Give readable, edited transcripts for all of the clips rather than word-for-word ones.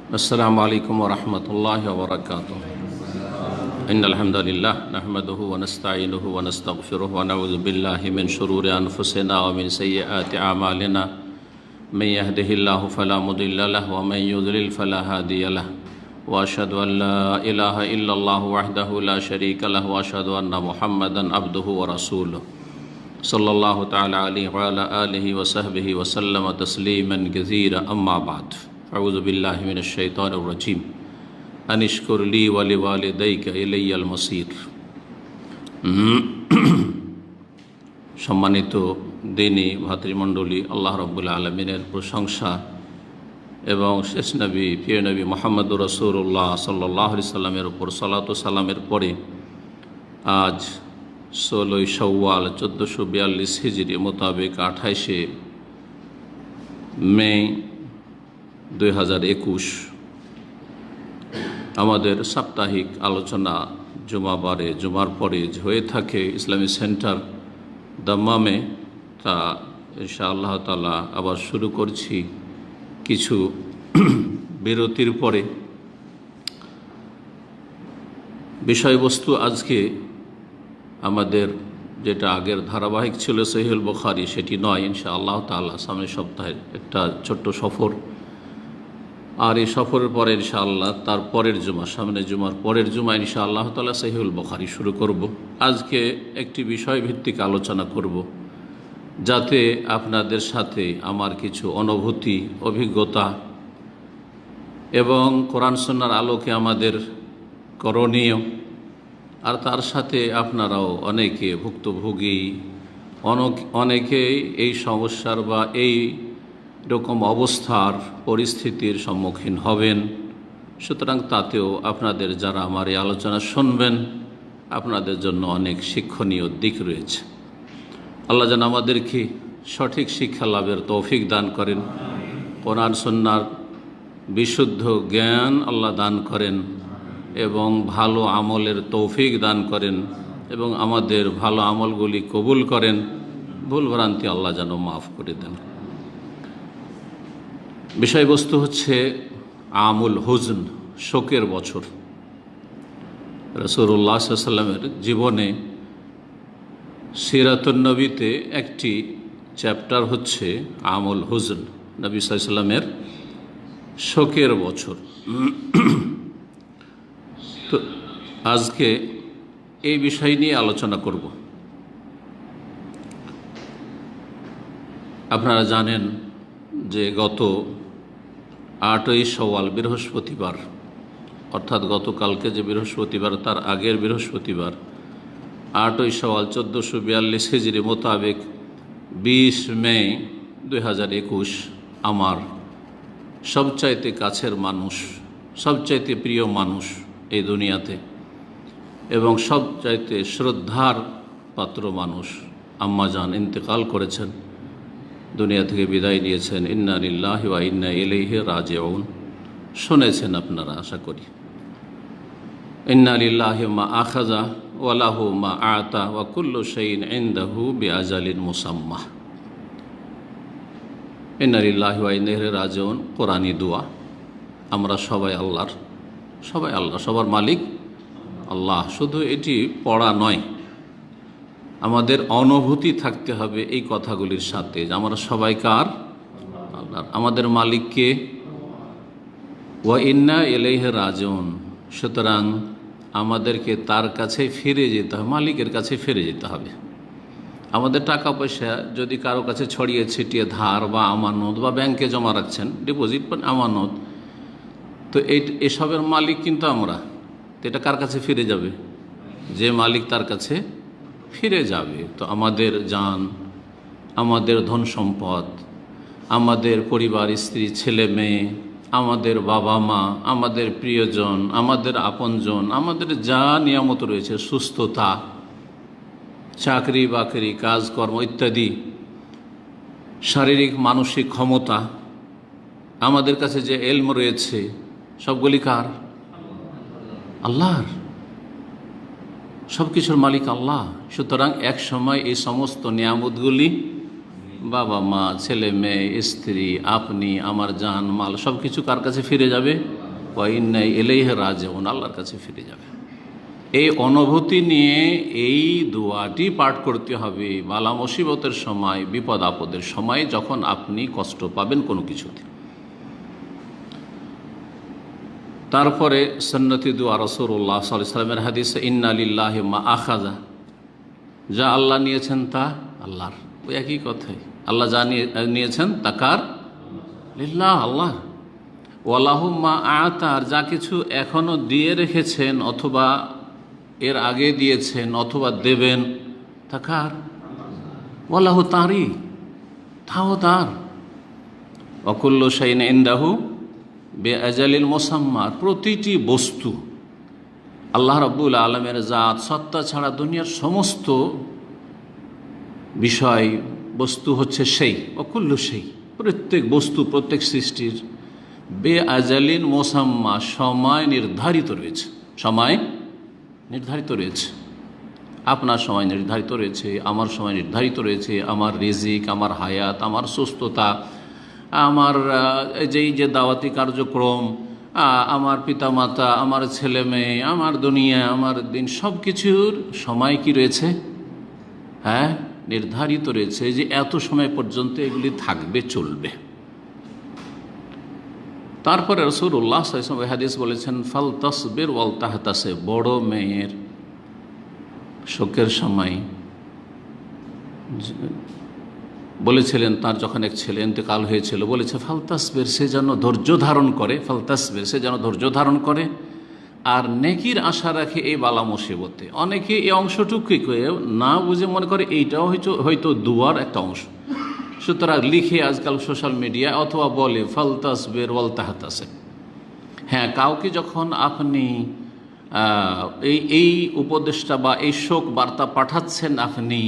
अस्सलामु अलैकुम वरहमतुल्लाहि वबरकातुह। इन्नल हम्दुलिल्लाह नहमदुहु व नस्तईनुहु व नस्तगफिरुहु व नऊज़ु बिल्लाहि मिन शुरूरि अनफुसिना व मिन सय्यिआति अमालिना। मन यहदिहिल्लाहु फला मुदिल्ल लहु व मन युद्लिल फला हादिय लहु। व अशहदु अन ला इलाहा इल्लल्लाहु वहदहु ला शरीका लहु व अशहदु अन्ना मुहम्मदन अब्दुहु व रसूलुहु सल्लल्लाहु तआला अलैहि व अला आलिहि व सहबिहि व सल्लम तस्लीमन कसीरा। अम्मा बाद, अऊज़ु बिल्लाहि मिनश शैतानिर रजीम। अनिश्कुर ली व लिवालिदैका इलैयल मसीर। সম্মানিত দিনী ভাতৃমণ্ডলী, আল্লাহ রাব্বুল আলামিনের প্রশংসা এবং শেষ নবী প্রিয় নবী মুহাম্মদুর রাসূলুল্লাহ সাল্লাল্লাহু আলাইহি সাল্লামের উপর সালাত ও সালামের পরে আজ 16ই শাওয়াল 1442 হিজরি মোতাবেক 28শে মে 2021 আমাদের সাপ্তাহিক আলোচনা জুমার পরে হয়ে থাকে ইসলামী সেন্টার দাম্মামে, তা ইনশাআল্লাহ তাআলা আবার শুরু করছি কিছু বিরতির পরে। বিষয়বস্তু আজকে আমাদের যেটা আগের ধারাবাহিক ছিল সহিহুল বুখারী, সেটি নয় ইনশাআল্লাহ তাআলা। সামনের সপ্তাহের একটা ছোট্ট সফর, আর এই সফরের পরে ইনশাআল্লাহ তার পরের জুমা, সামনের জুমার পরের জুমা ইনশাআল্লাহ তাআলা সহিহুল বুখারী শুরু করব। আজকে একটি বিষয়ভিত্তিক আলোচনা করব, যাতে আপনাদের সাথে আমার কিছু অনুভূতি, অভিজ্ঞতা এবং কোরআন সুন্নাহর আলোকে আমাদের করণীয়, আর তার সাথে আপনারাও অনেকে ভুক্তভোগী, অনেকেই এই সমস্যার বা এই রকম অবস্থার পরিস্থিতির সম্মুখীন হবেন। সুতরাং তাতেও আপনাদের যারা আমার এই আলোচনা শুনবেন, আপনাদের জন্য অনেক শিক্ষণীয় দিক রয়েছে। আল্লাহ যেন আমাদেরকে সঠিক শিক্ষা লাভের তৌফিক দান করেন, কোরআন সুন্নাহর বিশুদ্ধ জ্ঞান আল্লাহ দান করেন এবং ভালো আমলের তৌফিক দান করেন এবং আমাদের ভালো আমলগুলি কবুল করেন। ভুলভ্রান্তি আল্লাহ যেন মাফ করে দেন। বিষয়বস্তু হচ্ছে আমুল হুজন, শোকের বছর। রাসূলুল্লাহ সাল্লাল্লাহু আলাইহি ওয়াসাল্লামের জীবনে সিরাতুন নবীতে একটি চ্যাপ্টার হচ্ছে আমুল হুজন, নবী সাল্লাল্লাহু আলাইহি ওয়াসাল্লামের শোকের বছর। তো আজকে এই বিষয় নিয়ে আলোচনা করব। আপনারা জানেন যে গত 8ই শাওয়াল বৃহস্পতিবার, অর্থাৎ গতকালকে যে বৃহস্পতিবার তার আগের বৃহস্পতিবার 8ই শাওয়াল 1442 হিজরি মোতাবেক 20 মে 2021 আমার সবচাইতে কাছের মানুষ, সবচাইতে প্রিয় মানুষ এই দুনিয়াতে এবং সবচাইতে শ্রদ্ধার পাত্র মানুষ আম্মাজান ইন্তেকাল করেছেন, দুনিয়া থেকে বিদায় নিয়েছেন। ইন্না লিল্লাহি ওয়া ইন্না ইলাইহি রাজিউন। শুনেছেন আপনারা আশা করি। ইন্না লিল্লাহি মা আখাযা ওয়া লাহু মা আতা ওয়া কুল্লু শাইইন ইনদাহু বিআজালিন মুসাম্মা। ইন্না লিল্লাহি ওয়া ইন্না ইলাইহি রাজিউন কোরআনী দোয়া। আমরা সবাই আল্লাহর, সবার মালিক আল্লাহ। শুধু এটি পড়া নয়, আমাদের অনুভূতি থাকতে হবে এই কথাগুলির সাথে যে আমরা সবাই কার? আল্লাহর। আমাদের মালিককে ওয়া ইন্না ইলাইহি রাজিউন। সুতরাং আমাদেরকে তার কাছে ফিরে যেতে হবে, মালিকের কাছে ফিরে যেতে হবে। আমাদের টাকা পয়সা যদি কারো কাছে ছড়িয়ে ছিটিয়ে ধার বা আমানত বা ব্যাংকে জমা রাখছেন, ডিপোজিট বা আমানত, তো এসবের মালিক কিন্তু আমরা। তো এটা কার কাছে ফিরে যাবে? যে মালিক তার কাছে ফিরে যাবে। তো আমাদের জান, আমাদের ধন সম্পদ, আমাদের পরিবার, স্ত্রী, ছেলে মেয়ে, আমাদের বাবা মা, আমাদের প্রিয়জন, আমাদের আপনজন, আমাদের যা নিয়ামত রয়েছে, সুস্থতা, চাকরি বাকরি, কাজকর্ম ইত্যাদি, শারীরিক মানসিক ক্ষমতা, আমাদের কাছে যে এলম রয়েছে, সবগুলি কার? আল্লাহর। সব কিছুর মালিক আল্লাহ। সুতরাং এক সময় এই সমস্ত নিয়ামতগুলি বাবা মা, ছেলে মেয়ে, স্ত্রী, আপনি, আমার জান মাল সব কিছু কার কাছে ফিরে যাবে? ওয়া ইন্না ইলাইহি রাজিউন, আল্লাহর কাছে ফিরে যাবে। এই অনুভূতি নিয়ে এই দোয়াটি পাঠ করতে হবে বালা মুসিবতের সময়, বিপদ আপদের সময়, যখন আপনি কষ্ট পাবেন কোনো কিছুতে। তারপরে সুন্নতি দোয়া রাসূলুল্লাহ সাল্লাল্লাহু আলাইহি ওয়াসাল্লামের হাদিসে ইন্না লিল্লাহি মা আখাযা, যা আল্লাহ নিয়েছেন তা আল্লাহর। ওই একই কথাই, আল্লাহ যা নিয়েছেন তা কার? লিল্লাহ, আল্লাহ। ওয়ালাহু মা আতা, আর যা কিছু এখনো দিয়ে রেখেছেন অথবা এর আগে দিয়েছেন অথবা দেবেন তা কার? ওয়ালাহু, তাঁরই, তাও তার। ওয়াকুল্লু শাইইন ইনদাহু বিআজালিল মুসাম্মা, প্রতিটি বস্তু আল্লাহ রাব্বুল আলামিনের জাত সত্তা ছাড়া দুনিয়ার সমস্ত বিষয় বস্তু হচ্ছে সেই। ওয়াকুল্লু সেই, প্রত্যেক বস্তু, প্রত্যেক সৃষ্টির বেআজালিন মুসাম্মা, সময় নির্ধারিত রয়েছে। সময় নির্ধারিত রয়েছে, আপনার সময় নির্ধারিত রয়েছে, আমার সময় নির্ধারিত রয়েছে, আমার রিজিক, আমার হায়াত, আমার সুস্থতা, আমার যেই যে দাওয়াতি কার্যক্রম, আমার পিতামাতা, আমার ছেলে মেয়ে, আমার দুনিয়া, আমার দিন, সব কিছুর সময় কি রয়েছে? হ্যাঁ, নির্ধারিত রয়েছে যে এত সময় পর্যন্ত এগুলি থাকবে, চলবে। তারপরে রাসূলুল্লাহ সাল্লাল্লাহু আলাইহি ওয়াসাল্লাম হাদিস বলেছেন ফাল তাসবির ওয়াল তাহতাসিব, বড় মেয়ের শোকের সময় বলেছিলেন, তার যখন এক ছেলে ইন্তেকাল হয়েছিল, বলেছে ফাল তাসবির, সে যেন ধৈর্য ধারণ করে, ফাল তাসবির, সে যেন ধৈর্য ধারণ করে আর নেকির আশা রাখে এই বালা মুসিবতে। অনেকে এই অংশটুকুই না বুঝে মনে করে এইটাও হয়তো দুয়ার একটা অংশ, সুতরাং লিখে আজকাল সোশ্যাল মিডিয়া অথবা বলে ফাল তাসবির ওয়াল তাহতাসিব। হ্যাঁ, কাউকে যখন আপনি এই উপদেশটা বা এই শোক বার্তা পাঠাচ্ছেন আপনি,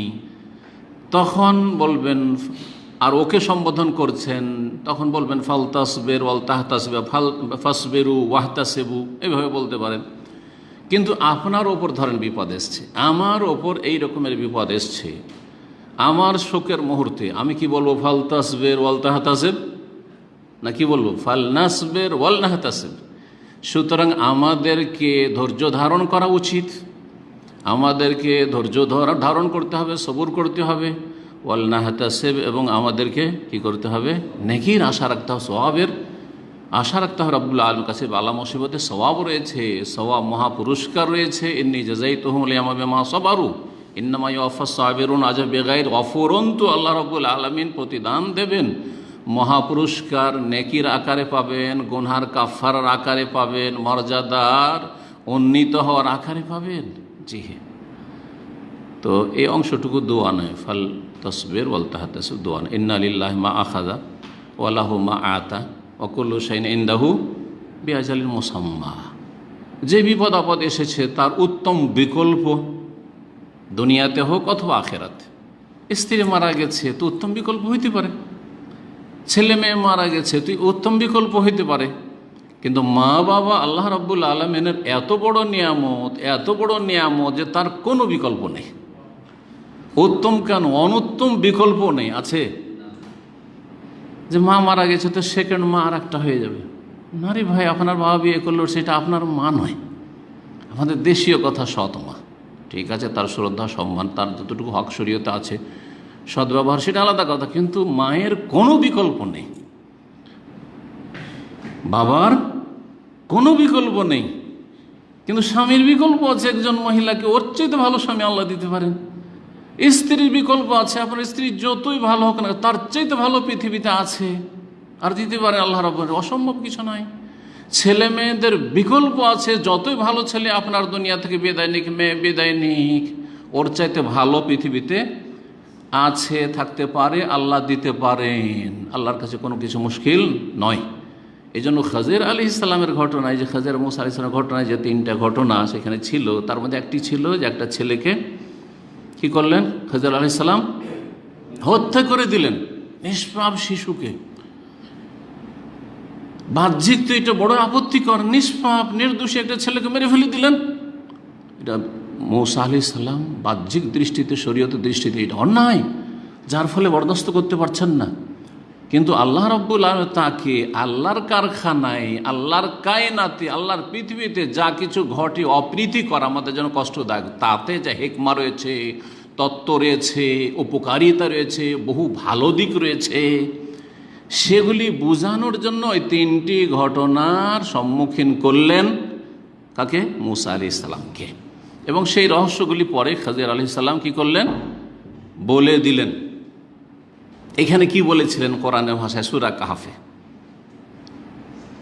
তখন বলবেন, আর ওকে সম্বোধন করছেন, তখন বলবেন ফাল তাসবির ওয়াল তাহতাসিব, ফাসবিরু ওয়াহতাসিবু, এইভাবে বলতে পারেন। কিন্তু আপনার ওপর ধরেন বিপদ এসছে, আমার ওপর এই রকমের বিপদ এসছে, আমার শোকের মুহূর্তে আমি কি বলবো? ফাল তাসবির ওয়াল তাহতাসিব, না কি বলবো? ফাল নাসবির ওয়াল নাহতাসিব। সুতরাং আমাদেরকে ধৈর্য ধারণ করা উচিত, আমাদেরকে ধৈর্য ধারণ করতে হবে, সবুর করতে হবে। ওয়াল নাহতাসিব, এবং আমাদেরকে কি করতে হবে? নেকির আশা রাখতে হবে, সওয়াবের আশা রাখতে হবে। রব্বুল আলামিনের কাছে বালা মুসিবতে সওয়াব রয়েছে, সওয়াব মহাপুরস্কার রয়েছে। ইন্নী জাযাইতুহুম লিয়ামা বিমা সাবারু ইন্নামা ইউওয়াফাস সাবিরুন আজর বিগাইরি গফুরুন, তো আল্লাহ রব্বুল আলামিন প্রতিদান দেবেন, মহাপুরস্কার নেকির আকারে পাবেন, গুনহার কাফারার আকারে পাবেন, মর্যাদার উন্নীত হওয়ার আকারে পাবেন। জি হ্যাঁ, তো এই অংশটুকু দোয়া নয়, ফাল তাসবির ওয়াল তাহতাসিব দোয়া নয়। ইন্না লিল্লাহি মা আখাযা ওয়া লাহু মা আতা ওয়া কুল্লু শাইইন ইনদাহু বিআজালিন মুসাম্মা। যে বিপদ আপদ এসেছে তার উত্তম বিকল্প দুনিয়াতে হোক অথবা আখেরাতে। স্ত্রী মারা গেছে তো উত্তম বিকল্প হইতে পারে, ছেলে মেয়ে মারা গেছে তো উত্তম বিকল্প হইতে পারে। কিন্তু মা বাবা আল্লাহ রাব্বুল আলামিনের এত বড় নিয়ামত, এত বড় নিয়ামত যে তার কোনো বিকল্প নেই। উত্তম কেন, অনুত্তম বিকল্প নেই। আছে যে মা মারা গেছে তো সেকেন্ড মা আর একটা হয়ে যাবে? না রে ভাই, আপনার বাবা বিয়ে করলো, সেটা আপনার মা নয়। আমাদের দেশীয় কথা সৎ মা, ঠিক আছে, তার শ্রদ্ধা সম্মান, তার যতটুকু হক শরীয়তে আছে, সদ্ব্যবহার, সেটা আলাদা কথা। কিন্তু মায়ের কোনো বিকল্প নেই, বাবার কোনো বিকল্প নেই। কিন্তু স্বামীর বিকল্প আছে, একজন মহিলাকে ওর চাইতে ভালো স্বামী আল্লাহ দিতে পারেন। স্ত্রীর বিকল্প আছে, আপনার স্ত্রী যতই ভালো হোক না, তার চাইতে ভালো পৃথিবীতে আছে আর দিতে পারে আল্লাহ রাব্বুল, অসম্ভব কিছু নয়। ছেলে মেয়েদের বিকল্প আছে, যতই ভালো ছেলে আপনার দুনিয়া থেকে বিদায় নিক, মেয়ে বিদায় নিক, ওর চাইতে ভালো পৃথিবীতে আছে, থাকতে পারে, আল্লাহ দিতে পারেন। আল্লাহর কাছে কোনো কিছু মুশকিল নয়। এই জন্য খাজির আলাইহিস সালামের ঘটনায়, যে খাজির মুসা আলাইহিস সালামের ঘটনায় যে তিনটা ঘটনা সেখানে ছিল, তার মধ্যে একটি ছিল যে একটা ছেলেকে কি করলেন? খাজির আলাইহিস সালাম হত্যা করে দিলেন, নিষ্পাপ শিশুকে। বাহ্যিক তো এটা বড় আপত্তিকর, নিষ্পাপ নির্দোষী একটা ছেলেকে মেরে ফেলে দিলেন। এটা মুসা আলাইহিস সালাম বাহ্যিক দৃষ্টিতে, শরীয়তের দৃষ্টিতে এটা অন্যায়। যার ফলে বরদাস্ত করতে পারছেন না। কিন্তু আল্লাহ রাব্বুল আলামিন তাকে আল্লাহর কারখানায়, আল্লাহর কায়নাতে, আল্লাহর পৃথিবীতে যা কিছু ঘটে অপ্রীতিকর, আমাদের যেন কষ্টদায়ক, তাতে যা হেকমা রয়েছে, তত্ত্ব রয়েছে, উপকারিতা রয়েছে, বহু ভালো দিক রয়েছে, সেগুলি বোঝানোর জন্য ওই তিনটি ঘটনার সম্মুখীন করলেন কাকে? মুসা আলাইহিস সালামকে। এবং সেই রহস্যগুলি পরে খাজির আলাইহিস সালাম কি করলেন? বলে দিলেন। এখানে কি বলেছিলেন কোরআনের ভাষায় সূরা কাহফে?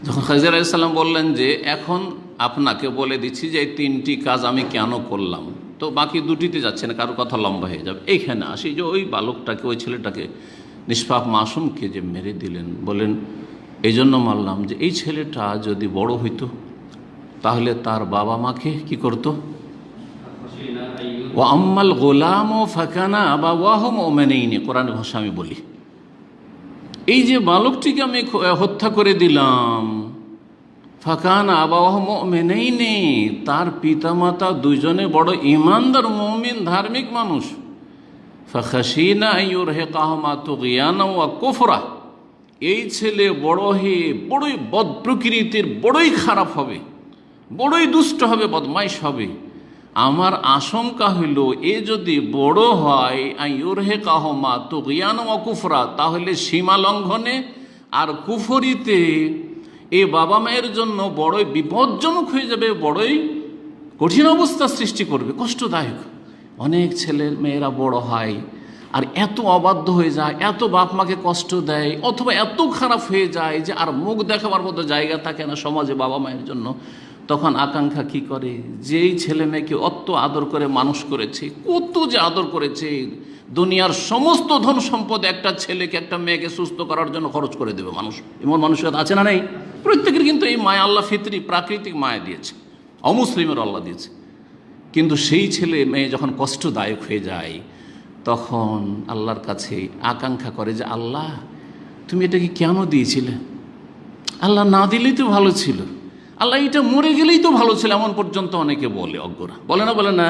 যখন খাজির আলাইহিস সালাম বললেন যে এখন আপনাকে বলে দিচ্ছি যে এই তিনটি কাজ আমি কেন করলাম, তো বাকি দুটিতে যাচ্ছে না, কারো কথা লম্বা হয়ে যাবে। এইখানে আসি যে ওই বালকটাকে, ওই ছেলেটাকে, নিষ্পাপ মাসুমকে যে মেরে দিলেন, বলেন এই জন্য মারলাম যে এই ছেলেটা যদি বড় হইতো তাহলে তার বাবা মাকে কি করতো? ও আম্মাল গোলাম ও ফাকানা আবাওয়াহু মুমিনাইনি, কোরআন ভাষা আমি বলি। এই যে বালকটিকে আমি হত্যা করে দিলাম, ফাকানা আবাওয়াহু মুমিনাইনি, তার পিতামাতা দুইজনে বড় ঈমানদার মুমিন ধার্মিক মানুষ। ফাখাশিনা আইয়ুরহিকাহুমা তুগয়ানা ওয়া কুফরা, এই ছেলে বড় হয়ে বড়ই বদ প্রকৃতির, বড়ই খারাপ হবে, বড়ই দুষ্ট হবে, বদমাইশ হবে। আমার আশঙ্কা হইল এ যদি বড় হয় আইয়ুরহিকাহুমা তুগয়ানা ওয়া কুফরা, তাহলে সীমা লঙ্ঘনে আর কুফরিতে এ বাবা মায়ের জন্য বড়ই বিপজ্জনক হয়ে যাবে, বড়ই কঠিন অবস্থা সৃষ্টি করবে, কষ্টদায়ক। অনেক ছেলের মেয়েরা বড় হয় আর এত অবাধ্য হয়ে যায়, এত বাপ মাকে কষ্ট দেয়, অথবা এত খারাপ হয়ে যায় যে আর মুখ দেখাবার মতো জায়গা থাকে না সমাজে বাবা মায়ের জন্য। তখন আকাঙ্ক্ষা কি করে, যেই ছেলে মেয়েকে অত আদর করে মানুষ করেছে, কত যে আদর করেছে, দুনিয়ার সমস্ত ধন সম্পদ একটা ছেলেকে, একটা মেয়েকে সুস্থ করার জন্য খরচ করে দেবে মানুষ। এমন মানুষের আছে না? নেই? প্রত্যেকের কিন্তু এই মায়া আল্লাহ ফিতরি, প্রাকৃতিক মায়া দিয়েছে, অমুসলিমের আল্লাহ দিয়েছে। কিন্তু সেই ছেলে মেয়ে যখন কষ্টদায়ক হয়ে যায়, তখন আল্লাহর কাছে আকাঙ্ক্ষা করে যে আল্লাহ তুমি এটাকে কেন দিয়েছিলে? আল্লাহ না দিলেই তো ভালো ছিল, আল্লাহ এটা মরে গেলেই তো ভালো ছিল, এমন পর্যন্ত অনেকে বলে, অজ্ঞরা বলে না, বলে না?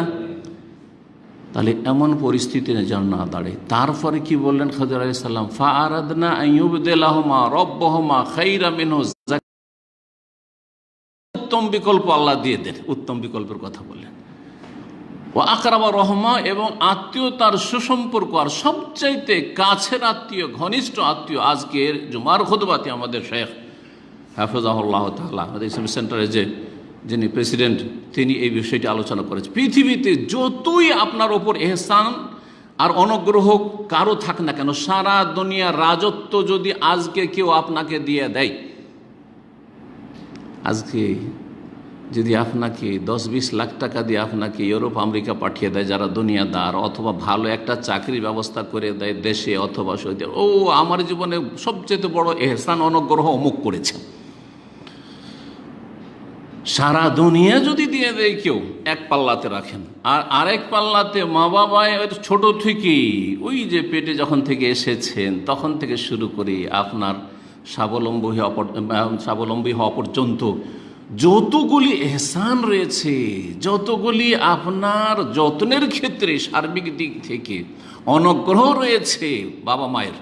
তাহলে এমন পরিস্থিতি যেন না দাঁড়ে। তারপরে কি বললেন খাদির আলাইহিস সালাম? ফা আরাদনা আইয়ুবদিলাহুমা রাব্বুহুমা খাইরা মিনহু, উত্তম বিকল্প আল্লাহ দিয়ে দেন, উত্তম বিকল্পের কথা বললেন। ও আকরাবা রহমা, এবং আত্মীয়তার সুসম্পর্ক, আর সবচাইতে কাছের আত্মীয়, ঘনিষ্ঠ আত্মীয়। আজকের জুমার খুতবাতে আমাদের শেখ হাফেজাহুল্লাহ তাআলা, আমাদের ইসলামিক সেন্টারে যিনি প্রেসিডেন্ট, তিনি এই বিষয়টি আলোচনা করেছেন। পৃথিবীতে যতই আপনার ওপর এহসান আর অনুগ্রহ কারো থাক না কেন, সারা দুনিয়ার রাজত্ব যদি আজকে কেউ আপনাকে দিয়ে দেয়, আজকে যদি আপনাকে 10-20 লাখ টাকা দিয়ে আপনাকে ইউরোপ আমেরিকা পাঠিয়ে দেয় যারা দুনিয়াদার, অথবা ভালো একটা চাকরির ব্যবস্থা করে দেয় দেশে অথবা সৌদি, ও আমার জীবনে সবচেয়ে বড় এহসান অনুগ্রহ অমুক করেছে, সারা দুনিয়া যদি দিয়ে দেয় কেউ, এক পাল্লাতে রাখেন। আর আরেক পাল্লাতে মা বাবা ছোট থেকেই, ওই যে পেটে যখন থেকে এসেছেন তখন থেকে শুরু করে আপনার স্বাবলম্বী হওয়া পর্যন্ত যতগুলি এহসান রয়েছে, যতগুলি আপনার যত্নের ক্ষেত্রে সার্বিক দিক থেকে অনুগ্রহ রয়েছে বাবা মায়ের,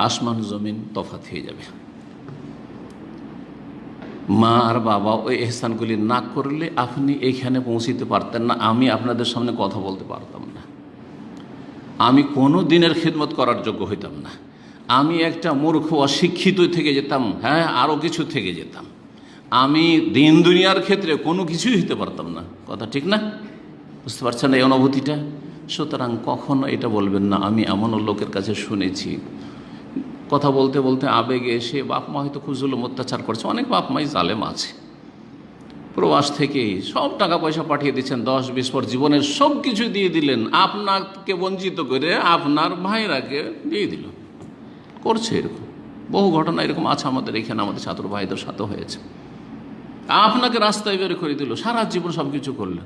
আসমান জমিন তফাৎ হয়ে যাবে। মা আর বাবা ওই এহসানগুলি না করলে আপনি এইখানে পৌঁছিতে পারতেন না, আমি আপনাদের সামনে কথা বলতে পারতাম না, আমি কোনো দিনের খিদমত করার যোগ্য হইতাম না, আমি একটা মূর্খ অশিক্ষিত থেকে যেতাম, হ্যাঁ আরও কিছু থেকে যেতাম, আমি দিন দুনিয়ার ক্ষেত্রে কোনো কিছুই হইতে পারতাম না। কথা ঠিক না? বুঝতে পারছেন এই অনুভূতিটা? সুতরাং কখনো এটা বলবেন না। আমি এমন লোকের কাছে শুনেছি, কথা বলতে বলতে আবেগে এসে, বাপ মা হয়তো খুব জুলুম অত্যাচার করছে, অনেক বাপ মাই জালেম আছে, প্রবাস থেকে সব টাকা পয়সা পাঠিয়ে দিচ্ছেন, 10-20 পর জীবনের সব কিছু দিয়ে দিলেন, আপনাকে বঞ্চিত করে আপনার ভাইরাকে দিয়ে দিল, করছে এরকম বহু ঘটনা এরকম আছে আমাদের এখানে, আমাদের ছাত্র ভাইদের সাথে হয়েছে। আপনাকে রাস্তায় বের করে দিল, সারা জীবন সব কিছু করলেন,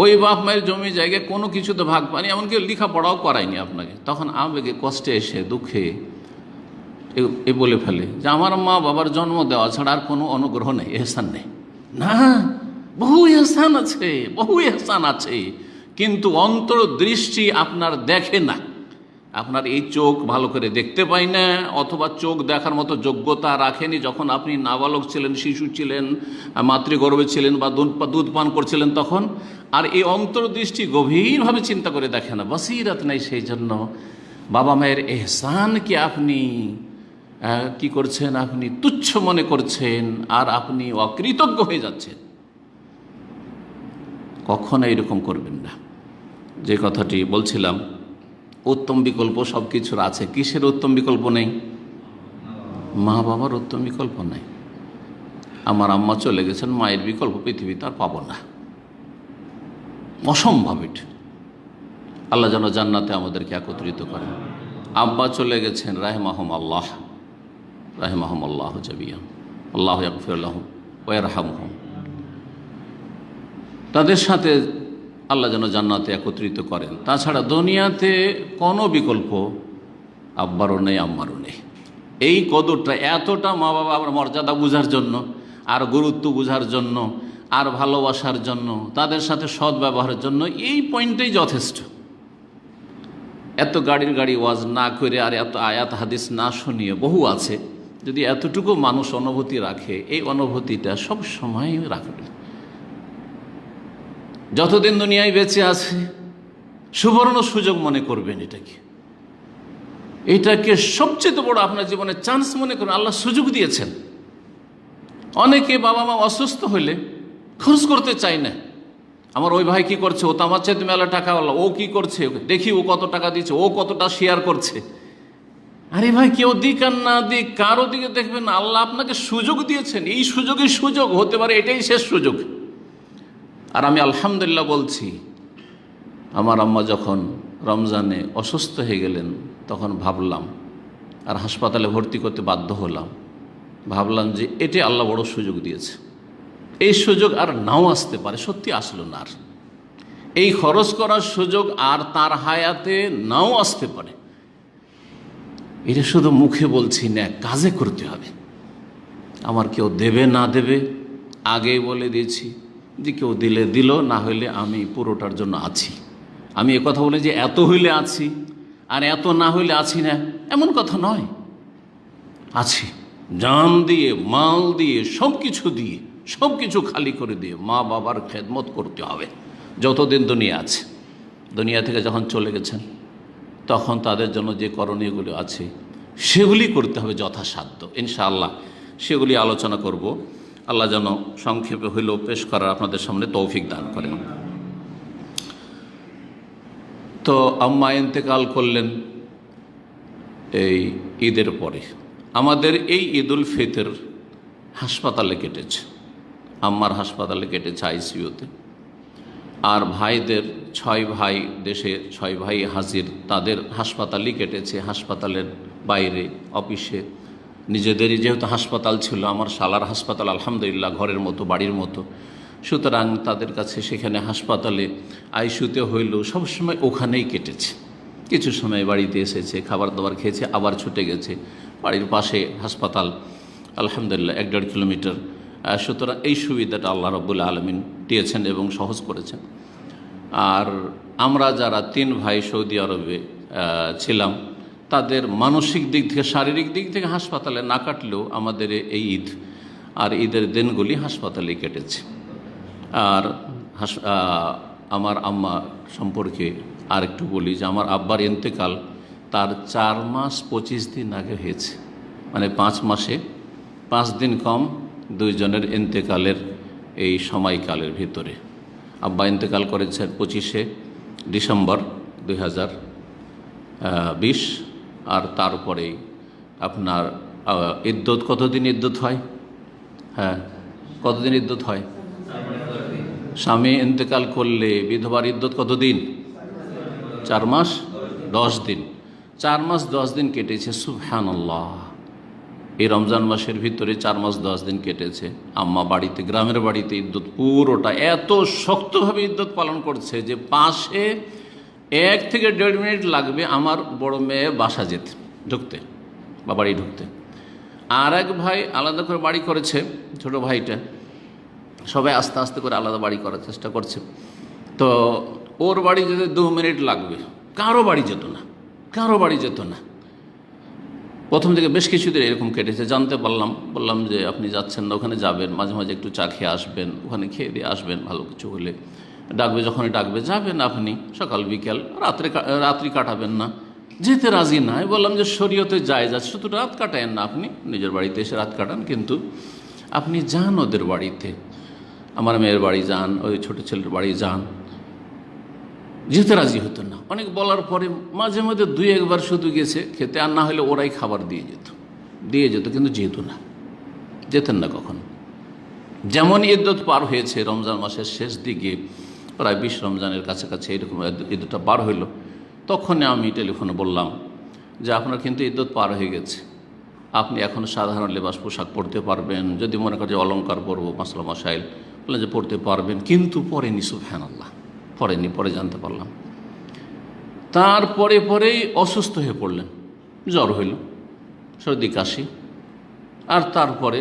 ওই বাপ মায়ের জমি জায়গায় কোনো কিছুতে ভাগ পানি, এমনকি লেখাপড়াও করায়নি আপনাকে। তখন আবেগে কষ্টে এসে দুঃখে এ বলে ফেলে যে আমার মা বাবার জন্ম দেওয়া ছাড়া আর কোনো অনুগ্রহ নেই, এহসান নেই। না, বহু এহসান আছে, বহু এহসান আছে, কিন্তু অন্তর্দৃষ্টি আপনার দেখে না। আপনার এই চোখ ভালো করে দেখতে পাই না, অথবা চোখ দেখার মতো যোগ্যতা রাখেনি যখন আপনি নাবালক ছিলেন, শিশু ছিলেন, মাতৃগর্ভে ছিলেন বা দুধ পান করছিলেন তখন। আর এই অন্তর্দৃষ্টি গভীরভাবে চিন্তা করে দেখে না, বসিরাত নেই, সেই জন্য বাবা মায়ের এহসানকে আপনি কি করছেন, আপনি তুচ্ছ মনে করছেন আর আপনি অকৃতজ্ঞ হয়ে যাচ্ছেন। কখনো এরকম করবেন না। যে কথাটি বলছিলাম, উত্তম বিকল্প সব কিছুর আছে, কিসের উত্তম বিকল্প নেই? মা বাবার উত্তম বিকল্প নেই। আমার আম্মা চলে গেছেন, মায়ের বিকল্প পৃথিবীতে আর পাবো না, অসম্ভব এটা। আল্লাহ যেন জান্নাতে আমাদেরকে একত্রিত করেন। আব্বা চলে গেছেন, রাহিমাহুম আল্লাহ, রাহিমাহুম আল্লাহ জামিয়ান, আল্লাহ ইয়াগফির লাহুম ওয়া ইয়ারহামহুম। তাদের সাথে আল্লাহ যেন জান্নাতে একত্রিত করেন। তাছাড়া দুনিয়াতে কোনো বিকল্প আব্বারও নেই, আম্মারও নেই। এই কদরটা এতটা মা বাবার মর্যাদা বোঝার জন্য, আর গুরুত্ব বোঝার জন্য, আর ভালোবাসার জন্য, তাদের সাথে সৎ ব্যবহারের জন্য এই পয়েন্টটাই যথেষ্ট। এত গাড়ি ওয়াজ না করে আর এত আয়াত হাদিস না শুনিয়ে, বহু আছে, যদি এতটুকু মানুষ অনুভূতি রাখে, এই অনুভূতিটা সব সময় রাখবে। যতদিন দুনিয়ায় বেঁচে আছে সুবর্ণ সুযোগ মনে করবেন এটাকে সবচেয়ে বড় আপনার জীবনে চান্স মনে করেন। আল্লাহ সুযোগ দিয়েছেন। অনেকে বাবা মা অসুস্থ হইলে খরচ করতে চায় না। আমার ওই ভাই কি করছে, ও তো আমার চাইতে মেলা টাকাওয়ালা, ও কি করছে, দেখি ও কত টাকা দিচ্ছে, ও কতটা শেয়ার করছে। আরে ভাই, কেউ দিক আর না দিক, কারো দিকে দেখবেন না। আল্লাহ আপনাকে সুযোগ দিয়েছেন, এই সুযোগই সুযোগ হতে পারে, এটাই শেষ সুযোগ। আর আমি আলহামদুলিল্লাহ বলছি, আমার আম্মা যখন রমজানে অসুস্থ হয়ে গেলেন তখন ভাবলাম, আর হাসপাতালে ভর্তি করতে বাধ্য হলাম, ভাবলাম যে এটাই আল্লাহ বড় সুযোগ দিয়েছে। এই সুযোগ আর নাও আসতে পারে, সত্যি আসলো না। আর এই খরচ করার সুযোগ আর তার হায়াতে নাও আসতে পারে। এটা শুধু মুখে বলছি না, কাজে করতে হবে। আমার কেউ দেবে না দেবে আগেই বলে দিয়েছি, যে কেউ দিলে দিল, না হইলে আমি পুরোটার জন্য আছি। আমি কথা বলে যে এত হইলে আছি আর এত না হইলে আছি না, এমন কথা নয়। আছি, জান দিয়ে, মাল দিয়ে, সব কিছু খালি করে দিয়ে মা বাবার খেদমত করতে হবে যতদিন দুনিয়া আছে। দুনিয়া থেকে যখন চলে গেছেন তখন তাদের জন্য যে করণীয়গুলো আছে সেগুলি করতে হবে যথাসাধ্য। ইনশাআল্লাহ সেগুলি আলোচনা করব। আল্লাহ যেন সংক্ষেপে হইলেও পেশ করার আপনাদের সামনে তৌফিক দান করেন। তো আম্মা ইন্তেকাল করলেন এই ঈদের পরে। আমাদের এই ঈদুল ফিতর হাসপাতালে কেটেছে, আম্মার হাসপাতালে কেটেছে, আইসিইউতে। আর ভাইদের 6 ভাই, দেশে 6 ভাই হাজির, তাদের হাসপাতালই কেটেছে, হাসপাতালের বাইরে, অফিসে। নিজেদেরই যেহেতু হাসপাতাল ছিল, আমার শালার হাসপাতাল আলহামদুলিল্লাহ ঘরের মতো, বাড়ির মতো, সুতরাং তাদের কাছে সেখানে হাসপাতালে আইসিইউতে হইলেও সবসময় ওখানেই কেটেছে। কিছু সময় বাড়িতে এসেছে, খাবার দাবার খেয়েছে, আবার ছুটে গেছে। বাড়ির পাশে হাসপাতাল আলহামদুলিল্লাহ 1-1.5 কিলোমিটার। সুতরাং এই সুবিধাটা আল্লাহ রাব্বুল আলামিন দিয়েছেন এবং সহজ করেছেন। আর আমরা যারা 3 ভাই সৌদি আরবে ছিলাম, তাদের মানসিক দিক থেকে, শারীরিক দিক থেকে হাসপাতালে না কাটলেও আমাদের এই ঈদ আর ঈদের দিনগুলি হাসপাতালে কেটেছে। আর আমার আম্মা সম্পর্কে আর একটু বলি যে আমার আব্বার ইন্তেকাল তার 4 মাস 25 দিন আগে হয়েছে। মানে 5 মাসে 5 দিন কম 2 জনের ইন্তেকালের এই সময়কালের ভিতরে। আব্বা ইন্তেকাল করেছেন 25শে ডিসেম্বর 2020। আর তারপরেই আপনার ইদ্যত, কতদিন ইদ্যত হয়? হ্যাঁ, কতদিন ইদ্যত হয়? স্বামী ইন্তেকাল করলে বিধবার ইদ্যত কতদিন? 4 মাস 10 দিন। 4 মাস 10 দিন কেটেছে। সুবহানাল্লাহ, এই রমজান মাসের ভিতরে 4 মাস 10 দিন কেটেছে। আম্মা বাড়িতে, গ্রামের বাড়িতে ইদ্যত পুরোটা এত শক্তভাবে ইদ্যত পালন করছে যে পাশে 1 থেকে 1.5 মিনিট লাগবে আমার বড় মেয়ে বাসা যেতে, ঢুকতে বা বাড়ি ঢুকতে। আর এক ভাই আলাদা করে বাড়ি করেছে, ছোট ভাইটা। সবাই আস্তে আস্তে করে আলাদা বাড়ি করার চেষ্টা করছে। তো ওর বাড়ি যেতে 2 মিনিট লাগবে, কারো বাড়ি যেত না, কারো বাড়ি যেত না। প্রথম থেকে বেশ কিছুদিন এরকম কেটেছে। জানতে পারলাম, বললাম যে আপনি যাচ্ছেন না, ওখানে যাবেন, মাঝে মাঝে একটু চা খেয়ে আসবেন, ওখানে খেয়ে দিয়ে আসবেন, ভালো কিছু হলে ডাকবে, যখনই ডাকবে যাবেন আপনি, সকাল বিকেল, রাত্রি কাটাবেন না। যেতে রাজি না। বললাম যে শরীয়তে জায়েজ আছে, শুধু রাত কাটায়েন না, আপনি নিজের বাড়িতে এসে রাত কাটান, কিন্তু আপনি যান ওদের বাড়িতে, আমার মেয়ের বাড়ি যান, ওই ছোটো ছেলের বাড়ি যান। যেতে রাজি হতো না। অনেক বলার পরে মাঝে মধ্যে দুই একবার শুধু গেছে খেতে, আর না হলে ওরাই খাবার দিয়ে যেত, কিন্তু যেত না, যেতেন না কখনো। যেমন ইদ্যত পার হয়েছে রমজান মাসের শেষ দিকে, প্রায় 20 রমজানের কাছাকাছি এরকম ইদ্যতটা পার হইল, তখনই আমি টেলিফোনে বললাম যে আপনার কিন্তু ইদ্যত পার হয়ে গেছে, আপনি এখন সাধারণ লেবাস পোশাক পরতে পারবেন, যদি মনে করেন যে অলঙ্কার পরবো, মাসলা মাসাইল, বললেন যে পড়তে পারবেন, কিন্তু পরেনি। সুবহানাল্লাহ, পরেনি। পরে জানতে পারলাম। পরেই অসুস্থ হয়ে পড়লেন, জ্বর হইল, সর্দি কাশি। আর তারপরে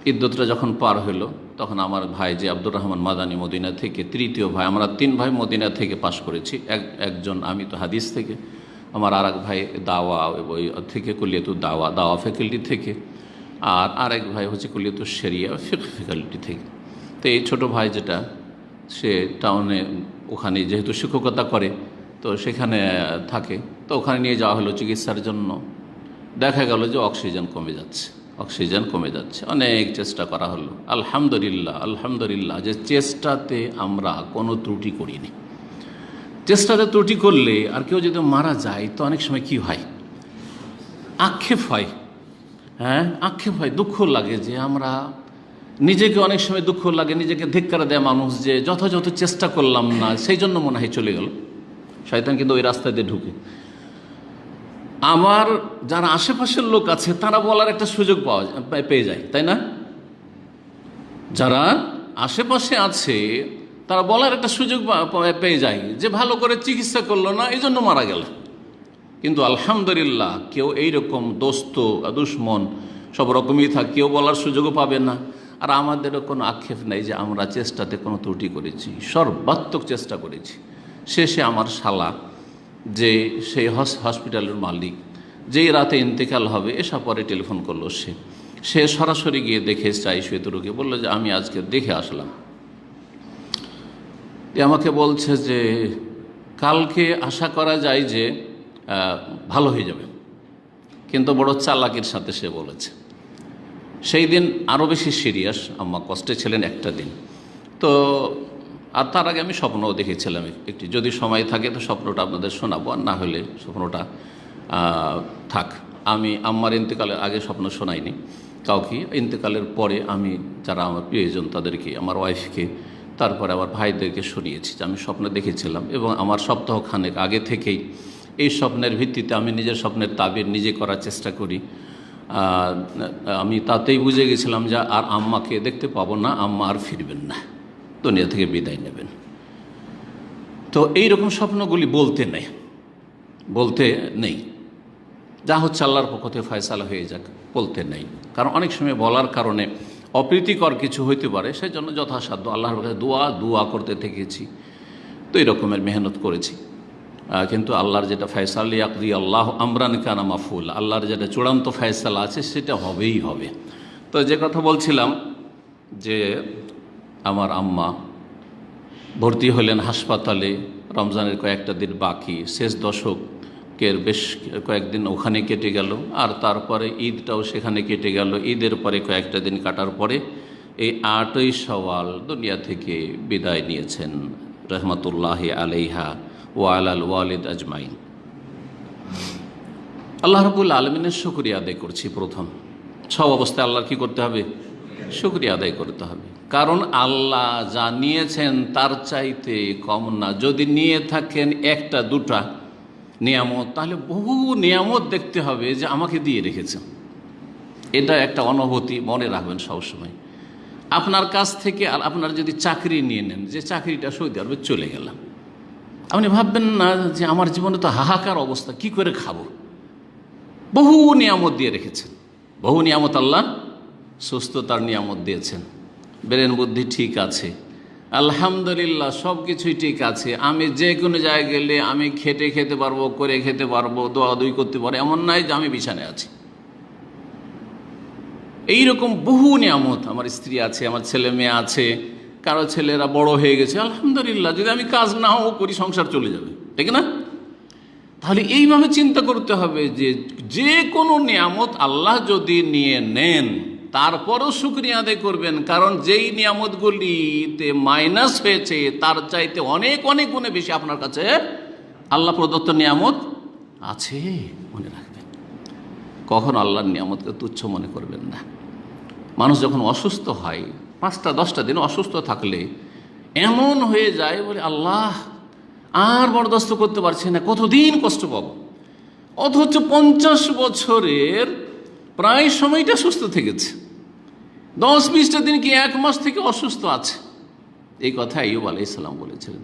ইদ্যতটা যখন পার হইল, তখন আমার ভাই যে আব্দুর রহমান মাদানী মদিনা থেকে, তৃতীয় ভাই, আমরা 3 ভাই মদিনা থেকে পাশ করেছি। একজন আমি তো হাদিস থেকে, আমার আর এক ভাই দাওয়া থেকে, কুলিয়াতুদ দাওয়া ফ্যাকাল্টি থেকে, আর আরেক ভাই হচ্ছে কুলিয়াতুশ শরিয়া ফিকহ ফ্যাকাল্টি থেকে। তো এই ছোটো ভাই যেটা, সে টাউনে, ওখানে যেহেতু শিক্ষকতা করে, তো সেখানে থাকে, তো ওখানে নিয়ে যাওয়া হলো চিকিৎসার জন্য। দেখা গেল যে অক্সিজেন কমে যাচ্ছে। অনেক চেষ্টা করা হলো। আলহামদুলিল্লাহ যে চেষ্টাতে আমরা কোনো ত্রুটি করিনি। চেষ্টাতে ত্রুটি করলে আর কেউ যদি মারা যায়, তো অনেক সময় কি হয়, আক্ষেপ হয়, আক্ষেপ হয়, দুঃখ লাগে, যে আমরা নিজেকে, অনেক সময় দুঃখ লাগে, নিজেকে ধিক্কার দেয় মানুষ, যে যথাযথ চেষ্টা করলাম না, সেই জন্য মনে হয় চলে গেল। শয়তান কিন্তু ওই রাস্তা দিয়ে ঢুকে। আমার যারা আশেপাশের লোক আছে, তারা বলার একটা সুযোগ পেয়ে যায়, তাই না? যারা আশেপাশে আছে তারা বলার একটা সুযোগ পেয়ে যায়, যে ভালো করে চিকিৎসা করলো না, এই জন্য মারা গেল। কিন্তু আলহামদুলিল্লাহ কেউ এইরকম দোস্ত দুশ্মন সব রকমই থাকে, কেউ বলার সুযোগও পাবে না। আর আমাদেরও কোনো আক্ষেপ নেই যে আমরা চেষ্টাতে কোনো ত্রুটি করেছি, সর্বাত্মক চেষ্টা করেছি। শেষে আমার শালা, যে সেই হসপিটালের মালিক, যেই রাতে ইন্তেকাল হবে, এসব পরে টেলিফোন করলো, সে সরাসরি গিয়ে দেখে চাই শুয়ে রোগী, বললো যে আমি আজকে দেখে আসলাম। আমাকে বলছে যে কালকে আশা করা যায় যে ভালো হয়ে যাবে, কিন্তু বড় চালাকির সাথে সে বলেছে। সেই দিন আরও বেশি সিরিয়াস, আম্মা কষ্টে ছিলেন একটা দিন। তো আর তার আগে আমি স্বপ্নও দেখেছিলাম একটি, যদি সময় থাকে তো স্বপ্নটা আপনাদের শোনাবো, আর না হলে স্বপ্নটা থাক। আমি আম্মার ইন্তেকালের আগে স্বপ্ন শোনাইনি কাউকে, ইন্তেকালের পরে আমি যারা আমার প্রিয়জন তাদেরকে, আমার ওয়াইফকে, তারপরে আমার ভাইদেরকে শুনিয়েছি যে আমি স্বপ্ন দেখেছিলাম। এবং আমার সপ্তাহখানেক আগে থেকেই এই স্বপ্নের ভিত্তিতে আমি নিজের স্বপ্নের তাবির নিজে করার চেষ্টা করি। আমি তাতেই বুঝে গেছিলাম যে আর আম্মাকে দেখতে পাবো না, আম্মা আর ফিরবেন না, দুনিয়া থেকে বিদায় নেবেন। তো এইরকম স্বপ্নগুলি বলতে নেই, যা হচ্ছে আল্লাহর পক্ষ থেকে ফয়সালা হয়ে যাক, বলতে নেই। কারণ অনেক সময় বলার কারণে অপ্রীতিকর কিছু হইতে পারে, সেই জন্য যথাসাধ্য আল্লাহর কাছে দোয়া করতে থেকেছি। তো এই রকমের মেহনত করেছি। কিন্তু আল্লাহর যেটা ফয়সালা, ইয়াকদি আল্লাহ আমরান কানা মাফুল, আল্লাহর যেটা চূড়ান্ত ফয়সালা আছে সেটা হবেই হবে। তো যে কথা বলছিলাম, যে আমার আম্মা ভর্তি হলেন হাসপাতালে, রমজানের কয়েকটা দিন বাকি, শেষ দশকের বেশ কয়েকদিন ওখানে কেটে গেল, আর তারপরে ঈদটাও সেখানে কেটে গেল। ঈদের পরে কয়েকটা দিন কাটার পরে এই 8ই শাওয়াল দুনিয়া থেকে বিদায় নিয়েছেন রহমতুল্লাহি আলাইহা ওয়া আলাল ওয়ালিদ আজমাইন। আল্লাহ রাব্বুল আলামিনের শুকরিয়া আদায় করছি। প্রথম সব অবস্থায় আল্লাহর কি করতে হবে? শুকরিয়া আদায় করতে হবে। কারণ আল্লাহ যা নিয়েছেন তার চাইতে কম না। যদি নিয়ে থাকেন একটা দুটা নিয়ামত, তাহলে বহু নিয়ামত দেখতে হবে যে আমাকে দিয়ে রেখেছেন। এটা একটা অনুভূতি মনে রাখবেন সবসময়। আপনার কাছ থেকে আপনার যদি চাকরি নিয়ে নেন, যে চাকরিটা সৌদি আরবে চলে গেলাম, আপনি ভাববেন না যে আমার জীবনে তো হাহাকার অবস্থা, কি করে খাবো? বহু নিয়ামত দিয়ে রেখেছেন, বহু নিয়ামত। আল্লাহ সুস্থতার নিয়ামত দিয়েছেন, ব্রেন বুদ্ধি ঠিক আছে, আলহামদুলিল্লাহ সব কিছুই ঠিক আছে, আমি যে কোনো জায়গায় গেলে আমি খেটে খেতে পারবো, করে খেতে পারবো, দোয়াদুই করতে পারবো, এমন নয় যে আমি বিছানায় আছি। এইরকম বহু নিয়ামত, আমার স্ত্রী আছে, আমার ছেলে মেয়ে আছে, কারো ছেলেরা বড় হয়ে গেছে, আলহামদুলিল্লাহ। যদি আমি কাজ নাও করি সংসার চলে যাবে, ঠিক না? তাহলে এইভাবে চিন্তা করতে হবে যে যে কোনো নিয়ামত আল্লাহ যদি নিয়ে নেন তারপরও শুকরিয়া আদায় করবেন, কারণ যেই নিয়ামতগুলিতে মাইনাস হয়েছে তার চাইতে অনেক অনেক গুণে বেশি আপনার কাছে আল্লাহ প্রদত্ত নিয়ামত আছে, মনে রাখবেন। কখনো আল্লাহর নিয়ামতকে তুচ্ছ মনে করবেন না। মানুষ যখন অসুস্থ হয়, 5-10টা দিন অসুস্থ থাকলে এমন হয়ে যায় বলে আল্লাহ আর বরদাস্ত করতে পারছি না, কতদিন কষ্ট পাবো। অথচ 50 বছরের প্রায় সময়টা সুস্থ থেকেছে, 10-20টা দিন কি 1 মাস থেকে অসুস্থ আছে। এই কথা আইয়ুব আলাইহিস সালাম বলেছিলেন।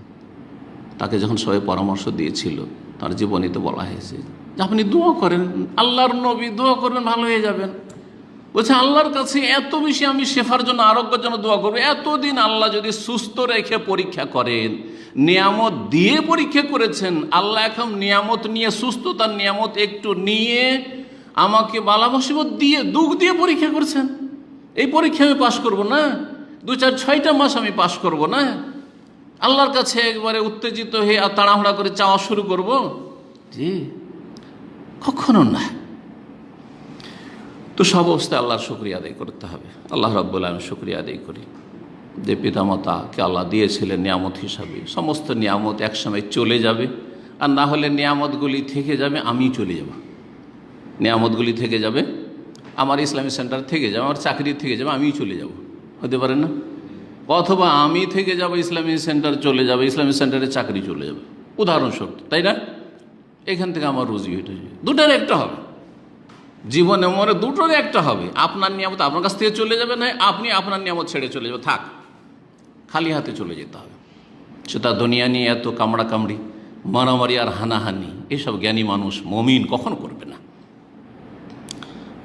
তাকে যখন সবাই পরামর্শ দিয়েছিল, তার জীবনীতে বলা হয়েছে যে আপনি দোয়া করেন, আল্লাহর নবী দোয়া করবেন, ভালো হয়ে যাবেন। বলছে আল্লাহর কাছে এত বেশি আমি শেফার জন্য, আরোগ্যের জন্য দোয়া করবো। এতদিন আল্লাহ যদি সুস্থ রেখে পরীক্ষা করেন, নিয়ামত দিয়ে পরীক্ষা করেছেন, আল্লাহ এখন নিয়ামত নিয়ে, সুস্থতার নিয়ামত একটু নিয়ে আমাকে বালা মুসিবত দিয়ে, দুঃখ দিয়ে পরীক্ষা করছেন। এই পরীক্ষা আমি পাশ করব না, 2-4-6টা মাস আমি পাশ করব না, আল্লাহর কাছে একবারে উত্তেজিত হয়ে আর তাড়াহুড়া করে চাওয়া শুরু করব? জি, কখনো না। তো সব অবস্থায় আল্লাহর শুকরিয়া আদায় করতে হবে। আল্লাহ রাব্বুল আলামিন শুকরিয়া আদায় করি যে পিতামাতাকে আল্লাহ দিয়েছিলেন নিয়ামত হিসাবে। সমস্ত নিয়ামত একসময় চলে যাবে, আর না হলে নিয়ামতগুলি থেকে যাবে, আমি চলে যাব। নিয়ামতগুলি থেকে যাবে, আমার ইসলামিক সেন্টার থেকে যাবে, আমার চাকরি থেকে যাবে, আমিই চলে যাব, হতে পারে না? অথবা আমি থেকে যাব, ইসলামিক সেন্টার চলে যাবে, ইসলামিক সেন্টারে চাকরি চলে যাবে, উদাহরণস্বরূপ, তাই না? এখান থেকে আমার রুজি হয়ে যাবে, দুটার একটা হবে। জীবনে মরে দুটোর একটা হবে। আপনার নিয়ামত আপনার কাছ থেকে চলে যাবে, না আপনি আপনার নিয়ামত ছেড়ে চলে যাবে, থাক, খালি হাতে চলে যেতে হবে। সেটা দুনিয়া নিয়ে এত কামড়াকামড়ি, মারামারি আর হানাহানি, এসব জ্ঞানী মানুষ, মুমিন কখনো করবে না।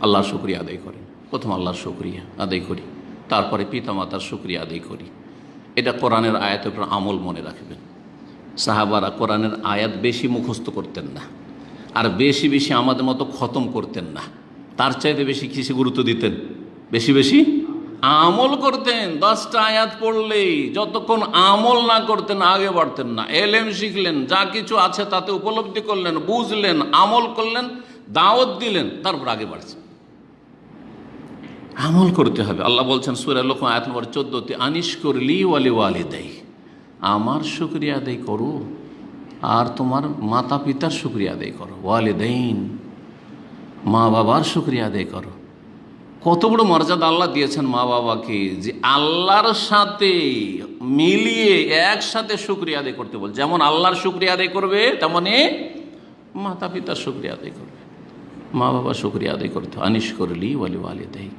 আল্লাহর শুকরিয়া আদায় করেন, প্রথম আল্লাহর শুকরিয়া আদায় করি, তারপরে পিতামাতার শুকরিয়া আদায় করি। এটা কোরআনের আয়াতের উপর আমল, মনে রাখবেন। সাহাবারা কোরআনের আয়াত বেশি মুখস্থ করতেন না, আর বেশি বেশি আমাদের মতো খতম করতেন না, তার চাইতে বেশি কিসে গুরুত্ব দিতেন? বেশি বেশি আমল করতেন। 10টা আয়াত পড়লেই যতক্ষণ আমল না করতেন আগে বাড়তেন না। এলেম শিখলেন, যা কিছু আছে তাতে উপলব্ধি করলেন, বুঝলেন, আমল করলেন, দাওয়াত দিলেন, তারপর আগে বাড়ছেন। আমল করতে হবে। আল্লাহ বলছেন সূরা লোকমান আয়াত নম্বর 14-তে, আনিশকুর লি ওয়ালি ওয়ালিদাই, আমার শুকরিয়া আদায় করো আর তোমার মাতা পিতার শুকরিয়া আদায় করো। ওয়ালিদাইন, মা বাবার শুকরিয়া আদায় করো। কত বড় মর্যাদা আল্লাহ দিয়েছেন মা বাবাকে, যে আল্লাহর সাথে মিলিয়ে একসাথে শুকরিয়া আদায় করতে বল। যেমন আল্লাহর শুকরিয়া আদায় করবে, তেমনি মাতা পিতার শুকরিয়া আদায় করবে, মা বাবার শুকরিয়া আদায় করতে। আনিশকুর লি ওয়ালি ওয়ালিদাই।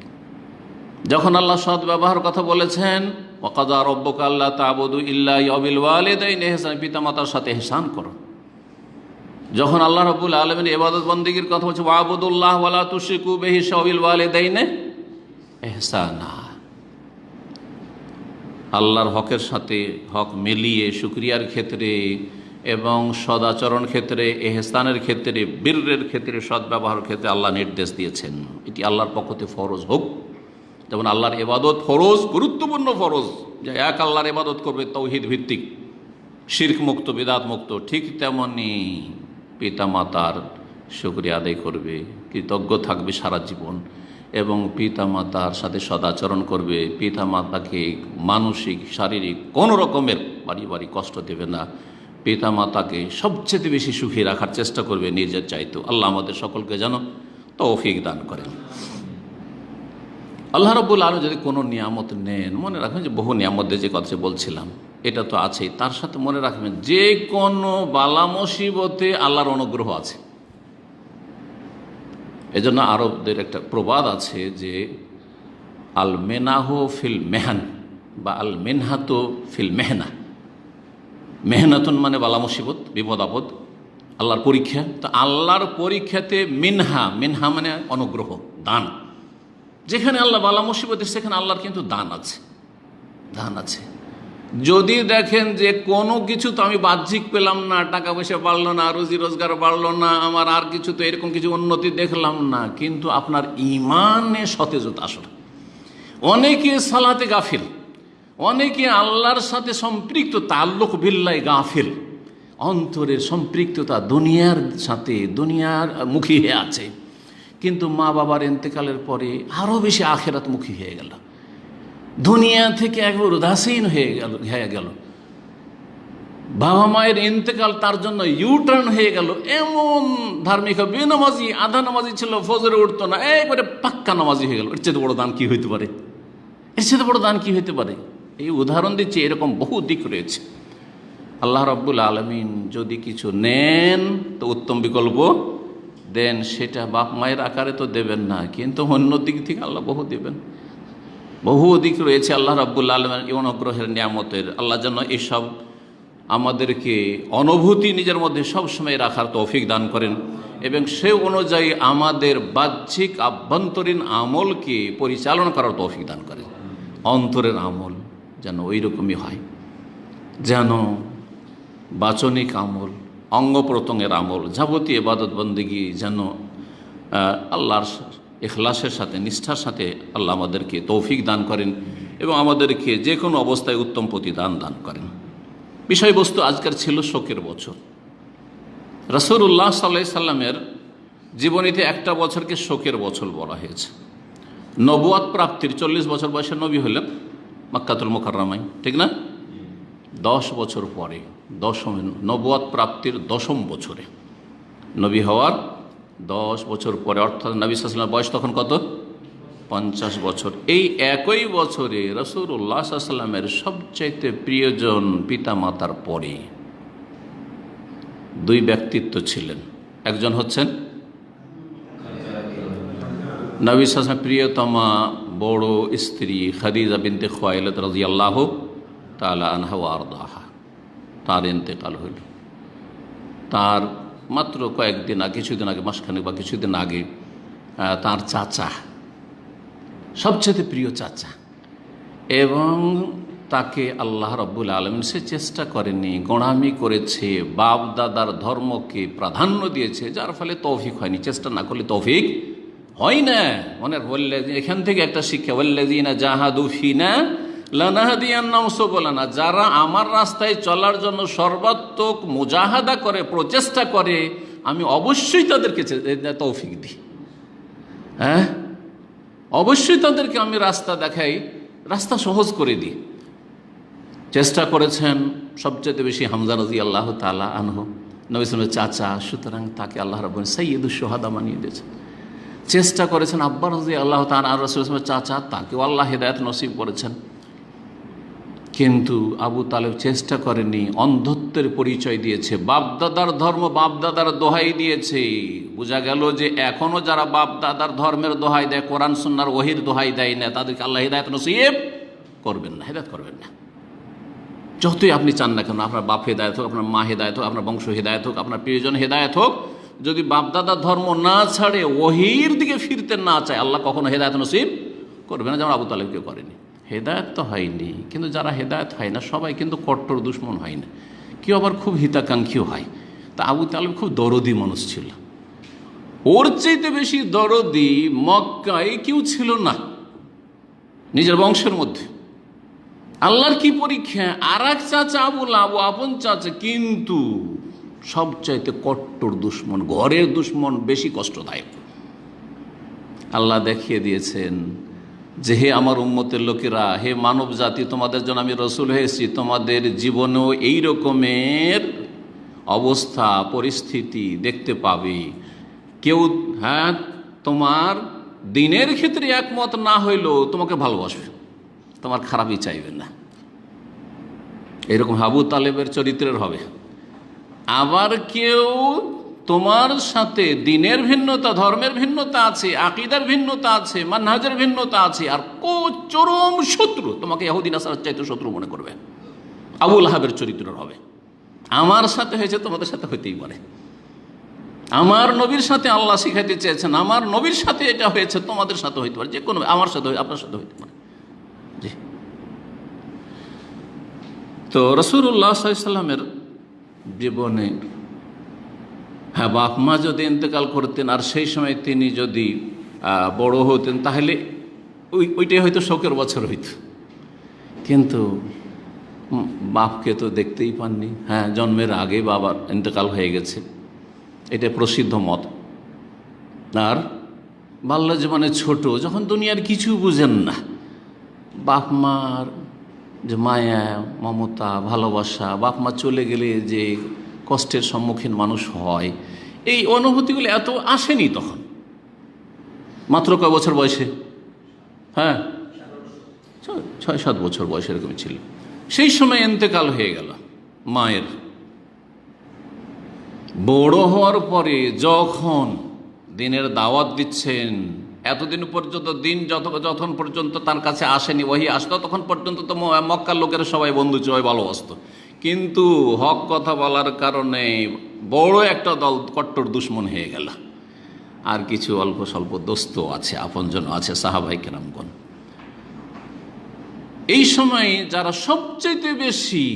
যখন আল্লাহ সৎ ব্যবহার কথা বলেছেন, ওয়াকাযা রাব্বুকা আল্লা তা'বুদু ইল্লা ওয়াবিল ওয়ালিদাইনি ইহসানা, পিতামাতার সাথে ইহসান করো। যখন আল্লাহ রাব্বুল আলামিন ইবাদত বন্দেগীর কথা বলছে, ওয়াবুদুল্লাহ ওয়ালা তুশরিকু বিহি ওয়াবিল ওয়ালিদাইনি ইহসানা, আল্লাহর হকের সাথে হক মিলিয়ে শুকরিয়ার ক্ষেত্রে এবং সদাচরণ ক্ষেত্রে, ইহসানের ক্ষেত্রে, বীরের ক্ষেত্রে, সদ্ব্যবহারের ক্ষেত্রে আল্লাহ নির্দেশ দিয়েছেন। এটি আল্লাহর পক্ষ থেকে ফরজ হোক। যেমন আল্লাহর ইবাদত ফরজ, গুরুত্বপূর্ণ ফরজ, যে এক আল্লাহর ইবাদত করবে তাওহীদ ভিত্তিক, শিরক মুক্ত, বিদআত মুক্ত, ঠিক তেমনি পিতামাতার শুকরিয়া আদায় করবে, কৃতজ্ঞ থাকবে সারা জীবন, এবং পিতামাতার সাথে সদাচরণ করবে। পিতামাতাকে মানসিক, শারীরিক কোনো রকমের বাড়ি কষ্ট দেবে না। পিতামাতাকে সবচেয়ে বেশি সুখী রাখার চেষ্টা করবে নিজের চাইতেও। আল্লাহ আমাদের সকলকে যেন তৌফিক দান করেন। আল্লাহ রাব্বুল আলামিন যদি কোনো নিয়ামত নেন, মনে রাখবেন যে বহু নিয়ামতের যে কথা বলছিলাম এটা তো আছেই, তার সাথে মনে রাখবেন যে কোনো বালা মুসিবতে আল্লাহর অনুগ্রহ আছে। এজন্য আরবদের একটা প্রবাদ আছে যে আল মেনাহু ফিল মেহান, বা আল মেনহাতু ফিল মেহনা। মেহনাতুন মানে বালা মুসিবত, বিপদ আপদ, আল্লাহর পরীক্ষা। তো আল্লাহর পরীক্ষাতে মিনহা, মিনহা মানে অনুগ্রহ, দান। যেখানে আল্লাহ বালা মুসিবত, সেখানে আল্লাহর কিন্তু দান আছে, দান আছে। যদি দেখেন যে কোনো কিছু তো আমি বাহ্যিক পেলাম না, টাকা পয়সা বাড়লো না, রুজি রোজগার বাড়লো না, আমার আর কিছু তো এরকম কিছু উন্নতি দেখলাম না, কিন্তু আপনার ইমানে সতেজতা আসলে, অনেকে সালাতে গাফিল, অনেকে আল্লাহর সাথে সম্পৃক্ত, তাল্লুক বিল্লাহ গাফিল, অন্তরের সম্পৃক্ততা দুনিয়ার সাথে, দুনিয়ার মুখী হয়ে আছে, কিন্তু মা বাবার ইন্তেকালের পরে আরও বেশি আখেরাত মুখী হয়ে গেল, দুনিয়া থেকে একবার উদাসীন হয়ে গেল। বাবা মায়ের ইন্তেকাল তার জন্য ইউটার্ন হয়ে গেল। এমন ধার্মিক বেনামাজি, আধা নামাজি ছিল, ফজরে উঠতো না, একবারে পাক্কা নামাজি হয়ে গেল। এর চেয়ে বড় দান কি হইতে পারে? এর চেয়ে বড় দান কি হইতে পারে? এই উদাহরণ দিচ্ছি, এরকম বহু দিক রয়েছে। আল্লাহ রাব্বুল আলামিন যদি কিছু নেন তো উত্তম বিকল্প দেন, সেটা বাপ মায়ের আকারে তো দেবেন না, কিন্তু অন্য দিক থেকে আল্লাহ বহু দেবেন। বহু দিক রয়েছে আল্লাহ রাব্বুল আলামিনের অনুগ্রহের নিয়ামতের। আল্লাহ যেন এসব আমাদেরকে অনুভূতি নিজের মধ্যে সবসময় রাখার তৌফিক দান করেন, এবং সে অনুযায়ী আমাদের বাহ্যিক আভ্যন্তরীণ আমলকে পরিচালনা করার তৌফিক দান করেন। অন্তরের আমল যেন ওই রকমই হয়, যেন বাচনিক আমল, অঙ্গ প্রত্যঙ্গের আমল, যাবতীয় ইবাদত বন্দেগী যেন আল্লাহর ইখলাসের সাথে, নিষ্ঠার সাথে আল্লাহ আমাদেরকে তৌফিক দান করেন এবং আমাদেরকে যে কোনো অবস্থায় উত্তম প্রতিদান দান করেন। বিষয়বস্তু আজকের ছিল শোকের বছর। রাসূলুল্লাহ সাল্লাল্লাহু আলাইহি সাল্লামের জীবনীতে একটা বছরকে শোকের বছর বলা হয়েছে। নবুয়ত প্রাপ্তির 40 বছর বয়সে নবী হলেন মক্কাতুল মুকাররমায়, ঠিক না? 10 বছর পরে, নবুয়ত প্রাপ্তির 10ম বছরে, নবী হওয়ার 10 বছর পরে, অর্থাৎ নবী সাল্লাল্লাহু আলাইহি ওয়াসাল্লামের বয়স তখন কত? 50 বছর। এই একই বছরে রাসূলুল্লাহ সাল্লাল্লাহু আলাইহি ওয়াসাল্লামের সবচাইতে প্রিয়জন পিতা মাতার পরে 2 ব্যক্তিত্ব ছিলেন। একজন হচ্ছেন নবী সাল্লাল্লাহু আলাইহি ওয়াসাল্লামের প্রিয়তমা বড় স্ত্রী খাদিজা বিনতে খুয়াইলিদ রাদিয়াল্লাহু তাআলা আনহা ওয়া আরদাহা। তার ইন্তেকাল হইল। তার মাত্র কয়েকদিন আগে, কিছুদিন আগে, মাসখানেক বা কিছুদিন আগে, তার চাচা, সবচেয়ে প্রিয় চাচা, এবং তাকে আল্লাহ রাব্বুল আলামিন সে চেষ্টা করেনি, গোঁড়ামি করেছে, বাপ দাদার ধর্মকে প্রাধান্য দিয়েছে, যার ফলে তৌফিক হয়নি। চেষ্টা না করলে তৌফিক হয় না। মনে বললে এখান থেকে একটা শিক্ষা, ওয়াল্লাযীনা জাহাদু ফিনা লানাহদিয়ান্নাহুম সুবুলানা, যারা আমার রাস্তায় চলার জন্য সর্বাত্মক মুজাহাদা করে, প্রচেষ্টা করে, আমি অবশ্যই তাদেরকে তৌফিক দিই। হ্যাঁ, অবশ্যই তাদেরকে আমি রাস্তা দেখাই, রাস্তা সহজ করে দিই। চেষ্টা করেছেন সবচেয়ে বেশি হামজা রাদিয়াল্লাহু তাআলা আনহু, নবী সাল্লাল্লাহু আলাইহি ওয়াসাল্লামের চাচা, সুতরাং তাকে আল্লাহ রাব্বুল আলামিন সাইয়্যিদুশ শুহাদা বানিয়ে দিয়েছেন। চেষ্টা করেছেন আব্বা রাদিয়াল্লাহু তাআলা আর রাসূলুল্লাহ সাল্লাল্লাহু আলাইহি ওয়াসাল্লামের চাচা, তাকেও আল্লাহ হিদায়াত নসিব করেছেন। কিন্তু আবু তালেব চেষ্টা করেনি, অন্ধত্বের পরিচয় দিয়েছে, বাপদাদার ধর্ম, বাপদাদার দোহাই দিয়েছে। বোঝা গেল যে এখনও যারা বাপদাদার ধর্মের দোহাই দেয়, কোরআন সুন্নাহর ওহীর দোহাই দেয় না, তাদেরকে আল্লাহ হিদায়াত নসিব করবেন না, হিদায়াত করবেন না। যতই আপনি চান না কেন, আপনার বাপ হেদায়ত হোক, আপনার মা হেদায়ত হোক, আপনার বংশ হেদায়ত হোক, আপনার প্রিয়জন হেদায়ত হোক, যদি বাপদাদার ধর্ম না ছাড়ে, ওহীর দিকে ফিরতে না চায়, আল্লাহ কখনো হেদায়ত নসিব করবে না, যেমন আবু তালেবকে করেনি। হেদায়ত তো হয়নি, কিন্তু যারা হেদায়ত হয় না সবাই কিন্তু কট্টর দুশ্মন হয় না, কেউ আবার খুব হিতাকাঙ্ক্ষীও হয়। তা আবু তালেব খুব দরদি মানুষ ছিল, ওর চাইতে বেশি দরদি মক্কায় কেউ ছিল না নিজের বংশের মধ্যে। আল্লাহর কি পরীক্ষা! আর এক চাচা আবু আপন চাচা, কিন্তু সবচাইতে কট্টর দুশ্মন, ঘরের দুশ্মন, বেশি কষ্টদায়ক। আল্লাহ দেখিয়ে দিয়েছেন যে হে আমার উম্মতের লোকেরা, হে মানব জাতি, তোমাদের জন্য আমি রসুল হয়েছি, তোমাদের জীবনেও এই রকমের অবস্থা পরিস্থিতি দেখতে পাবে। কেউ তোমার দিনের ক্ষেত্রে একমত না হইলেও তোমাকে ভালোবাসবে, তোমার খারাপই চাইবে না। এরকম আবু তালেবের চরিত্রের হবে। আবার কেউ তোমার সাথে দিনের ভিন্নতা, ধর্মের ভিন্নতা আছে, আকীদার ভিন্নতা আছে, মানহাজের ভিন্নতা আছে, আর চরম শত্রু, তোমাকে ইহুদি নাসারার চাইতে শত্রু মনে করবে। আবু লাহাবের চরিত্রের হবে। আমার সাথে হয়েছে, তোমাদের সাথে হইতেই পারে। আমার নবীর সাথে আল্লাহ শিখাইতে চেয়েছেন, আমার নবীর সাথে এটা হয়েছে, তোমাদের সাথে হইতে পারে, যে কোনো, আমার সাথে, আপনার সাথে হইতে পারে। জি। তো রাসূলুল্লাহ সাল্লাল্লাহু আলাইহি ওয়াসাল্লামের জীবনে হ্যাঁ বাপ মা যদি ইন্তেকাল করতেন আর সেই সময় তিনি যদি বড় হতেন তাহলে ওইটাই হয়তো শোকের বছর হইত, কিন্তু বাপকে তো দেখতেই পাননি। হ্যাঁ, জন্মের আগে বাবার ইন্তেকাল হয়ে গেছে, এটা প্রসিদ্ধ মত। আর বাল্য জীবনে ছোট, যখন দুনিয়ার কিছু বুঝেন না, বাপ মার যে মায়া মমতা ভালোবাসা, বাপ মা চলে গেলে যে কষ্টের সম্মুখীন মানুষ হয়, এই অনুভূতিগুলো এত আসেনি তখন। মাত্র কয় বছর বয়সে? হ্যাঁ, 6-7 বছর বয়স এরকমই ছিল। সেই সময় ইন্তেকাল হয়ে গেল মায়ের। বড় হওয়ার পরে যখন দিনের দাওয়াত দিচ্ছেন, এতদিন পর্যন্ত দিন যতক্ষণ পর্যন্ত তার কাছে আসেনি, ওহি আসতো, তখন পর্যন্ত তো মক্কার লোকেরা সবাই বন্ধু সবাই ভালোবাসত, কিন্তু হক কথা বলার কারণে বড় একটা দল কট্টর দুশ্মন হয়ে গেল। আর কিছু অল্প স্বল্প দোস্ত আছে, আপনজন আছে, সাহাবায়ে কেরামগণ। এই সময় যারা সবচেয়ে বেশি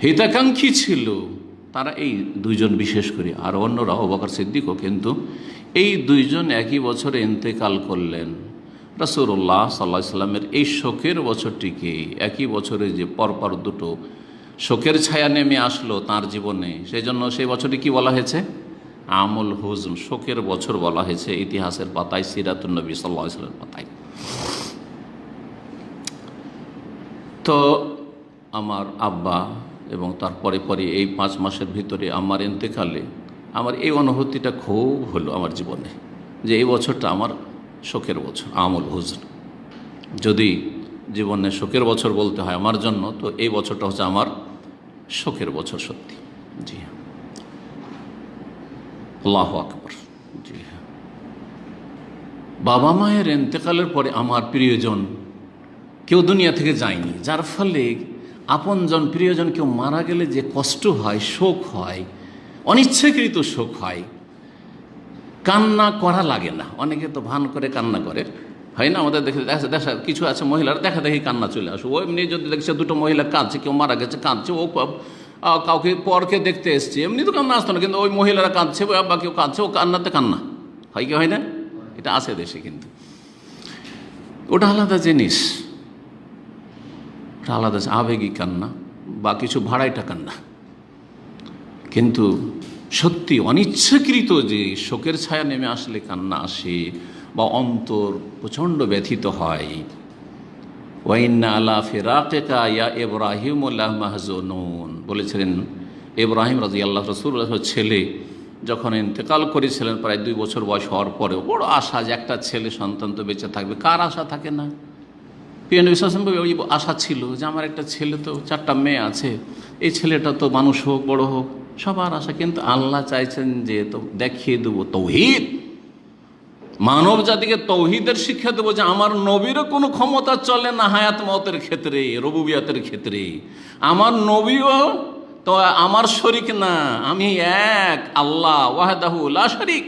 হিতাকাঙ্ক্ষী ছিল তারা এই দুইজন, বিশেষ করে, আর অন্যরা আবু বকর সিদ্দিকও, কিন্তু এই দুইজন একই বছরে ইন্তেকাল করলেন। রাসূলুল্লাহ সাল্লাল্লাহু আলাইহি ওয়াসাল্লামের এই শোকের বছরটিকে, একই বছরে যে পরপর দুটো শোকের ছায়া নেমে আসলো তার জীবনে, সেই জন্য সেই বছরটি কি বলা হয়েছে? আমুল হুজন, শোকের বছর বলা হয়েছে ইতিহাসের পাতায়, সিরাতুন নবী সাল্লাল্লাহু আলাইহি ওয়াসাল্লামের পাতায়। তো আমার আব্বা এবং তারপরে পরে এই 5 মাসের ভিতরে আমার ইন্তেকালে আমার এই অনুভূতিটা খুব হলো আমার জীবনে, যে এই বছরটা আমার শোকের বছর, আমুল হুজন। যদি জীবনে শোকের বছর বলতে হয় আমার জন্য, তো এই বছরটা হচ্ছে আমার শোকের বছর, সত্যি। জি হ্যাঁ, আল্লাহু আকবার। জি হ্যাঁ, বাবা মায়ের ইন্তেকালের পরে আমার প্রিয়জন কেউ দুনিয়া থেকে যায়নি, যার ফলে আপনজন প্রিয়জন কেউ মারা গেলে যে কষ্ট হয়, শোক হয়, অনিচ্ছাকৃত শোক হয়, কান্না করা লাগে না। অনেকে তো ভান করে কান্না করে, হয় না? আমাদের দেখা কিছু আছে মহিলার দেখা দেখি কান্না চলে আসে। ও এমনি যদি দেখছে দুটো মহিলা কাঁদছে, কেউ মারা গেছে কাঁদছে, ও কাউকে পরকে দেখতে এসছে, এমনি তো কান্না আসতো না, কিন্তু ওই মহিলারা কাঁদছে বা কেউ কাঁদছে, ও কান্নাতে কান্না হয় কি হয় না? এটা আছে দেশে, কিন্তু ওটা আলাদা জিনিস, ওটা আলাদা আবেগী কান্না বা কিছু ভাড়াইটা কান্না। কিন্তু সত্যি অনিচ্ছাকৃত যে শোকের ছায়া নেমে আসলে কান্না আসে বা অন্তর প্রচণ্ড ব্যথিত হয়। ওয়াইন্না আলা ফিরাকিকা ইয়া ইব্রাহিম লামাহজুনুন বলেছিলেন ইব্রাহিম রাদিয়াল্লাহু রাসূলুল্লাহ ছেলে যখন ইন্তেকাল করেছিলেন, প্রায় 2 বছর বয়স হওয়ার পরেও বড় আশা যে একটা ছেলে সন্তান তো বেঁচে থাকবে। কার আশা থাকে না? প্রিয় নবী সাল্লাল্লাহু আলাইহি ওয়াসাল্লাম ওই আশা ছিল যে আমার একটা ছেলে, তো 4টা মেয়ে আছে, এই ছেলেটা তো মানুষ হোক, বড় হোক, সবার আশা। কিন্তু আল্লাহ চাইছেন যে তো দেখিয়ে দেবো তৌহিদ, মানব জাতিকে তৌহিদের শিক্ষা দেবো, যে আমার নবীরও কোনো ক্ষমতা চলে না হায়াত মতের ক্ষেত্রে, রুবুবিয়াতের ক্ষেত্রে। আমার নবীও তো আমার শরীক না, আমি এক আল্লাহ ওয়াহদাহু লা শারীক,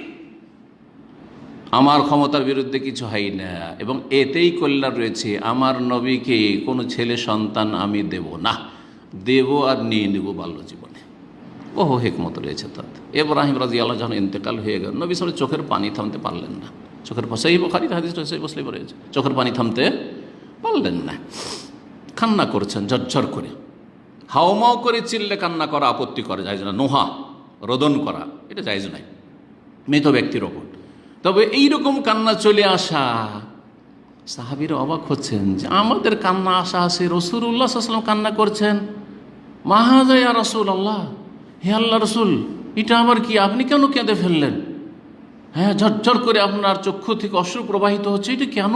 আমার ক্ষমতার বিরুদ্ধে কিছু হয় না। এবং এতেই কল্যাণ রয়েছে, আমার নবীকে কোনো ছেলে সন্তান আমি দেব না, দেব আর নিয়ে নেব বাল্য জীবনে। ওহো হেকমত রয়েছে তাতে। ইব্রাহিম রাদিয়াল্লাহু যখন ইন্তেকাল হয়ে গেল, নবী সাল্লাল্লাহু চোখের পানি থামতে পারলেন না। চোখের সহিহ বুখারীতে হাদিস রয়েছে, মুসলিমে রয়েছে, চোখের পানি থামতে পারলেন না, কান্না করছেন ঝরঝর করে, হাওমাও করে চিল্লে কান্না করা আপত্তি করে, জায়েজ না। নোহা রোদন করা এটা জায়েজ নাই মৃত ব্যক্তির ওপর। তবে এইরকম কান্না চলে আসা, সাহাবীরা অবাক হচ্ছেন যে আমাদের কান্না আসা আছে, রাসূলুল্লাহ সাল্লাল্লাহু আলাইহি ওয়াসাল্লাম কান্না করছেন। মা হাযা ইয়া রাসূলুল্লাহ, হে আল্লাহ রসুল, এটা আবার কি, আপনি কেন কেঁদে ফেললেন? হ্যাঁ, ঝরঝর করে আপনার চক্ষু থেকে অশ্রু প্রবাহিত হচ্ছে, এটা কেন?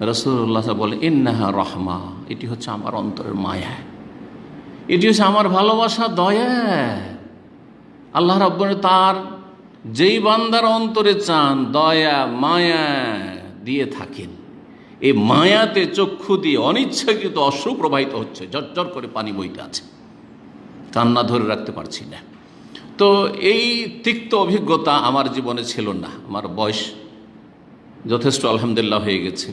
রাসূলুল্লাহ বলে ইন্নাহা রাহমা, এটি হচ্ছে আমার অন্তরের মায়া, এটি হচ্ছে আমার ভালোবাসা, দয়া। আল্লাহ রাব্বুল তার যেই বান্দার অন্তরে চান দয়া মায়া দিয়ে থাকেন, এই মায়াতে চক্ষু দিয়ে অনিচ্ছাকৃত অশ্রু প্রবাহিত হচ্ছে, ঝরঝর করে পানি বইতে আছে, কান্না ধরে রাখতে পারছি না। তো এই তিক্ত অভিজ্ঞতা আমার জীবনে ছিল না। আমার বয়স যথেষ্ট আলহামদুলিল্লাহ হয়ে গেছে,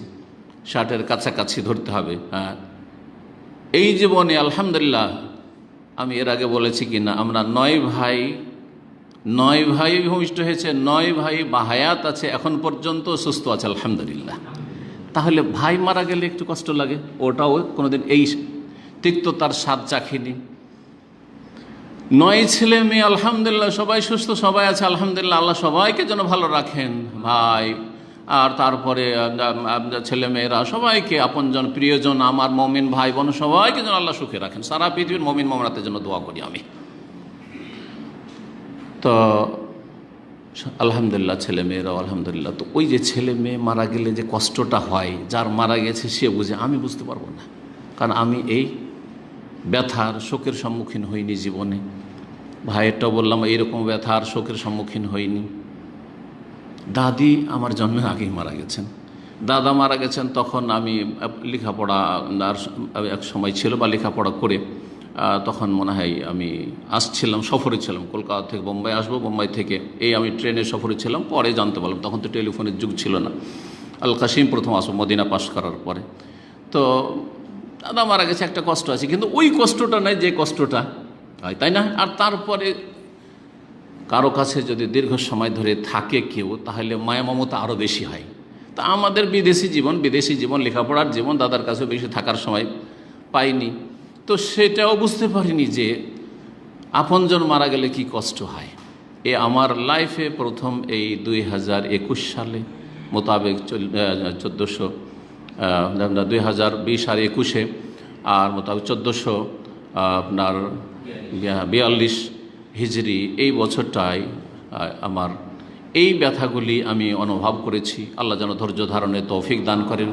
60-এর কাছাকাছি ধরতে হবে। হ্যাঁ, এই জীবনে আলহামদুলিল্লাহ, আমি এর আগে বলেছি কিনা, আমরা 9 ভাই ভূমিষ্ঠ হয়েছে, 9 ভাই বাহায়াত আছে, এখন পর্যন্ত সুস্থ আছে আলহামদুলিল্লাহ। তাহলে ভাই মারা গেলে একটু কষ্ট লাগে, ওটাও কোনোদিন এই তিক্ততার স্বাদ চাখিনি। 9 ছেলে মেয়ে আলহামদুলিল্লাহ, সবাই সুস্থ, সবাই আছে আলহামদুলিল্লাহ, আল্লাহ সবাইকে যেন ভালো রাখেন ভাই। আর তারপরে ছেলে মেয়েরা সবাইকে, আপনজন প্রিয়জন, আমার মমিন ভাই বোন সবাইকে যেন আল্লাহ সুখে রাখেন। সারা পৃথিবীর মমিন মমরাতের জন্য দোয়া করি আমি। তো আলহামদুলিল্লাহ ছেলে মেয়েরাও আলহামদুলিল্লাহ। তো ওই যে ছেলে মেয়ে মারা গেলে যে কষ্টটা হয়, যার মারা গেছে সে বুঝে, আমি বুঝতে পারবো না, কারণ আমি এই ব্যথার শোকের সম্মুখীন হইনি জীবনে। ভাইয়েরটাও বললাম, এইরকম ব্যথার শোকের সম্মুখীন হইনি। দাদি আমার জন্মের আগেই মারা গেছেন, দাদা মারা গেছেন, তখন আমি লেখাপড়া এক সময় ছিল, বা লেখাপড়া করে তখন মনে হয় আমি আসছিলাম, সফরে ছিলাম, কলকাতা থেকে বোম্বাই আসবো, বোম্বাই থেকে এই আমি ট্রেনের সফরে ছিলাম। পরে জানতে পারলাম, তখন তো টেলিফোনের যুগ ছিল না, আল কাসিম প্রথম আসবো মদিনা পাশ করার পরে। তো দাদা মারা গেছে, একটা কষ্ট আছে, কিন্তু ওই কষ্টটা নয় যে কষ্টটা হয়, তাই না? আর তারপরে কারো কাছে যদি দীর্ঘ সময় ধরে থাকে কেউ, তাহলে মায়া মমতা আরও বেশি হয়। তা আমাদের বিদেশি জীবন, লেখাপড়ার জীবন, দাদার কাছে বেশি থাকার সময় পাইনি, তো সেটাও বুঝতে পারিনি যে আপনজন মারা গেলে কি কষ্ট হয়। আমার লাইফে প্রথম এই 2021 সালে মোতাবেক 2020 আর 21-এ, আর মোতাবেক 1442 হিজরি, এই বছরটায় আমার এই ব্যথাগুলি আমি অনুভব করেছি। আল্লাহ যেন ধৈর্য ধারণে তৌফিক দান করেন।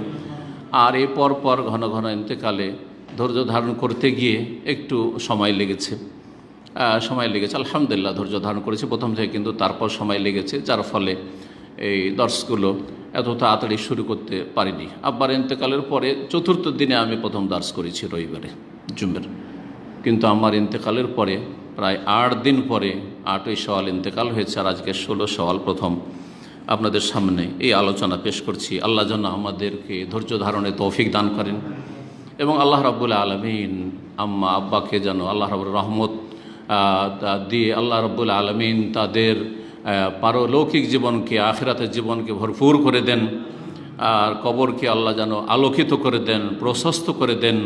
আর এই পরপর ঘন ঘন ইন্তেকালে ধৈর্য ধারণ করতে গিয়ে একটু সময় লেগেছে, আলহামদুলিল্লাহ ধৈর্য ধারণ করেছি প্রথম থেকে, কিন্তু তারপর সময় লেগেছে, যার ফলে এই দর্শগুলো এত তাড়াতাড়ি শুরু করতে পারিনি। আব্বার ইন্তেকালের পরে 4র্থ দিনে আমি প্রথম দর্শ করেছি, রবিবারে জুমের। কিন্তু আমার ইন্তেকালের পরে প্রায় 8 দিন পরে 8ই শাওয়াল ইন্তেকাল হয়েছে, আর আজকে 16 শাওয়াল প্রথম আপনাদের সামনে এই আলোচনা পেশ করছি। আল্লাহ যেন আমাদেরকে ধৈর্য ধারণে তৌফিক দান করেন, এবং আল্লাহ রাব্বুল আলামিন আম্মা আব্বাকে যেন আল্লাহ রাব্বুর রহমত দিয়ে আল্লাহ রাব্বুল আলামিন তাদের পারলৌকিক জীবনকে, আখিরাতের জীবনকে ভরপুর করে দেন, আর কবরকে আল্লাহ যেন আলোকিত করে দেন, প্রশস্ত করে দেন,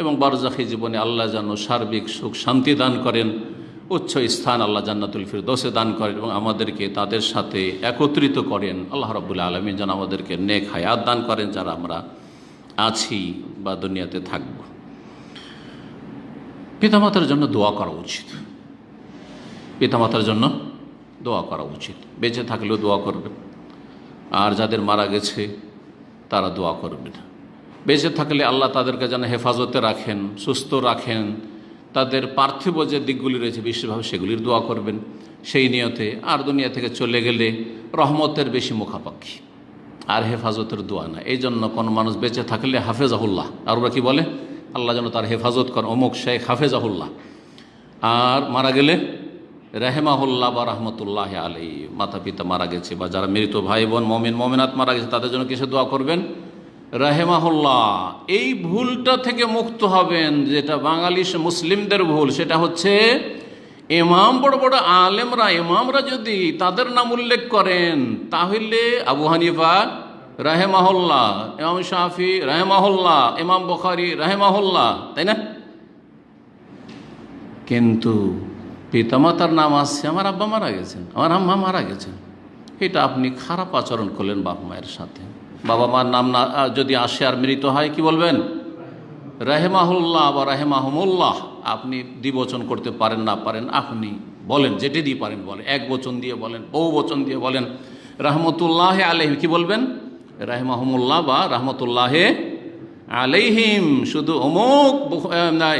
এবং বারজাখী জীবনে আল্লাহ যেন সার্বিক সুখ শান্তি দান করেন, উচ্চ স্থান আল্লাহ জান্নাতুল ফিরদৌসে দান করেন, এবং আমাদেরকে তাদের সাথে একত্রিত করেন। আল্লাহ রাব্বুল আলামিন যেন আমাদেরকে নেক হায়াত দান করেন, যারা আমরা আছি বা দুনিয়াতে থাকব। পিতামাতার জন্য দোয়া করা উচিত, পিতামাতার জন্য দোয়া করা উচিত। বেঁচে থাকলেও দোয়া করবেন, আর যাদের মারা গেছে তারা দোয়া করবেন। বেঁচে থাকলে আল্লাহ তাদেরকে যেন হেফাজতে রাখেন, সুস্থ রাখেন, তাদের পার্থিব যে দিকগুলি রয়েছে বিশেষভাবে সেগুলির দোয়া করবেন সেই নিয়তে। আর দুনিয়া থেকে চলে গেলে রহমতের বেশি মুখাপাক্ষী, আর হেফাজতের দোয়া না। এই জন্য কোনো মানুষ বেঁচে থাকলে হাফেজাহুল্লাহ, আর ওরা কি বলে, আল্লাহ যেন তার হেফাজত করেন, অমুক শেখ হাফেজাহুল্লাহ। আর মারা গেলে রাহেমাহুল্লাহ বা রহমতুল্লাহ আলাই। মাতা পিতা মারা গেছে বা যারা মৃত ভাই বোন মমিন মমিনাত মারা গেছে, তাদের জন্য কিসে দোয়া করবেন? রাহেমাহুল্লাহ। এই ভুলটা থেকে মুক্ত হবেন, যেটা বাঙালি মুসলিমদের ভুল, সেটা হচ্ছে ইমাম, বড় বড় আলেমরা, ইমামরা যদি তাদের নাম উল্লেখ করেন, তাহলে আবু হানিফা রাহেমাহুল্লাহ, ইমাম শাফি রাহেমাহুল্লাহ, ইমাম বুখারী রাহেমাহুল্লাহ, তাই না? কিন্তু পিতামাতার নাম আসছে, আমার আব্বা মারা গেছেন, আমার আম্মা মারা গেছেন, এটা আপনি খারাপ আচরণ করলেন বাবা মায়ের সাথে। বাবা মার নাম না যদি আসে আর মৃত হয়, কি বলবেন? রাহেমাহুল্লাহ বা রাহেমাহুমুল্লাহ। আপনি দ্বিবচন করতে পারেন না পারেন, আপনি বলেন, যেটি দিয়ে পারেন বলেন, এক বচন দিয়ে বলেন, বহু বচন দিয়ে বলেন। রহমতুল্লাহ আলাইহিম কি বলবেন? রাহেমাহুমুল্লাহ বা রহমতুল্লাহ আলাইহিম। শুধু অমুক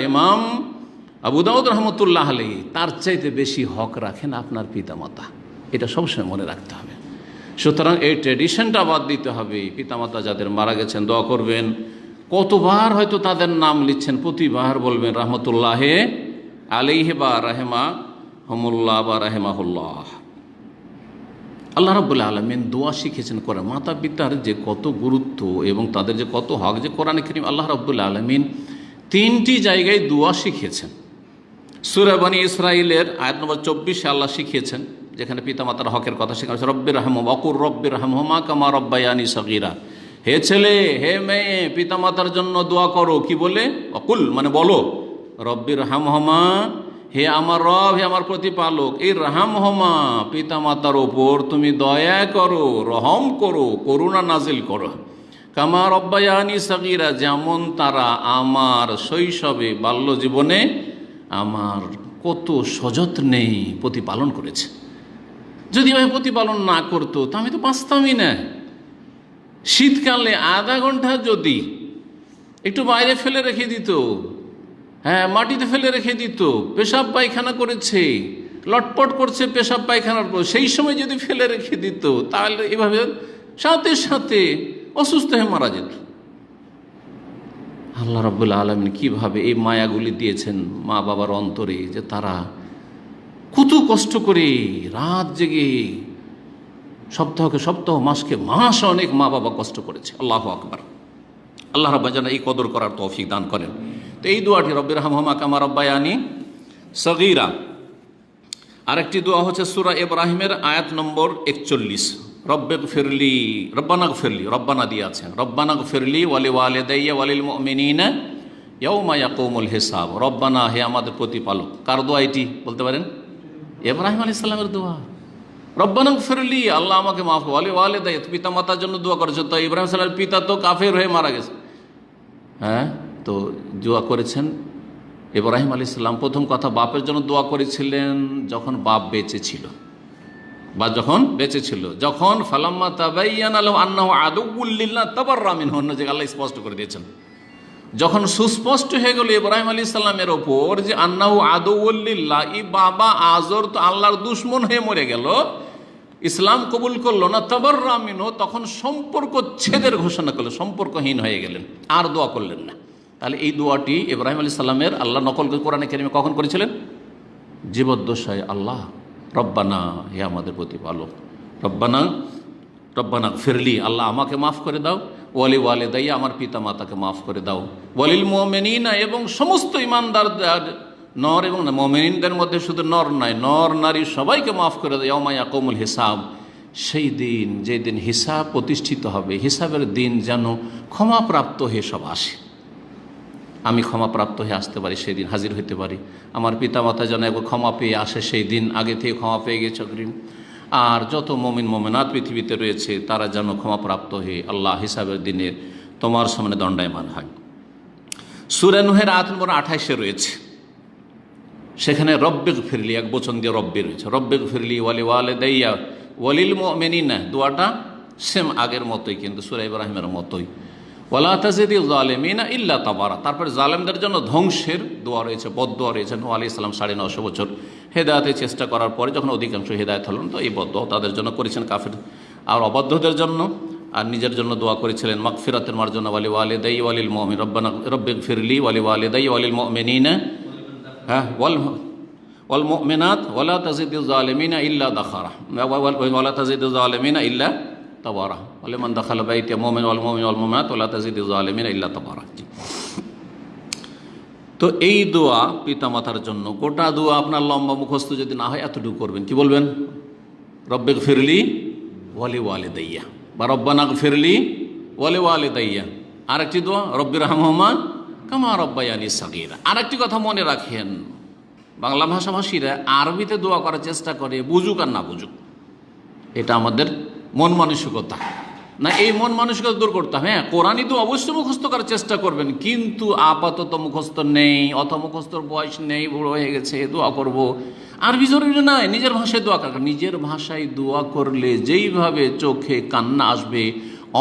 ইমাম আবু দাউদ রহমতুল্লাহ আলাইহি, তার চাইতে বেশি হক রাখেন আপনার পিতামাতা, এটা সবসময় মনে রাখতে হবে। সুতরাং এই ট্র্যাডিশনটা বাদ দিতে হবে। পিতামাতা যাদের মারা গেছেন দোয়া করবেন। কতবার হয়তো তাদের নাম লিখছেন, প্রতিবার বলবেন রহমতুল্লাহ আলাইহি বা রাহেমাহুমুল্লাহ বা রাহেমাহুল্লাহ। আল্লাহ রাব্বুল আলামিন দোয়া শিখেছেন কোরআন। মাতা পিতার যে কত গুরুত্ব এবং তাদের যে কত হক, যে কোরআনে কারীম আল্লাহ রাব্বুল আলামিন তিনটি জায়গায় দোয়া শিখিয়েছেন। সূরা বনী ইসরাইলের আয়াত নম্বর 24 আল্লাহ শিখিয়েছেন, যেখানে পিতামাতার হকের কথা শেখানো হয়েছে, রব্বির রাহমহুমা ওয়াকুর রব্বির রাহমহুমা কামা রব্বায়ানি সগীরা। হে ছেলে, হে মেয়ে, পিতামাতার জন্য দোয়া করো। কি বলে? অকুল মানে বলো, রব্বির রাহমহুমা, হে আমার রব, হে আমার প্রতিপালক, এই রাহমহুমা পিতামাতার ওপর তুমি দয়া করো, রহম করো, করুণা নাজিল করো। কামা রব্বায়ানি সগীরা, যেমন তারা আমার শৈশবে বাল্য জীবনে আমার কত সযত্নে প্রতিপালন করেছে। যদি আমি প্রতিপালন না করতো তা আমি তো বাঁচতামই না। শীতকালে আধা ঘন্টা যদি একটু বাইরে ফেলে রেখে দিত, হ্যাঁ মাটিতে ফেলে রেখে দিত, পেশাব পায়খানা করেছে, লটপট করছে পেশাব পায়খানার পর, সেই সময় যদি ফেলে রেখে দিত তাহলে এভাবে সাথে সাথে অসুস্থ হয়ে মারা যেত। আল্লাহ রাব্বুল আলামিন কীভাবে এই মায়াগুলি দিয়েছেন মা বাবার অন্তরে, যে তারা কত কষ্ট করে রাত জেগে, সপ্তাহকে সপ্তাহ, মাসকে মাস অনেক মা বাবা কষ্ট করেছে। আল্লাহু আকবার। আল্লাহ রাব্বুল যেন এই কদর করার তৌফিক দান করেন। তো এই দোয়াটি রব্বির রাহমহুমা কামা রব্বায়ানি সগীরা। আরেকটি দোয়া হচ্ছে সূরা ইব্রাহিমের আয়াত নম্বর 41, রব্বিগফিরলি, রব্বানাগফিরলি, রব্বানা দিয়ে আছেন, রব্বানাগফিরলি ওয়ালি ওয়ালিদাইয়া ওয়ালিল মুমিনিনা ইয়াউমা ইয়াকুমুল হিসাব। রব্বানা, হে আমাদের প্রতিপালক। কার দোয়া এটি বলতে পারেন? ইব্রাহিম আলাইহিস সালামের দোয়া। রব্বানাগফিরলি, আল্লাহ আমাকে মাফ করো, ওয়ালি ওয়ালিদাইয়া, পিতা মাতার জন্য দোয়া করেছে। তো ইব্রাহিম সালামের পিতা তো কাফের হয়ে মারা গেছে, হ্যাঁ, তো দোয়া করেছেন ইব্রাহিম আলাইহিস সালাম। প্রথম কথা, বাপের জন্য দোয়া করেছিলেন যখন বাপ বেঁচে ছিল, বা যখন বেঁচে ছিল, যখন ফালাম্মা তাবায়্যানা লাহু আন্নাহু আদুউল লিল্লাহ তাবাররা মিনহু, অন্য জায়গায় আল্লাহ স্পষ্ট করে দিয়েছেন। যখন সুস্পষ্ট হয়ে গেল ইব্রাহিম আলাইহিস সালামের ওপর যে আন্নাহু আদুউল লিল্লাহ, এই বাবা আজর তো আল্লাহর দুশমন হয়ে মরে গেল, ইসলাম কবুল করলো না, তাবাররা মিনহু, তখন সম্পর্ক ছেদের ঘোষণা করলেন, সম্পর্কহীন হয়ে গেলেন, আর দোয়া করলেন না। তাহলে এই দোয়াটি ইব্রাহিম আলাইহিস সালামের আল্লাহ নকল করে কোরআনে কারিমে কখন করেছিলেন? জীবদ্দশায়। আল্লাহ রব্বানা, হে আমাদের প্রতিপালক, রব্বানা, রব্বানা ফিরলি, আল্লাহ আমাকে মাফ করে দাও, ওয়ালি ওয়ালিদাইয়া, আমার পিতা মাতাকে মাফ করে দাও, ওয়ালিল মুমিনিনা, এবং সমস্ত ইমানদার নর এবং মুমিনদের মধ্যে শুধু নর নয়, নর নারী সবাইকে মাফ করে দাও, ইয়াউমা ইয়াকুমুল হিসাব, সেই দিন, যে দিন হিসাব প্রতিষ্ঠিত হবে, হিসাবের দিন যেন ক্ষমাপ্রাপ্ত হয়ে সব আসে, আমি ক্ষমাপ্রাপ্ত হয়ে আসতে পারি, সেই দিন হাজির হইতে পারি। আমার পিতামাতা যেন একবার ক্ষমা পেয়ে আসে সেই দিন, আগে থেকে ক্ষমা পেয়ে গেছে অগ্রিম। আর যত মুমিন মুমিনাত পৃথিবীতে রয়েছে তারা যেন ক্ষমাপ্রাপ্ত হয়ে আল্লাহ হিসাবের দিনে তোমার সামনে দণ্ডায়মান হয়। সূরা নূহের আয়াত নম্বর 28 রয়েছে, সেখানে রব্বিগফিরলি, এক বচন দিয়ে রব্বি রয়েছে, রব্বিগফিরলি ওয়ালি ওয়ালিদাইয়া ওয়ালিল মুমিনিনা। দোয়াটা সেম আগের মতোই, কিন্তু সূরা ইব্রাহিমের মতোই। ওয়ালা তাজিদিল জালিমিনা ইল্লা তাবারা। তারপরে জালেমদের জন্য ধ্বংসের দোয়া রয়েছে, বদদোয়া রয়েছে। নূহ আলাইহিস সালাম 950 বছর হেদায়েতের চেষ্টা করার পরে যখন অধিকাংশ হেদায়েত হলেন, তো এই বদদোয়া তাদের জন্য করেছেন, কাফের আর অবাধ্যদের জন্য, আর নিজের জন্য দোয়া করেছিলেন মাগফিরাতের মার্জনা, ওয়ালি ওয়ালিদাই ওয়ালিল মুমিন, রব্বানা রব্বিগফিরলি ওয়ালি ওয়ালিদাই ওয়ালিল মুমিনিনা, হ্যাঁ, ওয়াল মুমিনাত ওয়ালা তাজিদিল জালিমিনা ইল্লা দাখারা, ওয়ালা তাজিদিল জালিমিনা ইল্লা তাবারা, ওয়ালিমান দাখালা বাইতা মুমিন ওয়াল মুমিন ওয়াল মুমিনাত ওয়ালা তাজিদিল জালিমিনা ইল্লা তাবারা। তো এই দোয়া পিতামাতার জন্য, গোটা দোয়া আপনার লম্বা মুখস্থ যদি না হয় এতটুকু করবেন, কি বলবেন? রব্বিগফিরলি ওয়ালি ওয়ালিদাইয়া, বা রব্বানাগফিরলি ওয়ালি ওয়ালিদাইয়া। আরেকটি দোয়া রব্বির রাহমহুমা কামা রব্বায়ানি সগীরা। আরেকটি কথা মনে রাখেন, বাংলা ভাষাভাষীরা আরবিতে দোয়া করার চেষ্টা করে, বুঝুক আর না বুঝুক, এটা আমাদের মন মানসিকতা না, এই মন মানসিকতা দূর করতে হবে। হ্যাঁ, কোরআনই তো অবশ্যই মুখস্থ করার চেষ্টা করবেন, কিন্তু আপাতত মুখস্থ নেই, অত মুখস্থর বয়স নেই, বুড়ো হয়ে গেছে, দোয়া করব, আরবি জরুরি নয়, নিজের ভাষায় দোয়া করা। নিজের ভাষায় দোয়া করলে যেইভাবে চোখে কান্না আসবে,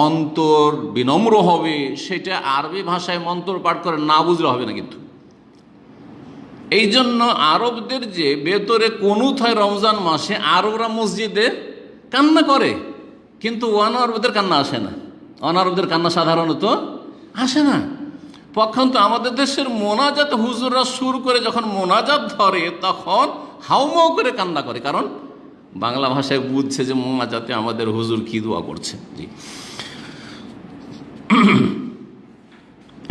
অন্তর বিনম্র হবে, সেটা আরবি ভাষায় মন্ত্র পাঠ করে না বুঝলে হবে না। কিন্তু এই জন্য আরবদের যে ভেতরে কুনুত হয় রমজান মাসে, আরবরা মসজিদে কান্না করে, কিন্তু অনারবদের কান্না আসে না। অনারবদের কান্না সাধারণত আসে না। পক্ষান্ত আমাদের দেশের মোনাজাত হুজুররা সুর করে যখন মোনাজাত ধরে তখন হাউমাউ করে কান্না করে, কারণ বাংলা ভাষায় বুঝছে যে মোনাজাতে আমাদের হুজুর কি দোয়া করছে। জি,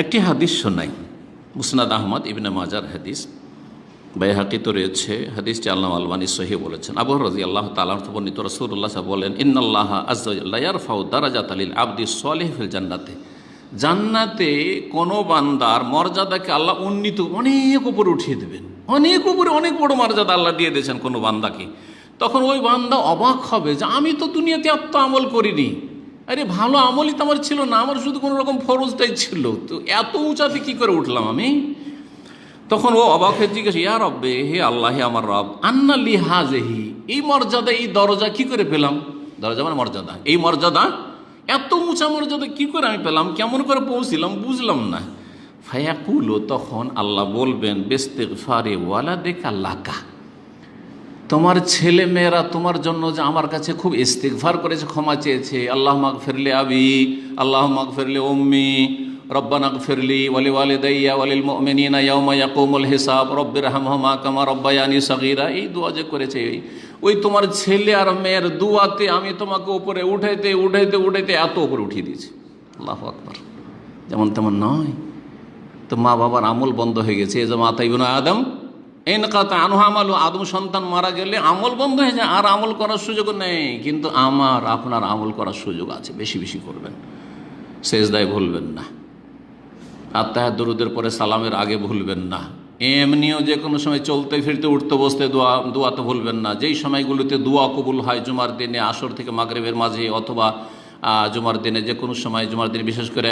একটি হাদিস শোনাই, মুসনাদ আহমদ, ইবনে মাজার হাদিস, বাইহাকিতে রয়েছে। হাদিসটি আল্লামা আলবানী সহিহ বলেছেন। আবু হুরায়রা রাদিয়াল্লাহু তাআলা আনহু বর্ণিত, রাসূলুল্লাহ সাল্লাল্লাহু আলাইহি ওয়াসাল্লাম বলেন, ইন্নাল্লাহা আযজা ওয়া জাল্লা ইয়ারফাউ দারাজাতাল লিল আবদি সলিহ ফিল জান্নাতে। জান্নাতে কোনো বান্দার মর্যাদাকে আল্লাহ উন্নীত অনেক উপরে উঠিয়ে দেবেন, অনেক উপরে, অনেক বড় মর্যাদা আল্লাহ দিয়ে দিয়েছেন কোনো বান্দাকে। তখন ওই বান্দা অবাক হবে যে আমি তো দুনিয়াতে এত আমল করিনি, আরে ভালো আমলই তো আমার ছিল না, আমার শুধু কোনো রকম ফরজটাই ছিল, তো এত উঁচাতে কী করে উঠলাম আমি। তখন ও অবাক হয়ে জিজ্ঞেস, ইয়া রব্বে, হে আল্লাহ, হে আমার রব, আন্না লি হাযিহি, এই মর্যাদা, এই দরজা কি করে পেলাম? দরজা মানে মর্যাদা, এই মর্যাদা, এত উঁচা মর্যাদা কি করে আমি পেলাম, কেমন করে পৌঁছিলাম, বুঝলাম না। ফায়াকুলু, তখন আল্লাহ বলবেন, বিস্তিগফারি ওয়ালাদিকা লাকা, তোমার ছেলে মেয়েরা তোমার জন্য যে আমার কাছে খুব ইস্তিগফার করেছে, ক্ষমা চেয়েছে, আল্লাহ মাগফিরলি আবি, আল্লাহ মাগফিরলি উম্মি, রব্বানা গফিরলি ওয়ালি ওয়ালিদাইয়া ওয়ালিল মুমিনিনা ইয়াওমা ইয়াকুমুল হিসাব, রব্বিরহামহুমা কামা রব্বায়ানি সগীরা, এই দোয়া যে করেছে, ওই তোমার ছেলে আর মেয়ের দোয়াতে আমি তোমাকে উপরে উঠাইতে উঠাইতে উঠাইতে এত উপরে উঠিয়ে দিয়েছি। আল্লাহু আকবার। যেমন তেমন নয় তো, মা বাবার আমল বন্ধ হয়ে গেছে। এই যে মাতা ইবনে আদম ইনকাতা আনহু আমালু, আদম সন্তান মারা গেলে আমল বন্ধ হয়ে যায়, আর আমল করার সুযোগ নেই। কিন্তু আমার আপনার আমল করার সুযোগ আছে, বেশি বেশি করবেন, সেজদায় ভুলবেন না, আত্তাহিয়াত দরুদের পরে সালামের আগে ভুলবেন না, এমনিও যে কোনো সময় চলতে ফিরতে উঠতে বসতে দোয়া তো ভুলবেন না। যেই সময়গুলোতে দোয়া কবুল হয়, জুমার দিনে আসর থেকে মাগরিবের মাঝে, অথবা জুমার দিনে যে কোনো সময়, জুমার দিনে বিশেষ করে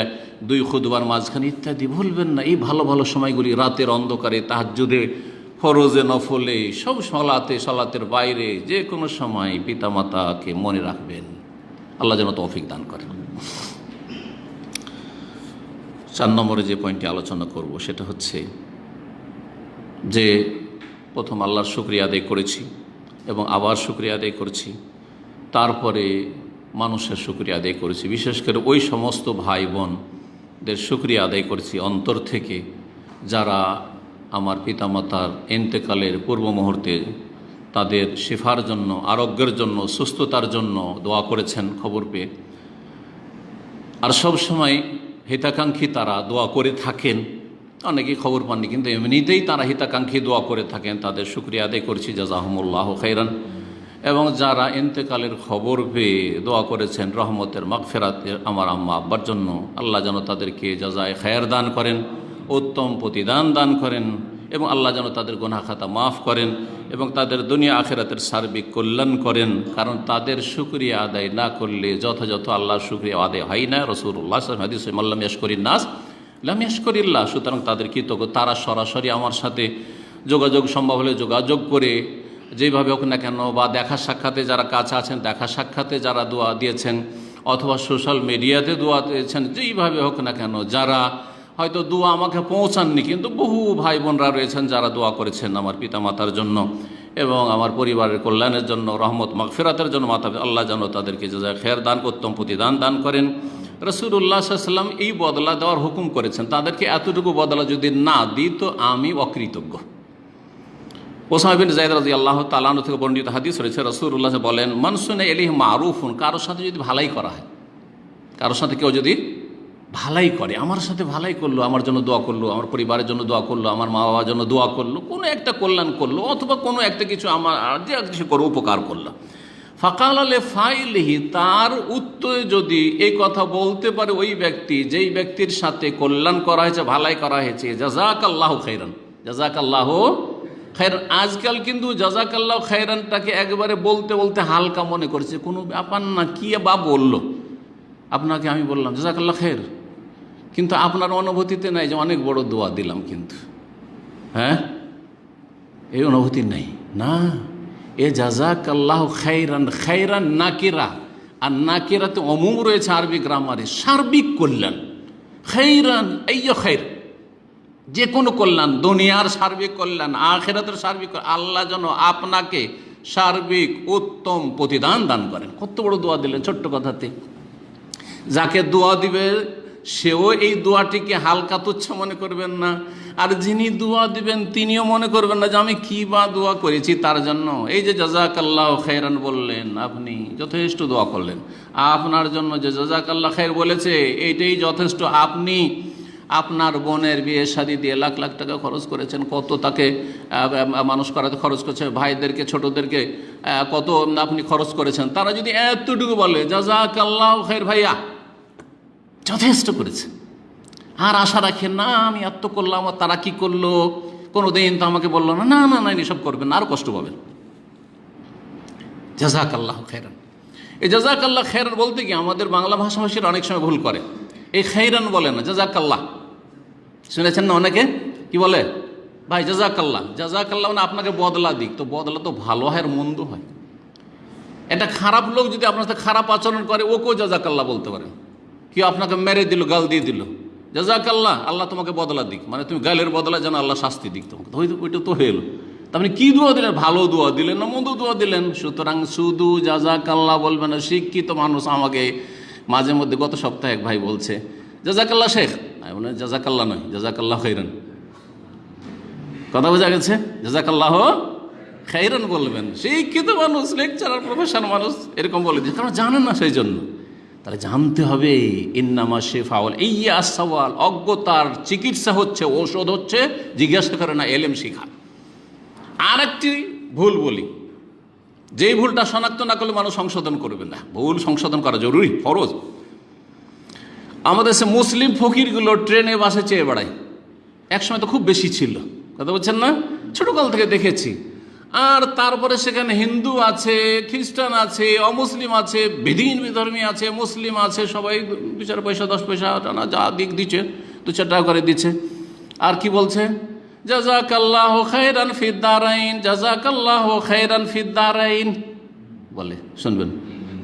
দুই খুতবার মাঝখানে ইত্যাদি, ভুলবেন না। এই ভালো ভালো সময়গুলি, রাতের অন্ধকারে, তাহাজ্জুদে, ফরজে নফলে, সব সালাতের বাইরে যে কোনো সময় পিতামাতাকে মনে রাখবেন। আল্লাহ যেন তৌফিক দান করেন। 4 নম্বরে যে পয়েন্টটি আলোচনা করব সেটা হচ্ছে যে প্রথম আল্লাহর শুকরিয়া আদায় করেছি এবং আবার শুকরিয়া আদায় করছি, তারপরে মানুষের শুকরিয়া আদায় করেছি। বিশেষ করে ওই সমস্ত ভাই বোনদের শুকরিয়া আদায় করেছি অন্তর থেকে, যারা আমার পিতামাতার ইন্তেকালের পূর্ব মুহূর্তে তাদের শিফার জন্য, আরোগ্যের জন্য, সুস্থতার জন্য দোয়া করেছেন খবর পেয়ে। আর সব সময় হিতাকাঙ্ক্ষী তারা দোয়া করে থাকেন, অনেকেই খবর পাননি কিন্তু এমনিতেই তারা হিতাকাঙ্ক্ষী দোয়া করে থাকেন, তাদের শুকরিয়া আদায় করছি, জাযাহুমুল্লাহ খাইরান। এবং যারা ইন্তেকালের খবর পেয়ে দোয়া করেছেন রহমতের মাগফিরাতের আমার আম্মা আব্বার জন্য, আল্লাহ যেন তাদেরকে জাযায়ে খায়ের দান করেন, উত্তম প্রতিদান দান করেন, এবং আল্লাহ যেন তাদের গুনাহ খাতা মাফ করেন এবং তাদের দুনিয়া আখিরাতের সার্বিক কল্যাণ করেন। কারণ তাদের শুকরিয়া আদায় না করলে যথাযথ আল্লাহর শুকরিয়া আদায় হয় না। রাসূলুল্লাহ সাল্লাল্লাহু আলাইহি ওয়াসাল্লাম হাদিসে, মাল্লাম ইয়াশকুরিন নাস লাম ইয়াশকুরিল্লাহ। সুতরাং তাদের কৃতজ্ঞ, তারা সরাসরি আমার সাথে যোগাযোগ সম্ভব হলে যোগাযোগ করে, যেইভাবে হোক না কেন, বা দেখা সাক্ষাতে যারা কাছে আছেন, দেখা সাক্ষাতে যারা দোয়া দিয়েছেন, অথবা সোশ্যাল মিডিয়াতে দোয়া দিয়েছেন, যেইভাবে হোক না কেন, যারা হয়তো দোয়া আমাকে পৌঁছাননি, কিন্তু বহু ভাই বোনরা রয়েছেন যারা দোয়া করেছেন আমার পিতামাতার জন্য এবং আমার পরিবারের কল্যাণের জন্য, রহমত মাগফিরাতের জন্য, আল্লাহ যেন তাদেরকে জাযায়ে খায়ের দান, উত্তম প্রতিদান দান করেন। রাসূলুল্লাহ সাল্লাল্লাহু আলাইহি ওয়াসাল্লাম এই বদলা দেওয়ার হুকুম করেছেন, তাদেরকে এতটুকু বদলা যদি না দিই তো আমি অকৃতজ্ঞ। ওসামা বিন যায়েদ রাদিয়াল্লাহু তাআলা আনহু থেকে বর্ণিত হাদিস রয়েছে, রাসূলুল্লাহ বলেন, মান সুনা ইলাইহি মারুফুন, কারোর সাথে যদি ভালাই করা হয়, কারোর সাথে কেউ যদি ভালাই করে, আমার সাথে ভালাই করলো, আমার জন্য দোয়া করলো, আমার পরিবারের জন্য দোয়া করলো, আমার মা বাবার জন্য দোয়া করলো, কোনো একটা কল্যাণ করলো, অথবা কোনো একটা কিছু আমার যে কিছু করে উপকার করলো, ফাকাল আলে ফাইলিহি, তার উত্তরে যদি এই কথা বলতে পারে ওই ব্যক্তি, যেই ব্যক্তির সাথে কল্যাণ করা হয়েছে, ভালাই করা হয়েছে, জাযাকাল্লাহু খাইরান, জাযাকাল্লাহু খাইরান। আজকাল কিন্তু জাযাকাল্লাহু খাইরানটাকে একবারে বলতে বলতে হালকা মনে করছে, কোনো ব্যাপার না, কি বা বললো, আপনাকে আমি বললাম জাযাকাল্লাহু খাইর, কিন্তু আপনার অনুভূতিতে নাই যে অনেক বড় দোয়া দিলাম, কিন্তু হ্যাঁ এই অনুভূতি নেই না। এ জাযাকাল্লাহু খাইরান, খাইরান নাকিরা, আর নাকিরাতে অমুম রয়েছে আরবি গ্রামারে, সার্বিক কল্যাণ। খাইরান আইয়ু খাইর, যে কোনো কল্যাণ, দুনিয়ার সার্বিক কল্যাণ, আখিরাতের সার্বিক, আল্লাহ যেন আপনাকে সার্বিক উত্তম প্রতিদান দান করেন। কত বড় দোয়া দিলেন ছোট্ট কথাতে। যাকে দোয়া দিবে সেও এই দোয়াটিকে হালকা তুচ্ছ মনে করবেন না, আর যিনি দোয়া দিবেন তিনিও মনে করবেন না যে আমি কি বা দোয়া করেছি তার জন্য। এই যে জাযাকাল্লাহু খাইরান বললেন, আপনি যথেষ্ট দোয়া করলেন, আপনার জন্য যে জাযাকাল্লাহু খাইর বলেছে এইটাই যথেষ্ট। আপনি আপনার বোনের বিয়ে শাদী দিয়ে লাখ লাখ টাকা খরচ করেছেন, কত তাকে মানুষ করাতে খরচ করেছেন, ভাইদেরকে ছোটদেরকে কত আপনি খরচ করেছেন, তারা যদি এতটুকু বলে জাযাকাল্লাহু খাইর ভাইয়া, যথেষ্ট করেছে, আর আশা রাখেন না আমি এত করলাম আর তারা কি করলো, কোনো দিন তো আমাকে বললো না, না না না এসব করবেন না, আরও কষ্ট পাবেন। জাযাকাল্লাহু খাইরান, এই জাযাকাল্লাহ খাইরান বলতে কি আমাদের বাংলা ভাষাভাষীরা অনেক সময় ভুল করে, এই খাইরান বলে না, জাযাকাল্লাহ। শুনেছেন না অনেকে কি বলে, ভাই জাযাকাল্লাহ, জাযাকাল্লাহ মানে আপনাকে বদলা দিক, তো বদলা তো ভালো হয় আর মন্দ হয়। একটা খারাপ লোক যদি আপনার সাথে খারাপ আচরণ করে ওকেও জাযাকাল্লাহ বলতে পারেন, কেউ আপনাকে মেরে দিল, গাল দিয়ে দিল, জাযাকাল্লাহ, আল্লাহ তোমাকে বদলা দিক, মানে তুমি গালের বদলা যেন আল্লাহ শাস্তি দিক তোমাকে, ওইটা তো হয়ে এলো। আপনি কি দোয়া দিলেন, ভালো দোয়া দিলেন না মন্দ দোয়া দিলেন? সুতরাং শুধু জাযাকাল্লাহ বলবেন না। শিক্ষিত মানুষ আমাকে মাঝে মধ্যে, গত সপ্তাহে এক ভাই বলছে জাযাকাল্লাহ শেখ, আমি বললাম জাযাকাল্লাহ নয়, জাযাকাল্লাহ খাইরান। কথা বোঝা গেছে? জাযাকাল্লাহ খাইরান বলবেন। শিক্ষিত মানুষ, লেকচারার, প্রফেসর মানুষ এরকম বলে দিচ্ছে, কারণ জানেন না সেই জন্য। তাহলে জানতে হবে ইন্নামা শিফাউল ইয়া সাওয়াল, অজ্ঞতার চিকিৎসা হচ্ছে, ঔষধ হচ্ছে জিজ্ঞাসা করে না, এলেম শিখা। আর একটি ভুল বলি, যেই ভুলটা শনাক্ত না করলে মানুষ সংশোধন করবে না, ভুল সংশোধন করা জরুরি, ফরজ। আমাদের সে মুসলিম ফকিরগুলো ট্রেনে বাসে চেয়ে বেড়ায়, একসময় তো খুব বেশি ছিল, কথা বলছেন না, ছোটকাল থেকে দেখেছি। আর তারপরে সেখানে হিন্দু আছে, খ্রিস্টান আছে, অমুসলিম আছে, বেদিন বিধর্মী আছে, মুসলিম আছে, সবাই 2-4 পয়সা 10 পয়সা টানা যা দিক দিচ্ছে, 2-4 টাকা করে দিচ্ছে। আর কি বলছে, জাযাকাল্লাহু খাইরান ফিদ দারাইন, জাযাকাল্লাহু খাইরান ফিদ দারাইন বলে, শুনবেন।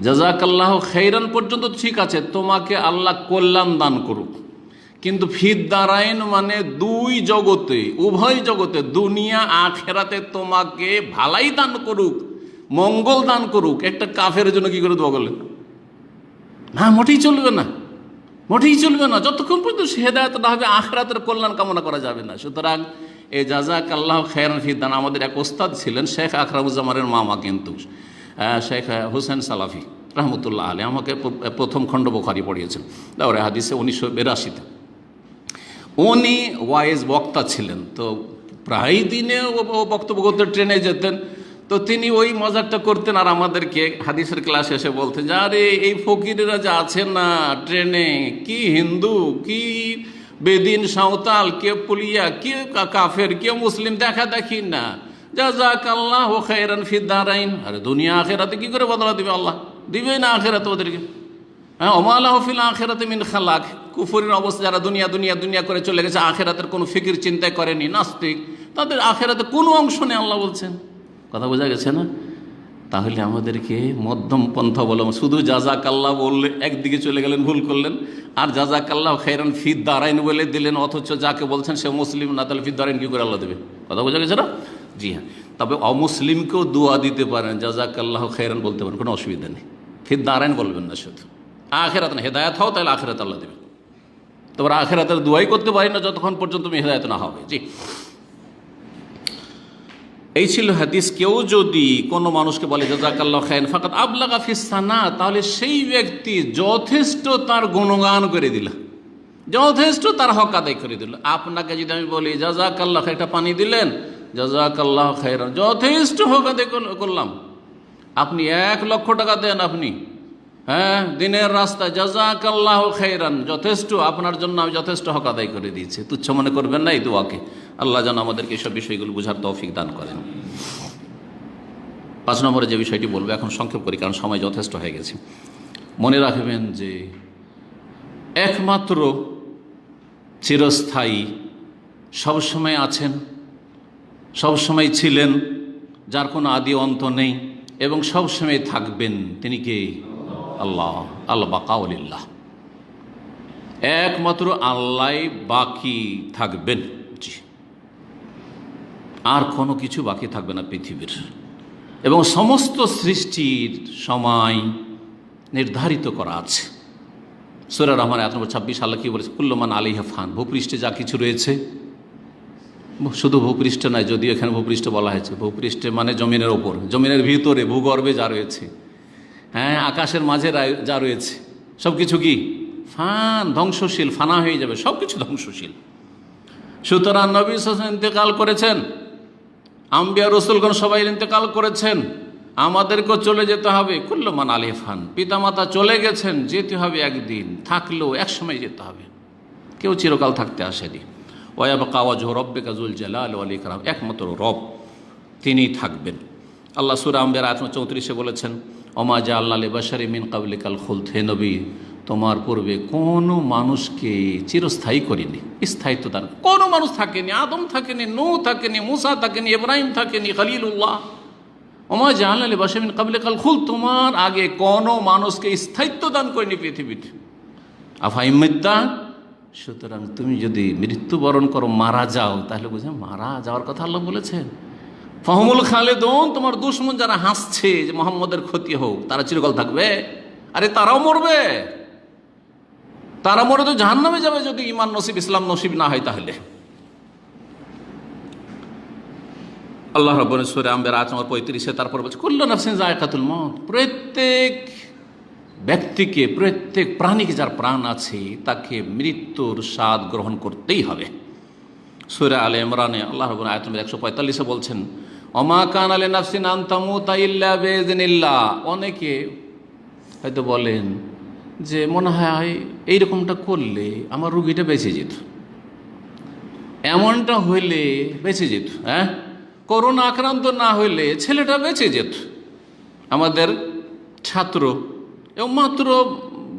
জাযাকাল্লাহু খাইরান পর্যন্ত ঠিক আছে, তোমাকে আল্লাহ কল্যাণ দান করুক, কিন্তু ফিদ দারাইন মানে 2 জগতে, উভয় জগতে, দুনিয়া আখিরাতে তোমাকে ভালাই দান করুক, মঙ্গল দান করুক। একটা কাফের জন্য কি করে দোয়া করলেন? না, মোটেই চলবে না, মোটেই চলবে না, যতক্ষণ পর্যন্ত সে হেদায়েত না হবে আখিরাতের কল্যাণ কামনা করা যাবে না। সুতরাং এই জাযাকাল্লাহু খাইরান ফিদ দারাইন, আমাদের এক ওস্তাদ ছিলেন শেখ আকরামুজ্জামানের মামা, কিন্তু শেখ হোসেন সালাফি রহমতুল্লাহ আলী, আমাকে প্রথম খণ্ড বুখারী পড়িয়েছেন দাওরায়ে হাদিসে 1982-তে। উনি ওয়াইজ বক্তা ছিলেন, তো প্রায় দিনে ও বক্তব্য করতে ট্রেনে যেতেন। তো তিনি ওই মজাকটা করতেন আর আমাদেরকে হাদিসের ক্লাস এসে বলতেন যে আরে এই ফকিরেরা যা আছেন না ট্রেনে, কি হিন্দু, কি বেদিন সাঁওতাল, কে পুলিয়া, কে কাফের, কে মুসলিম, দেখা দেখি না, জাযাকাল্লাহু খাইরান ফিদ দারাইন। আরে দুনিয়া আখিরাতে কি করে বদলা দিবে আল্লাহ? দিবে না আখিরাতে ওদেরকে। হ্যাঁ, ওমা লাহু ফিল আখিরাতি মিন খালাক, কুফরের অবস্থা, যারা দুনিয়া দুনিয়া দুনিয়া করে চলে গেছে, আখিরাতের কোনো ফিকির চিন্তা করেনি, নাস্তিক, তাদের আখিরাতে কোনো অংশ নেই আল্লাহ বলছেন। কথা বোঝা গেছে না? তাহলে আমাদেরকে মধ্যম পন্থা অবলম্বন, শুধু জাযাকাল্লাহ বললে একদিকে চলে গেলেন, ভুল করলেন, আর জাযাকাল্লাহু খাইরান ফিদ দারাইন বলে দিলেন, অথচ যাকে বলছেন সে মুসলিম না, তাহলে ফিদ দারাইন কি করে আল্লাহ দেবে? কথা বোঝা গেছে না? জি হ্যাঁ, তবে অমুসলিমকেও দোয়া দিতে পারেন, জাযাকাল্লাহু খাইরান বলতে পারেন, কোনো অসুবিধা নেই, ফিদ দারাইন বলবেন না। শুধু আখিরাত না, হেদায়েত হও, তাহলে আখিরাত আল্লাহ দেবে। তোমরা আখিরাতের দোয়াই করতে পারি না যতক্ষণ পর্যন্ত তুমি হেদায়েত না হবে। জি, এই ছিল হাদিস। কেউ যদি কোনো মানুষকে বলে জাযাকাল্লাহু খাইরান ফাকাত আবলাগা ফিস সানা, তাহলে সেই ব্যক্তি যথেষ্ট তার গুণগান করে দিল, যথেষ্ট তার হক আদায় করে দিল। আপনাকে যদি আমি বলি জাযাকাল্লাহ, একটা পানি দিলেন, জাযাকাল্লাহু খাইরান, যথেষ্ট হক আদায় করলাম। আপনি 1 লক্ষ টাকা দেন, আপনি হ্যাঁ দিনের রাস্তায়, জাযাকাল্লাহু খাইরান, যথেষ্ট, আপনার জন্য আমি যথেষ্ট হক আদায় করে দিয়েছি। তুচ্ছ মনে করবেন না এই দোয়াকে। আল্লাহ যেন আমাদেরকে এইসব বিষয়গুলো বোঝার তৌফিক দান করেন। 5 নম্বরে যে বিষয়টি বলবো, এখন সংক্ষেপ করি কারণ সময় যথেষ্ট হয়ে গেছে। মনে রাখবেন যে একমাত্র চিরস্থায়ী, সবসময় আছেন, সবসময় ছিলেন, যার কোনো আদি অন্ত নেই এবং সবসময় থাকবেন, তিনি কে? আল্লাহ। আল বাকাউ লিল্লাহ, একমাত্র আল্লাহ বাকি থাকবেন। জি, আর কোনো কিছু বাকি থাকবে না পৃথিবীর, এবং সমস্ত সৃষ্টির সময় নির্ধারিত করা আছে। সূরা রহমান আয়াত নম্বর 26 আল্লাহ কি বলেছে? কুল্লু মান আলাইহা ফান, ভূপৃষ্ঠে যা কিছু রয়েছে, শুধু ভূপৃষ্ঠে নয়, যদিও এখানে ভূপৃষ্ঠ বলা হয়েছে, ভূপৃষ্ঠে মানে জমিনের ওপর, জমিনের ভিতরে, ভূগর্ভে যা রয়েছে, হ্যাঁ আকাশের মাঝে যা রয়েছে, সব কিছু কি ধ্বংসশীল, ফানা হয়ে যাবে, সব কিছু ধ্বংসশীল। সুতরাং নবী সাল্লাল্লাহু আলাইহি ওয়াসাল্লাম ইন্তেকাল করেছেন, আম্বিয়া রসুলগণ সবাই ইন্তেকাল করেছেন, আমাদেরকেও চলে যেতে হবে। কুল্লু মান আলাইহা ফান, পিতামাতা চলে গেছেন, যেতে হবে একদিন, থাকলেও একসময় যেতে হবে, কেউ চিরকাল থাকতে আসেনি। ওয়ায়াবকা ওয়াজহু রাব্বিকা যুল জালালি ওয়াল ইকরাম, একমাত্র রব তিনিই থাকবেন। আল্লাহ সূরা আম্বিয়ার আয়াত 34 বলেছেন, ওমা জাআলনা লিবাশারিন মিন ক্বাবলিকাল খুলদ, হে নবী তোমার পূর্বে কোনো মানুষকে চিরস্থায়ী করিনি, স্থায়িত্ব দান। কোনো মানুষ থাকেনি, আদম থাকেনি, নূহ থাকেনি, মুসা থাকেনি, ইব্রাহিম থাকেনি, খলিলুল্লাহ। ওমা জাআলনা লিবাশারিন মিন ক্বাবলিকাল খুলদ, তোমার আগে কোনো মানুষকে স্থায়িত্ব দান করিনি পৃথিবীতে। আফাইমিত্তা, সুতরাং তুমি যদি মৃত্যুবরণ করো, মারা যাও, তাহলে বুঝে মারা যাওয়ার কথা আল্লাহ বলেছেন। ফাহুমুল খালেদুন, তোমার দুশমন যারা হাসছে যে মুহাম্মদের ক্ষতি হোক, তারা চিরকাল থাকবে? আরে তারাও মরবে, তারা মরে তো জাহান্নামে যাবে যদি ঈমান নসিব, ইসলাম নসিব না হয়। তাহলে আল্লাহ রাব্বুল সূরা আম্বিয়া আয়াত নম্বর 35 তারপর বলছে, কুল্লু নাফসিন যায়কাতুল মউত, প্রত্যেক ব্যক্তিকে, প্রত্যেক প্রাণীকে, যার প্রাণ আছে, তাকে মৃত্যুর স্বাদ গ্রহণ করতেই হবে। সূরা আলে ইমরানে আল্লাহ রাব্বুল আয়াত নম্বর 145 বলছেন, ওমা কানা লিনাফসিন আন তামুতা ইল্লা বিইযনিল্লাহ। অনেকে হয়তো বলেন যে মনে হয় এইরকমটা করলে আমার রুগীটা বেঁচে যেত, এমনটা হইলে বেঁচে যেত, হ্যাঁ, করোনা আক্রান্ত না হইলে ছেলেটা বেঁচে যেত। আমাদের ছাত্র, এবং মাত্র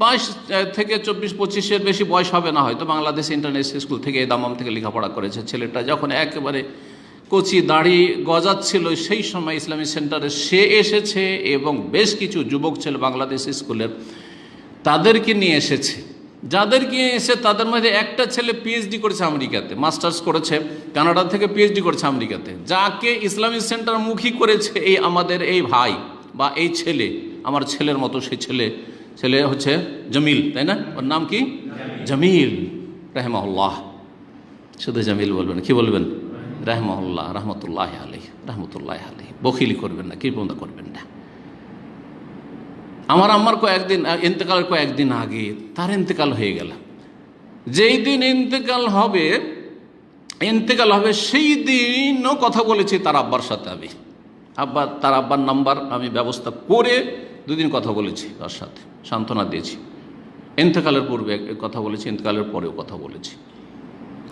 22 থেকে 24-25 বেশি বয়স হবে না হয়তো, বাংলাদেশ ইন্টারন্যাশনাল স্কুল থেকে দামাম থেকে লেখাপড়া করেছে ছেলেটা। যখন একেবারে কচি দাড়ি গজাচ্ছিল, সেই সময় ইসলামী সেন্টারে সে এসেছে এবং বেশ কিছু যুবক ছেলে বাংলাদেশ স্কুলের, তাদেরকে নিয়ে এসেছে। যাদেরকে এসে তাদের মধ্যে একটা ছেলে পিএইচডি করেছে আমেরিকাতে, মাস্টার্স করেছে কানাডা থেকে, পিএইচডি করেছে আমেরিকাতে। যাকে ইসলামী সেন্টার মুখী করেছে এই আমাদের এই ভাই বা এই ছেলে, আমার ছেলের মতো সেই ছেলে হচ্ছে জমিল, তাই না? ওর নাম কি? জমিল রাহিমাহুল্লাহ। শুধু জমিল বলবেন, কি বলবেন? রাহিমাহুল্লাহ, রহমতুল্লাহ আলাইহি, রহমতুল্লাহ আলাইহি। বখিলি করবেন না, কৃপণতা করবেন না। আমার আম্মার ইন্তেকালের কয়েকদিন আগে তার ইন্তেকাল হয়ে গেল। যেই দিন ইন্তেকাল হবে সেই দিনও কথা বলেছি তার আব্বার সাথে। আমি তার আব্বার নাম্বার আমি ব্যবস্থা করে 2 দিন কথা বলেছি তার সাথে, সান্ত্বনা দিয়েছি। ইন্তেকালের পূর্বে কথা বলেছি, ইন্তেকালের পরেও কথা বলেছি।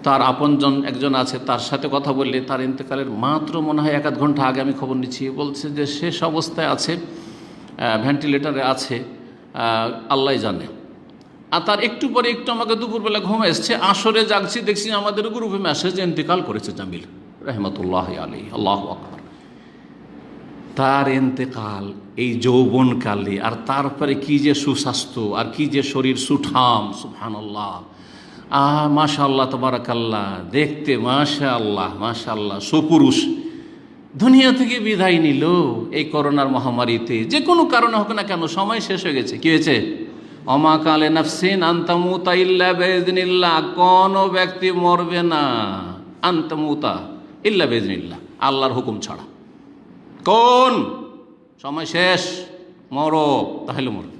তার আপনজন একজন আছে, তার সাথে কথা বললে তার ইন্তেকালের মাত্র মনে হয় 1-8 ঘন্টা আগে আমি খবর নিচ্ছি, বলছে যে শেষ অবস্থায় আছে, ভেন্টিলেটারে আছে, আল্লাহ জানে। আর তার একটু পরে একটু আমাকে দুপুরবেলা ঘুম এসছে, আসরে জাগছি, দেখছি আমাদের গ্রুপে মেসেজ, ইন্তেকাল করেছে জামিল রহমতুল্লাহ আলাইহি। আল্লাহু আকবার। তার ইন্তেকাল এই যৌবনকালে, আর তারপরে কি যে সুস্বাস্থ্য, আর কি যে শরীর সুঠাম, সুবহানাল্লাহ, মাশাআল্লাহ, তাবারাকাল্লাহ, দেখতে মাশাআল্লাহ সুপুরুষ। দুনিয়া থেকে বিদায় নিল এই করোনার মহামারীতে, যে কোনো কারণে হোক না কেন, সময় শেষ হয়ে গেছে। কি হয়েছে? ওমা কালে নাফসিন আনতামুতা ইল্লা বিইযনিল্লাহ, কোন ব্যক্তি মরবে না, আনতামুতা ইল্লা বিইযনিল্লাহ, আল্লাহর হুকুম ছাড়া। কোন সময় শেষ, মরো, তাহলে মরো।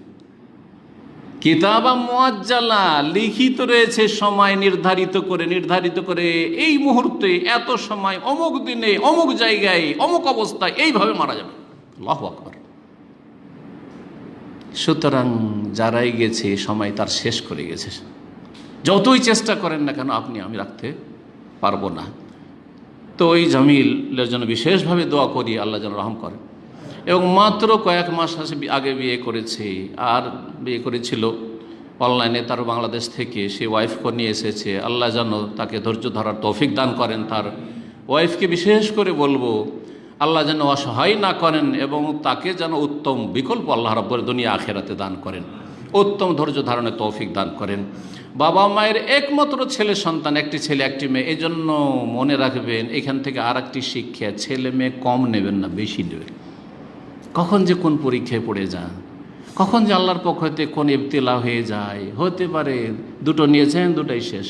কিতাবা মুআজ্জালা, লিখিত রয়েছে সময় নির্ধারিত করে এই মুহূর্তে এত সময়, অমুক দিনে, অমুক জায়গায়, অমুক অবস্থায় এইভাবে মারা যাবে। আল্লাহু আকবার। সুতরাং যারাই গেছে সময় তার শেষ করে গেছে। যতই চেষ্টা করেন না কেন আমি রাখতে পারবো না। তো ওই জামিলের জন্য বিশেষভাবে দোয়া করি, আল্লাহ যেন রহম করেন। এবং মাত্র কয়েক মাস আগে বিয়ে করেছে, আর বিয়ে করেছিল অনলাইনে, তার বাংলাদেশ থেকে সে ওয়াইফকে নিয়ে এসেছে। আল্লাহ যেন তাকে ধৈর্য ধরার তৌফিক দান করেন। তার ওয়াইফকে বিশেষ করে বলবো, আল্লাহ যেন অসহায় না করেন, এবং তাকে যেন উত্তম বিকল্প আল্লাহ রাব্বুল দুনিয়া আখিরাতে দান করেন, উত্তম ধৈর্য ধারণের তৌফিক দান করেন। বাবা মায়ের একমাত্র ছেলে সন্তান, একটি ছেলে একটি মেয়ে। এই জন্য মনে রাখবেন, এখান থেকে আর একটি শিক্ষা, ছেলে মেয়ে কম নেবেন না, বেশি নেবেন। কখন যে কোন পরীক্ষায় পড়ে যান, কখন যে আল্লাহর পক্ষ থেকে কোন ইবতিলা হয়ে যায়, হতে পারে 2টো নিয়েছেন, 2টাই শেষ।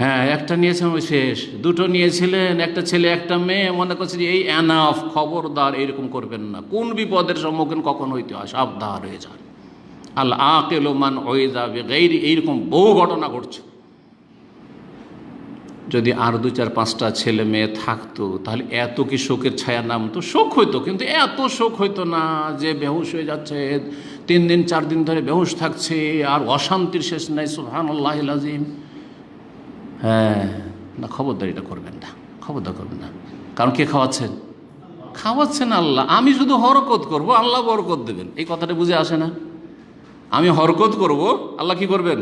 হ্যাঁ, একটা নিয়েছেন, ওই শেষ। 2টো নিয়েছিলেন, একটা ছেলে একটা মেয়ে, মনে করছে যে এই এনাফ, খবরদার এরকম করবেন না। কোন বিপদের সম্মুখীন কখন হইতে হয়, সাবধান হয়ে যান। আল আকিল মান ওয়াইযা বিগাইরি, এইরকম বহু ঘটনা ঘটছে। যদি আর 2-4-5টা ছেলে মেয়ে থাকতো তাহলে এত কি শোকের ছায়া নামতো? শোক হইতো, কিন্তু এত শোক হইতো না যে বেহুশ হয়ে যাচ্ছে, 3 দিন 4 দিন ধরে বেহুশ থাকছে, আর অশান্তির শেষ নাই। সুবহানাল্লাহিল আযীম। হ্যাঁ, না, খবরদারিটা করবেন না, খবরদার করবেন না। কারণ কে খাওয়াচ্ছেন? খাওয়াচ্ছেন আল্লাহ। আমি শুধু হরকত করব, আল্লাহ বরকত দেবেন। এই কথাটা বুঝে আসে না? আমি হরকত করব, আল্লাহ কি করবেন?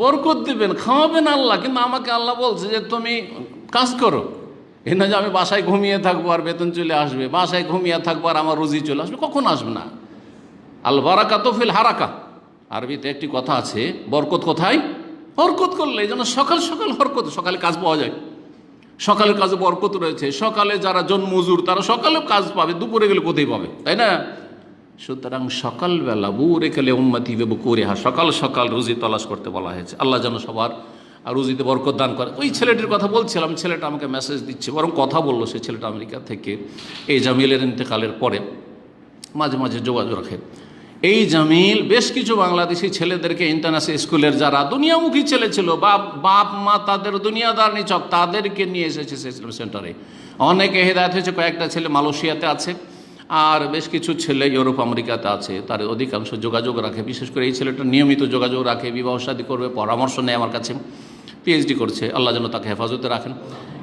বরকত দেবেন, খাওয়াবেন আল্লাহ। কিন্তু আমাকে আল্লাহ বলছে যে তুমি কাজ করো। এ না যে আমি বাসায় ঘুমিয়ে থাকবো আর বেতন চলে আসবে, বাসায় ঘুমিয়ে থাকবো আর আমার রুজি চলে আসবে, কখন আসবে না। আল বারাকাতু ফিল হারাকা, আরবিতে একটি কথা আছে, বরকত কোথায়? হরকত করলে। এই জন্য সকাল সকাল হরকত, সকালে কাজ পাওয়া যায়, সকালের কাজে বরকত রয়েছে। সকালে যারা জনমজুর তারা সকালেও কাজ পাবে, দুপুরে গেলে কোথায় পাবে, তাই না? সুতরাং সকালবেলা বুরে কালে উম্মতি বেবুকুরিহা, সকাল সকাল রুজি তলাশ করতে বলা হয়েছে। আল্লাহ যেন সবার রুজিতে বরকত দান করে। ওই ছেলেটির কথা বলছিলাম, ছেলেটা আমাকে মেসেজ দিচ্ছে, বরং কথা বললো। সে ছেলেটা আমেরিকা থেকে এই জামিলের ইন্তেকালের পরে মাঝে মাঝে যোগাযোগ রাখে। এই জামিল বেশ কিছু বাংলাদেশি ছেলেদেরকে ইন্টারন্যাশনাল স্কুলের যারা দুনিয়ামুখী ছেলে ছিল, বাপ মা তাদের দুনিয়াদার নিচক, তাদেরকে নিয়ে এসেছে ইসলাম সেন্টারে। অনেকে হেদায়েত হয়েছে, কয়েকটা ছেলে মালয়েশিয়াতে আছে, আর বেশ কিছু ছেলে ইউরোপ আমেরিকাতে আছে। তার অধিকাংশ যোগাযোগ রাখে। বিশেষ করে এই ছেলেটা নিয়মিত যোগাযোগ রাখে, বিবাহ শাদী করবে, পরামর্শ নেয় আমার কাছে। পিএইচডি করছে, আল্লাহ যেন তাকে হেফাজতে রাখেন।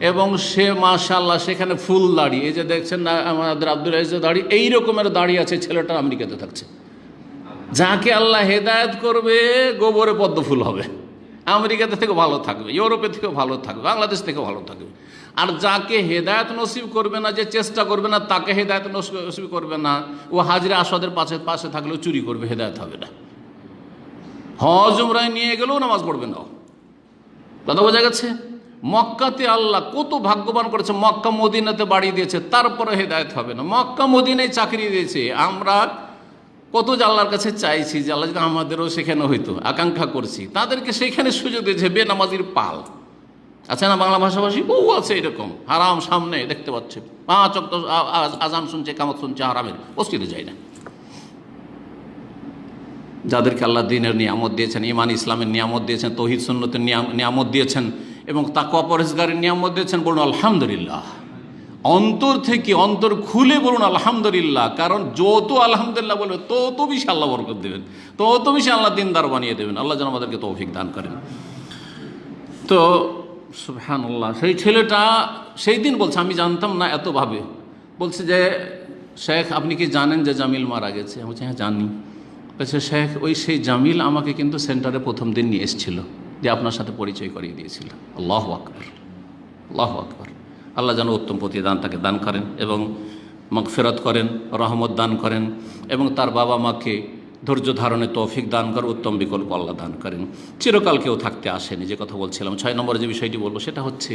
এবং সে মাশাআল্লাহ সেখানে ফুল দাড়ি, এই যে দেখছেন না আমাদের আব্দুল আজিজের দাড়ি, এই রকমের দাড়ি আছে। ছেলেটা আমেরিকাতে থাকছে। যাকে আল্লাহ হেদায়েত করবে গোবরে পদ্ম ফুল হবে, আমেরিকাতে থেকে ভালো থাকবে, ইউরোপের থেকেও ভালো থাকবে, বাংলাদেশ থেকেও ভালো থাকবে। আর যাকে হেদায়েত নসিব করবে না, যে চেষ্টা করবে না, তাকে হেদায়েত নসিব করবে না। ও হাজরে আসওয়াদের পাশে থাকলেও চুরি করবে, হেদায়েত হবে না। হজ উমরায় নিয়ে গেলেও নামাজ পড়বে না। কথা বোঝা গেছে? মক্কাতে আল্লাহ কত ভাগ্যবান করেছে, মক্কা মদিনাতে বাড়ি দিয়েছে, তারপরে হেদায়েত হবে না। মক্কা মদিনায় চাকরি দিয়েছে। আমরা কত যে আল্লাহর কাছে চাইছি যে আল্লাহ যদি আমাদেরও সেখানে হইতো, আকাঙ্ক্ষা করছি। তাদেরকে সেখানে সুযোগ দিয়েছে। বেনামাজির পাল আছে না বাংলা ভাষাভাষী, বহু আছে এরকম। হারাম সামনে দেখতে পাচ্ছে, 5 ওয়াক্ত আজান শুনছে, কামাত শুনছে, হারামের মসজিদে যায় না। যাদেরকে আল্লাহ দ্বীনের নিয়ামত দিয়েছেন, ঈমান ইসলামের নিয়ামত দিয়েছেন, তৌহিদ সুন্নতের নিয়ামত দিয়েছেন, এবং তাকওয়া পরহেজগারের নিয়ামত দিয়েছেন, বলুন আলহামদুলিল্লাহ। অন্তর থেকে, অন্তর খুলে বলুন আলহামদুলিল্লাহ। কারণ যত আলহামদুলিল্লাহ বলবে তত বেশি আল্লাহ বরকত দেবেন, তত বেশি আল্লাহ দিনদার বানিয়ে দেবেন। আল্লাহ যেন আমাদেরকে তৌফিক দান করেন। তো সুবহানাল্লাহ, সেই ছেলেটা সেই দিন বলছে, আমি জানতাম না এত ভাবে। বলছে যে শেখ আপনি কি জানেন যে জামিল মারা গেছে? আমি বলছি হ্যাঁ জানি। বলছে শেখ সেই জামিল আমাকে কিন্তু সেন্টারে প্রথম দিন নিয়ে এসেছিল, যে আপনার সাথে পরিচয় করিয়ে দিয়েছিল। আল্লাহু আকবার, আল্লাহু আকবার। আল্লাহ যেন উত্তম প্রতিদান তাকে দান করেন এবং মাগফিরাত করেন, রহমত দান করেন, এবং তার বাবা মাকে ধৈর্য ধারণে তৌফিক দান করে, উত্তম বিকল্প আল্লাহ দান করেন। চিরকাল কেউ থাকতে আসেনি, যে কথা বলছিলাম। 6 নম্বরে যে বিষয়টি বলবো সেটা হচ্ছে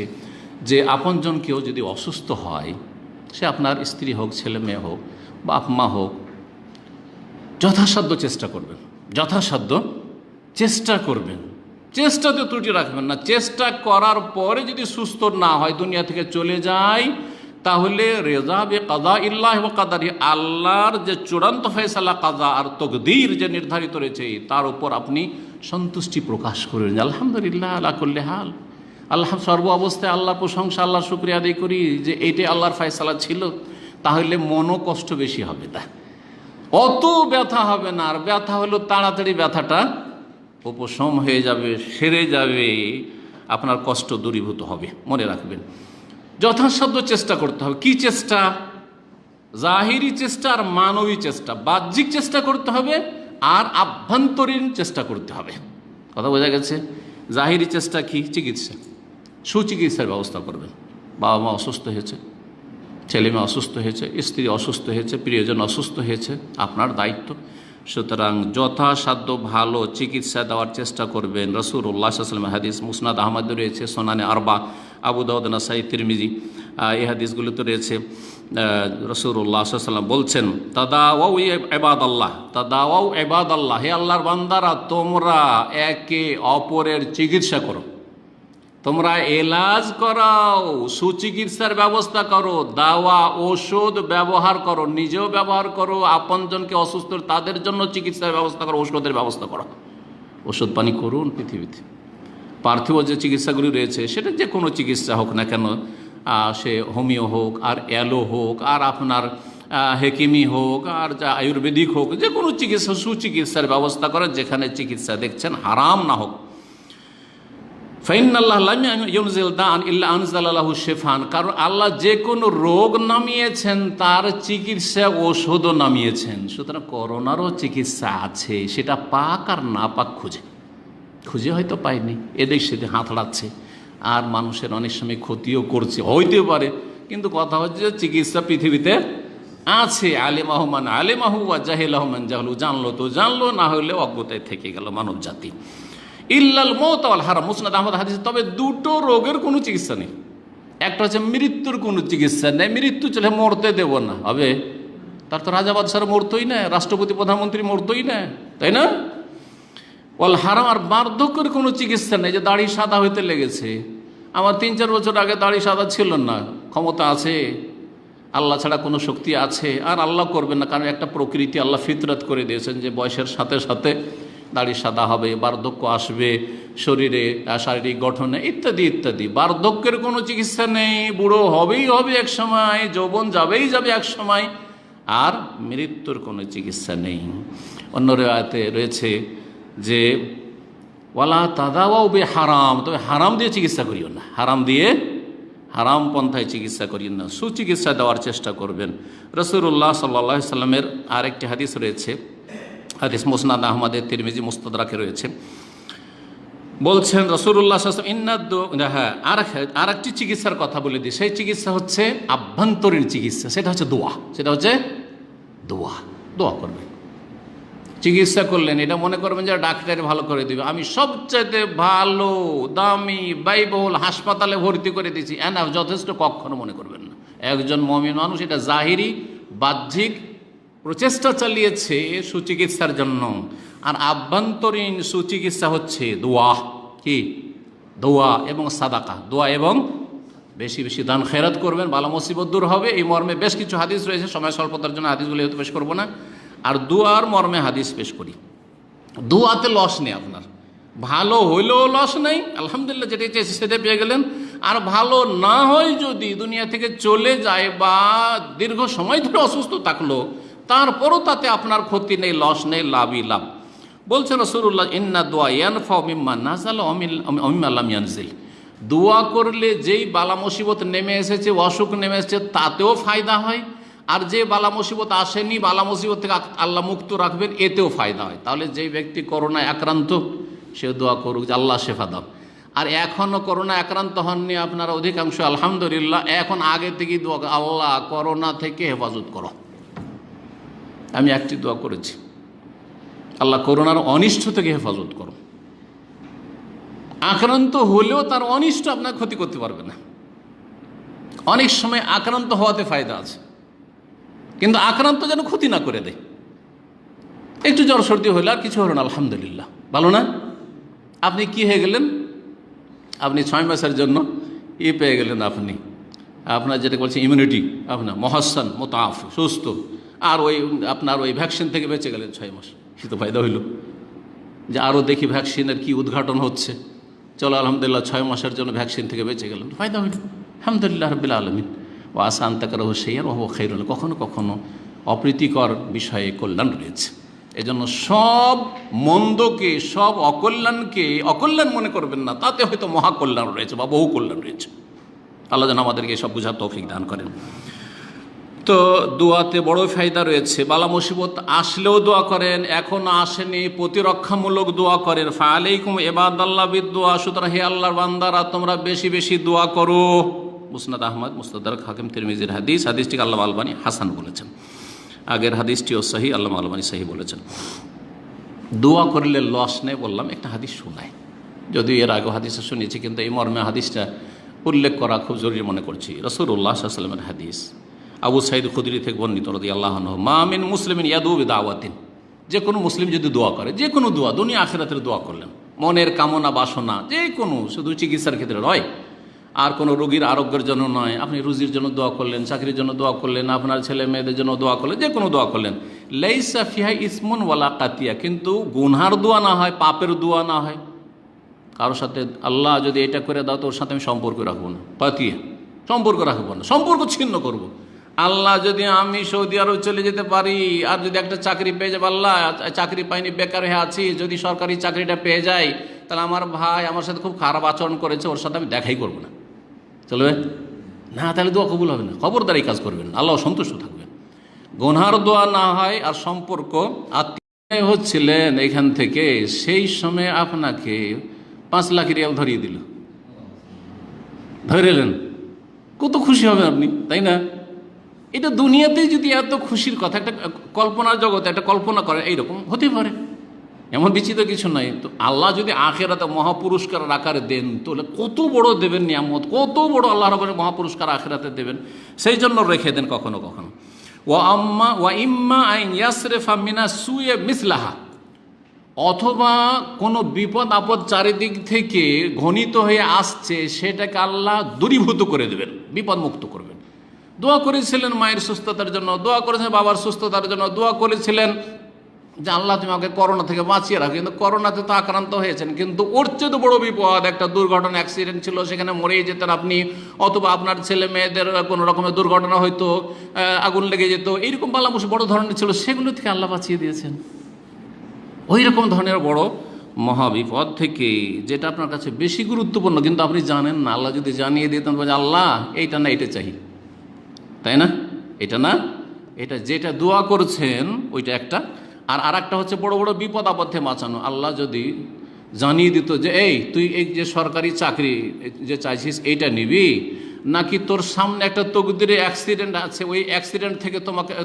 যে আপনজন কেউ যদি অসুস্থ হয়, সে আপনার স্ত্রী হোক, ছেলে মেয়ে হোক, বাপ মা হোক, যথাসাধ্য চেষ্টা করবেন, যথাসাধ্য চেষ্টা করবেন, চেষ্টাতে ত্রুটি রাখবেন না। চেষ্টা করার পরে যদি সুস্থ না হয়, দুনিয়া থেকে চলে যায়, তাহলে রেজা বে কাদা ইল্লাহ ওয়া কাদারি, আল্লাহর যে চূড়ান্ত ফয়সালা, কাদা আর তকদীর যে নির্ধারিত রয়েছে, তার উপর আপনি সন্তুষ্টি প্রকাশ করবেন। আলহামদুলিল্লাহ আলা কুল্লি হাল, আল্লাহ সর্ব অবস্থায় আল্লাহর প্রশংসা, আল্লাহর শুকরিয়া আদায় করি যে এইটাই আল্লাহর ফয়সালা ছিল। তাহলে মনও কষ্ট বেশি হবে না, অত ব্যথা হবে না। আর ব্যথা হলো তাড়াতাড়ি ব্যথাটা উপশম হয়ে যাবে, সেরে যাবে, আপনার কষ্ট দূরীভূত হবে। মনে রাখবেন, যথাসাধ্য চেষ্টা করতে হবে। কি চেষ্টা? জাহিরি চেষ্টা আর মানবী চেষ্টা। বাহ্যিক চেষ্টা করতে হবে আর আভ্যন্তরীণ চেষ্টা করতে হবে। কথা বোঝা গেছে? জাহিরি চেষ্টা কি? চিকিৎসা, সুচিকিৎসার ব্যবস্থা করবেন। বাবা মা অসুস্থ হয়েছে, ছেলে মেয়ে অসুস্থ হয়েছে, স্ত্রী অসুস্থ হয়েছে, প্রিয়জন অসুস্থ হয়েছে, আপনার দায়িত্ব। সুতরাং যথাসাধ্য ভালো চিকিৎসা দেওয়ার চেষ্টা করবেন। রাসূলুল্লাহ সাল্লাল্লাহু আলাইহি ওয়াসাল্লাম হাদিস মুসনাদ আহমদে রয়েছে, সুনানে আরবা, আবু দাউদ, নাসাই, তিরমিজি, এই হাদিসগুলোতে রয়েছে। রাসূলুল্লাহ সাল্লাল্লাহু আলাইহি ওয়াসাল্লাম বলছেন, তাদাওয়াউ ইবাদাল্লাহ, তাদাওয়াউ ইবাদাল্লাহ, হে আল্লাহর বান্দারা তোমরা একে অপরের চিকিৎসা করো। তোমরা এলাজ করাও, সুচিকিৎসার ব্যবস্থা করো, দাওয়া ওষুধ ব্যবহার করো, নিজেও ব্যবহার করো, আপনজনকে অসুস্থ তাদের জন্য চিকিৎসার ব্যবস্থা করো, ওষুধের ব্যবস্থা করো। ওষুধ পানি করুন। পৃথিবীতে পার্থিব যে চিকিৎসাগুলি রয়েছে, সেটা যে কোনো চিকিৎসা হোক না কেন, সে হোমিও হোক, আর অ্যালো হোক, আর আপনার হেকিমি হোক, আর যা আয়ুর্বেদিক হোক, যে কোনো চিকিৎসা, সুচিকিৎসার ব্যবস্থা করেন, যেখানে চিকিৎসা দেখছেন হারাম না হোক। ফাইনাল্লাহ লাম ইউনজিল দান ইল্লা আনজালাহু শিফান, কারণ আল্লাহ যে কোনো রোগ নামিয়েছেন তার চিকিৎসা ওষুধও নামিয়েছেন। সুতরাং করোনারও চিকিৎসা আছে, সেটা পাক আর না পাক খুঁজে হয়তো পায়নি, এদিক সেদিক হাতড়াচ্ছে, আর মানুষের অনেক সময় ক্ষতিও করছে, হইতে পারে। কিন্তু কথা হচ্ছে চিকিৎসা পৃথিবীতে আছে। আলেমাহু মান আলেমাহু ওয়া জাহিলাহু মান জাহলু, জানলো তো জানলো, না হলে অজ্ঞতায় থেকে গেল মানব জাতি। ইল্লাল মওত ওয়াল হারাম, মুসনাদ আহমদ হাদিস। তবে দুটো রোগের কোনো চিকিৎসা নেই। একটা হচ্ছে মৃত্যুর কোনো চিকিৎসা নেই, মৃত্যু চলে মরতে দেব না হবে, তার তো রাজা বাদশার মরতই না, রাষ্ট্রপতি প্রধানমন্ত্রী মরতই না, তাই না? ওয়াল হারাম, আর বার্ধক্যের কোনো চিকিৎসা নেই, যে দাড়ি সাদা হইতে লেগেছে। আমার 3-4 বছর আগে দাড়ি সাদা ছিল না, ক্ষমতা আছে, আল্লাহ ছাড়া কোনো শক্তি আছে, আর আল্লাহ করবেন না, কারণ একটা প্রকৃতি আল্লাহ ফিতরত করে দিয়েছেন যে বয়সের সাথে সাথে দাড়ি সাদা হবে, বার্ধক্য আসবে শরীরে, শারীরিক গঠনে, ইত্যাদি ইত্যাদি। বার্ধক্যের কোনো চিকিৎসা নেই, বুড়ো হবেই হবে এক সময়, যৌবন যাবেই যাবে এক সময়, আর মৃত্যুর কোনো চিকিৎসা নেই। অন্য রিওয়ায়াতে রয়েছে যে ওয়ালা তাদাওয়াও বে হারাম, তবে হারাম দিয়ে চিকিৎসা করিও না, হারাম পন্থায় চিকিৎসা করিও না, সুচিকিৎসা দেওয়ার চেষ্টা করবেন। রাসূলুল্লাহ সাল্লাল্লাহু আলাইহি সাল্লামের আরেকটি হাদিস রয়েছে, হাদিস মুসনাদ আহমদের, তিরমিজি মুস্তাদরাকে রয়েছে। বলছেন রাসূলুল্লাহ সাল্লাল্লাহু আলাইহি ওয়াসাল্লাম, হ্যাঁ, আর একটি চিকিৎসার কথা বলে দিই। সেই চিকিৎসা হচ্ছে আভ্যন্তরীণ চিকিৎসা, সেটা হচ্ছে দোয়া করবেন। চিকিৎসা করলেন, এটা মনে করবেন যে ডাক্তার ভালো করে দিবে, আমি সবচাইতে ভালো দামি ব্যয়বহুল হাসপাতালে ভর্তি করে দিয়েছি, না, যথেষ্ট কখনো মনে করবেন না। একজন মুমিন মানুষ এটা জাহিরি বাহ্যিক প্রচেষ্টা চালিয়েছে সুচিকিৎসার জন্য, আর আভ্যন্তরীণ সুচিকিৎসা হচ্ছে দোয়া এবং সাদাকা। দোয়া এবং বেশি বেশি দান খেরাত করবেন, বালা মুসিবত দূর হবে। এই মর্মে বেশ কিছু হাদিস রয়েছে, সময় স্বল্পতার জন্য হাদিসগুলো হয়তো পেশ করবো না। আর দুয়ার মর্মে হাদিস পেশ করি। দুয়াতে লস নেই, আপনার ভালো হইলেও লস নেই, আলহামদুলিল্লাহ, যেটা চেয়েছে সেটা পেয়ে গেলেন। আর ভালো না হয় যদি দুনিয়া থেকে চলে যায় বা দীর্ঘ সময় ধরে অসুস্থ থাকলো, তারপরও তাতে আপনার ক্ষতি নেই, লস নেই, লাভই লাভ। বলছে রাসূলুল্লাহ, ইন্না দুআ ইয়ানফাউ মিম্মা নাযালা ওয়া মিম্মা লাম ইয়ানজিল, দোয়া করলে যেই বালা মুসিবত নেমে এসেছে, অসুখ নেমে এসেছে, তাতেও ফায়দা হয়, আর যে বালা মুসিবত আসেনি, বালা মুসিবত থেকে আল্লাহ মুক্ত রাখবেন, এতেও ফায়দা হয়। তাহলে যেই ব্যক্তি করোনায় আক্রান্ত, সে দোয়া করুক যে আল্লাহ শেফা দাও। আর এখনও করোনা আক্রান্ত হননি আপনারা অধিকাংশ, আলহামদুলিল্লাহ, এখন আগে থেকেই দোয়া, আল্লাহ করোনা থেকে হেফাজত করো। আমি একটি দোয়া করেছি, আল্লাহ করোনার অনিষ্ট থেকে হেফাজত করো। আক্রান্ত হলেও তার অনিষ্ট আপনার ক্ষতি করতে পারবে না। অনেক সময় আক্রান্ত হওয়াতে ফায়দা আছে, কিন্তু আক্রান্ত যেন ক্ষতি না করে দেয়। একটু জ্বর সর্দি হইলো, আর কিছু হলো না, আলহামদুলিল্লাহ, ভালো না? আপনি কি হয়ে গেলেন? আপনি 6 মাসের জন্য পেয়ে গেলেন, আপনি আপনার যেটা বলছে ইমিউনিটি, আপনার মহাসান মোতাফ, সুস্থ, আর আপনার ওই ভ্যাকসিন থেকে বেঁচে গেলেন 6 মাস। সে তো ফায়দা হইল যে আরও দেখি ভ্যাকসিনের কি উদ্ঘাটন হচ্ছে, চলো আলহামদুলিল্লাহ 6 মাসের জন্য ভ্যাকসিন থেকে বেঁচে গেলেন, ফায়দা হইল, আলহামদুলিল্লাহ রাব্বিল আলামিন। ও আসান তাকার হোসাইয়ার ও খাইরুল, কখনো কখনো অপ্রীতিকর বিষয়ে কল্যাণ রয়েছে। এজন্য সব মন্দকে, সব অকল্যাণকে অকল্যাণ মনে করবেন না, তাতে হয়তো মহাকল্যাণ রয়েছে বা বহু কল্যাণ রয়েছে। আল্লাহ যেন আমাদেরকে সব বুঝার তৌফিক দান করেন। তো দোয়াতে বড় ফায়দা রয়েছে। বালা মুসিবত আসলেও দোয়া করেন, এখনো আসেনি প্রতিরক্ষামূলক দোয়া করেন। ফাআলাইকুম ইবাদাল্লাহ বিদ-দুআ, সুতরাং হে আল্লাহর বান্দারা তোমরা বেশি বেশি দোয়া করো। মুসনাদ আহমদ, মুস্তাদরাক হাকিম, তিরমিজির হাদিস। হাদিসটিকে আল্লামা আলবানী হাসান বলেছেন। আগের হাদিসটিও সহি, আল্লামা আলবানী সহি বলেছেন। দোয়া করলে লস নেই বললাম, একটা হাদিস শোনায়, যদিও এর আগেও হাদিসে শুনেছি, কিন্তু এই মর্মে হাদিসটা উল্লেখ করা খুব জরুরি মনে করছি। রাসূলুল্লাহ সাল্লাল্লাহু আলাইহি ওয়াসাল্লামের হাদিস, আবু সাঈদ খুদরি থেকে বর্ণিত রাদিয়াল্লাহু আনহু, মা মিন মুসলিমিন ইয়াদু বিদাওয়াতিন, যে কোনো মুসলিম যদি দোয়া করে, যে কোনো দোয়া, দুনিয়া আখিরাতের দোয়া করলেন, মনের কামনা বাসনা, যে কোনো, শুধু চিকিৎসার ক্ষেত্রে নয়, আর কোনো রোগীর আরোগ্যের জন্য নয়, আপনি রুজির জন্য দোয়া করলেন, চাকরির জন্য দোয়া করলেন, আপনার ছেলে মেয়েদের জন্য দোয়া করলেন, যে কোনো দোয়া করলেন, লাইসা ফিহা ইসমুন ওয়ালা কাতিয়া, কিন্তু গুনহার দোয়া না হয়, পাপের দোয়া না হয়। কারোর সাথে আল্লাহ যদি এটা করে দাও তো ওর সাথে আমি সম্পর্ক রাখবো না, পাতিয়া সম্পর্ক রাখবো না, সম্পর্ক ছিন্ন করব। আল্লাহ যদি আমি সৌদি আরব চলে যেতে পারি আর যদি একটা চাকরি পেয়ে যাবো, আল্লাহ চাকরি পাইনি, বেকার হয়ে আছি, যদি সরকারি চাকরিটা পেয়ে যাই তাহলে আমার ভাই আমার সাথে খুব খারাপ আচরণ করেছে, ওর সাথে আমি দেখাই করবো না, চলবে না? তাহলে দোয়া কবুল হবে না। খবরদার এই কাজ করবেন, আল্লাহ সন্তুষ্ট থাকবেন। গুনহার দোয়া না হয় আর সম্পর্ক। আত্মীয় হচ্ছিলেন এখান থেকে, সেই সময় আপনাকে 5 লাখ রিয়াল ধরিয়ে দিল, ধরেলেন, কত খুশি হবেন আপনি, তাই না? এটা দুনিয়াতেই যদি এত খুশির কথা, একটা কল্পনার জগতে একটা কল্পনা করে, এইরকম হতে পারে, এমন বিচিত্র কিছু নাই। তো আল্লাহ যদি আখেরাতে মহাপুরস্কার আকারে দেন তাহলে কত বড় দেবেন নিয়ামত, কত বড় আল্লাহ রাব্বুল মহাপুরস্কার আখেরাতে দেবেন, সেই জন্য রেখে দেন কখনো কখনো। ওয়া ইম্মা আন ইয়াসরিফা মিনা সুয়ে মিসলাহা, অথবা কোনো বিপদ আপদ চারিদিক থেকে ঘনিত হয়ে আসছে, সেটাকে আল্লাহ দূরীভূত করে দেবেন, বিপদ মুক্ত করবেন। দোয়া করেছিলেন মায়ের সুস্থতার জন্য, দোয়া করেছিলেন বাবার সুস্থতার জন্য, দোয়া করেছিলেন যে আল্লাহ তুমি আমাকে করোনা থেকে বাঁচিয়ে রাখো, কিন্তু করোনাতে তো আক্রান্ত হয়েছেন, কিন্তু ওর চেয়ে তো বড় বিপদ, একটা দুর্ঘটনা, অ্যাক্সিডেন্ট ছিল, সেখানে মরেই যেতেন আপনি, অথবা আপনার ছেলে মেয়েদের কোনো রকমের দুর্ঘটনা হয়তো, আগুন লেগে যেত, এইরকম বালামুসি বড় ধরনের ছিল, সেগুলো থেকে আল্লাহ বাঁচিয়ে দিয়েছেন। ওই রকম ধরনের বড় মহাবিপদ থেকে, যেটা আপনার কাছে বেশি গুরুত্বপূর্ণ কিন্তু আপনি জানেন না, আল্লাহ যদি জানিয়ে দিতেন যে আল্লাহ এইটা না এটা চাই, তাই না, এটা না এটা, যেটা দোয়া করছেন ওইটা একটা, আর একটা হচ্ছে বড় বড় বিপদ আপদে বাঁচানো। আল্লাহ যদি জানিয়ে দিত যে এই তুই এই যে সরকারি চাকরি যে চাইছিস এইটা নিবি, নাকি তোর সামনে একটা তকদিরে অ্যাক্সিডেন্ট আছে, ওই অ্যাক্সিডেন্ট থেকে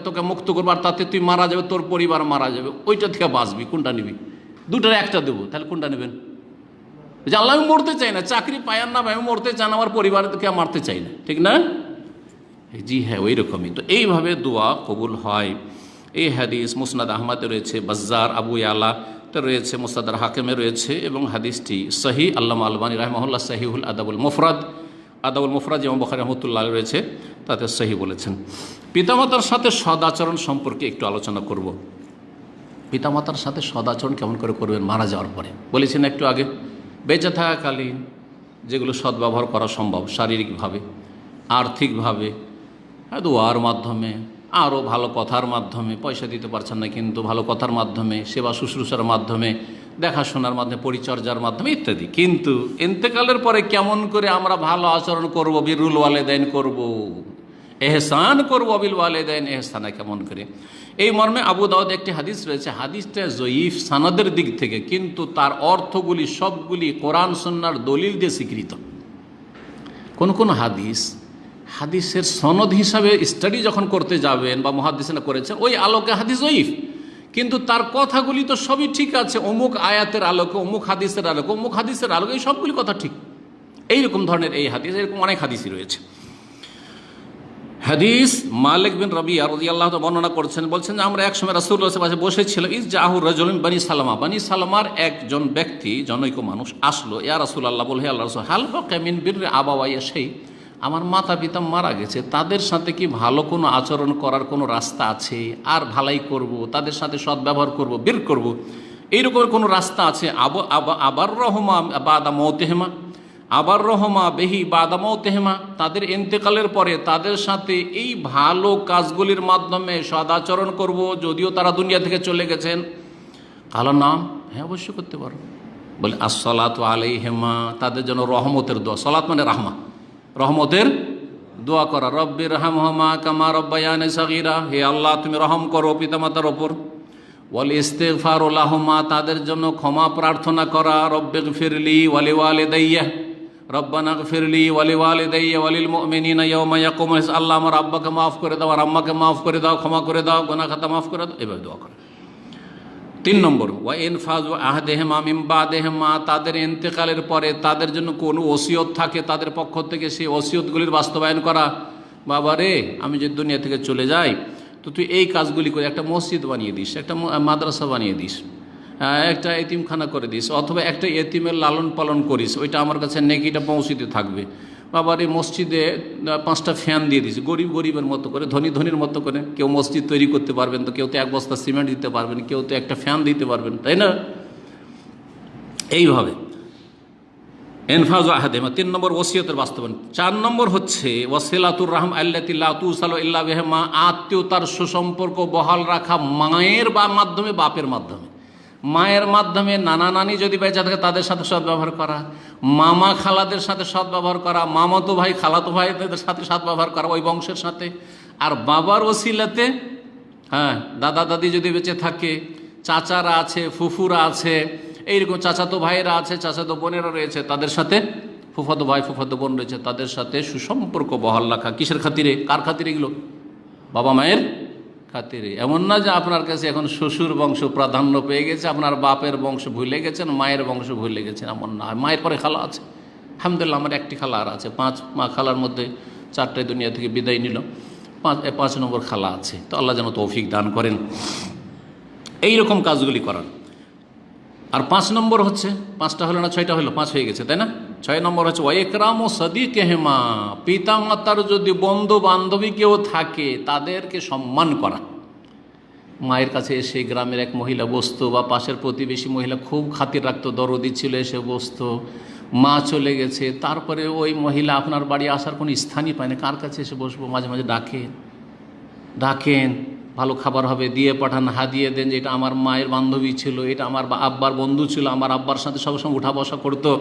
তোকে মুক্ত করবো, আর তাতে তুই মারা যাবে, তোর পরিবার মারা যাবে, ওইটা থেকে বাঁচবি, কোনটা নিবি? দুটার একটা দেবো, তাহলে কোনটা নেবেন? যে আল্লাহ আমি মরতে চাই না, চাকরি পায়ার না, আমি মরতে চাই না, আমার পরিবারকে মারতে চাই না, ঠিক না? জি হ্যাঁ, ওই রকমই। তো এইভাবে দোয়া কবুল হয়। এই হাদিস মুসনাদ আহমদে রয়েছে, বাজ্জার, আবু ইয়ালাতে রয়েছে, মুস্তাদরাক হাকিমে রয়েছে, এবং হাদিসটি সহি। আল্লামা আলবানী রাহিমাহুল্লাহ সহিহুল আদাবুল মুফরাদ যেমন বুখারী রাহমাতুল্লাহ রয়েছে তাতে সহি বলেছেন। পিতামাতার সাথে সদাচরণ সম্পর্কে একটু আলোচনা করব। পিতামাতার সাথে সদাচরণ কেমন করে করবেন মারা যাওয়ার পরে? বলেছেন একটু আগে, বেঁচে থাকাকালীন যেগুলো সদ্ব্যবহার করা সম্ভব, শারীরিকভাবে, আর্থিকভাবে, দোয়ার মাধ্যমে, আরও ভালো কথার মাধ্যমে, পয়সা দিতে পারছেন না কিন্তু ভালো কথার মাধ্যমে, সেবা শুশ্রূষার মাধ্যমে, দেখাশোনার মাধ্যমে, পরিচর্যার মাধ্যমে ইত্যাদি। কিন্তু ইন্তেকালের পরে কেমন করে আমরা ভালো আচরণ করব, বিরুল ওয়ালিদাইন করব, এহসান করব, বিল ওয়ালিদাইন এহসানা কেমন করে? এই মর্মে আবু দাউদ একটি হাদিস রয়েছে, হাদিসটা জয়ীফ সানাদের দিক থেকে, কিন্তু তার অর্থগুলি সবগুলি কোরআন সুন্নাহর দলিল দিয়ে স্বীকৃত। কোন কোন হাদিসের সনদ হিসাবে স্টাডি যখন করতে যাবেন বা মুহাদ্দিসিনরা করেছেন, ওই আলোকে হাদিস জয়ীফ, কিন্তু তার কথাগুলি তো সবই ঠিক আছে, অমুক আয়াতের আলোকে, অমুক হাদিসের আলোকে, অমুক হাদিসের আলোকে, এই সবগুলি কথা ঠিক। এইরকম ধরনের এই হাদিস, এরকম অনেক হাদিসই রয়েছে। হাদিস মালিক বিন রাবিয়া রাদিয়াল্লাহু তাআলা বর্ণনা করছেন, বলছেন যে আমরা একসময় রাসূলুল্লাহ সাল্লাল্লাহু আলাইহি ওয়াসাল্লাম বসেছিলাম, ইজ জাহু রাজুলুন বানি সালামা, বানি সালামার একজন ব্যক্তি, জনৈক মানুষ আসলো, ইয়া রাসূলুল্লাহ, বলে হে আল্লাহর রাসূল, হাল বাকা মিন বিররি আবাওয়াইয়া শাই, আমার মাতা পিতা মারা গেছে, তাদের সাথে কি ভালো কোনো আচরণ করার কোনো রাস্তা আছে? আর ভালাই করব, তাদের সাথে সদ্ব্যবহার করব, বীর করব, এইরকম কোনো রাস্তা আছে? আবার রহমা বাদা মওতিহিমা, আবার রহমা বেহি বাদা মওতিহিমা, তাদের ইন্তেকালের পরে তাদের সাথে এই ভালো কাজগুলির মাধ্যমে সদাচরণ করব, যদিও তারা দুনিয়া থেকে চলে গেছেন। কালো নাম, হ্যাঁ অবশ্যই করতে পারো। বলে আসসালাতু আলাইহিমা, তাদের জন্য রহমতের দোয়া, সালাত মানে রাহমা, রহমতের দোয়া করা, রব্বির রহমহুমা কামা রব্বায়ানি সগীরা, হে আল্লাহ তুমি রহম করো পিতামাতার ওপর। ওয়াল ইস্তিগফারু লাহুমা, তাদের জন্য ক্ষমা প্রার্থনা করা, রব্বিগফিরলি ওয়ালি ওয়ালিদাইয়া, রব্বানা গফিরলি ওয়ালি ওয়ালিদাইয়া ওয়ালিল মুমিনিনা ইয়াওমা ইয়াকুমুল হিসাব, আল্লাহ আমার আব্বাকে মাফ করে দাও, আর আম্মাকে মাফ করে দাও, ক্ষমা করে দাও, গুনাহ খাতা মাফ করে দাও, এভাবে দোয়া করা। 3 নম্বর, ওয়া ইনফাযু আহদিহিমা মিন বাদিহিমা, তাদের ইন্তেকালের পরে তাদের জন্য কোনো ওসিয়ত থাকে তাদের পক্ষ থেকে, সেই ওসিয়তগুলির বাস্তবায়ন করা। বাবা রে, আমি যদি দুনিয়া থেকে চলে যাই তো তুই এই কাজগুলি করে একটা মসজিদ বানিয়ে দিস, একটা মাদ্রাসা বানিয়ে দিস, একটা এতিমখানা করে দিস, অথবা একটা এতিমের লালন পালন করিস, ওইটা আমার কাছে নেকিটা পৌঁছিতে থাকবে। বাবার এই মসজিদে 5টা ফ্যান দিয়ে দিস, গরিবের মতো করে, ধনীর মতো করে। কেউ মসজিদ তৈরি করতে পারবেন তো, কেউ তো 1 বস্তা সিমেন্ট দিতে পারবেন, কেউ তো একটা ফ্যান দিতে পারবেন, তাই না? এইভাবে এনফাজ আহাদেমা 3 নম্বর ওসিয়তের বাস্তবায়ন। 4 নম্বর হচ্ছে ওয়াসিলাতুর রাহম আল্লাতি লা তুসালু ইল্লা বিহা, আত্মীয়তার সুসম্পর্ক বহাল রাখা মায়ের মাধ্যমে, বাপের মাধ্যমে। মায়ের মাধ্যমে নানা নানি যদি বেঁচে থাকে তাদের সাথে সদ্ব্যবহার করা, মামা খালাদের সাথে সদ্ব্যবহার করা, মামাতো ভাই খালাতো ভাইদের সাথে সদ্ব্যবহার করা ওই বংশের সাথে। আর বাবার ওসিলাতে দাদা দাদি যদি বেঁচে থাকে, চাচারা আছে, ফুফুরা আছে, এইরকম চাচাতো ভাইয়েরা আছে, চাচাতো বোনেরা রয়েছে, তাদের সাথে, ফুফাতো ভাই ফুফাতো বোন রয়েছে, তাদের সাথে সুসম্পর্ক বহাল রাখা। কিসের খাতিরে? কার খাতিরে এগুলো? বাবা মায়ের খাতিরে। এমন না যে আপনার কাছে এখন শ্বশুর বংশ প্রাধান্য পেয়ে গেছে, আপনার বাপের বংশ ভুলে গেছেন, মায়ের বংশ ভুলে গেছেন, এমন না। মায়ের পরে খালা আছে, আলহামদুলিল্লাহ আমার একটি খালা আর আছে। 5 মা খালার মধ্যে 4টায় দুনিয়া থেকে বিদায় নিল, 5 নম্বর খালা আছে। তো আল্লাহ যেন তৌফিক দান করেন এইরকম কাজগুলি করার। আর 5 নম্বর হচ্ছে, 5টা হলো না 6টা হলো, 5 হয়ে গেছে তাই না? 6 নম্বর হচ্ছে ওয়াইকরাম ও সাদিকেহেমা, পিতা মাতার যদি বন্ধু বান্ধবী কেউ থাকে তাদেরকে সম্মান করা। মায়ের কাছে এসে গ্রামের এক মহিলা বসতো, বা পাশের প্রতিবেশী মহিলা খুব খাতির রাখতো, দরদি ছিল, এসে বসতো। মা চলে গেছে, তারপরে ওই মহিলা আপনার বাড়ি আসার কোনো স্থানই পায় না, কার কাছে এসে বসবো? মাঝে মাঝে ডাকেন, ভালো খাবার হবে, দিয়ে পাঠান, হাদিয়ে দেন, যে এটা আমার মায়ের বান্ধবী ছিল, এটা আমার আব্বার বন্ধু ছিল, আমার আব্বার সাথে সবসময় উঠা বসা করতো,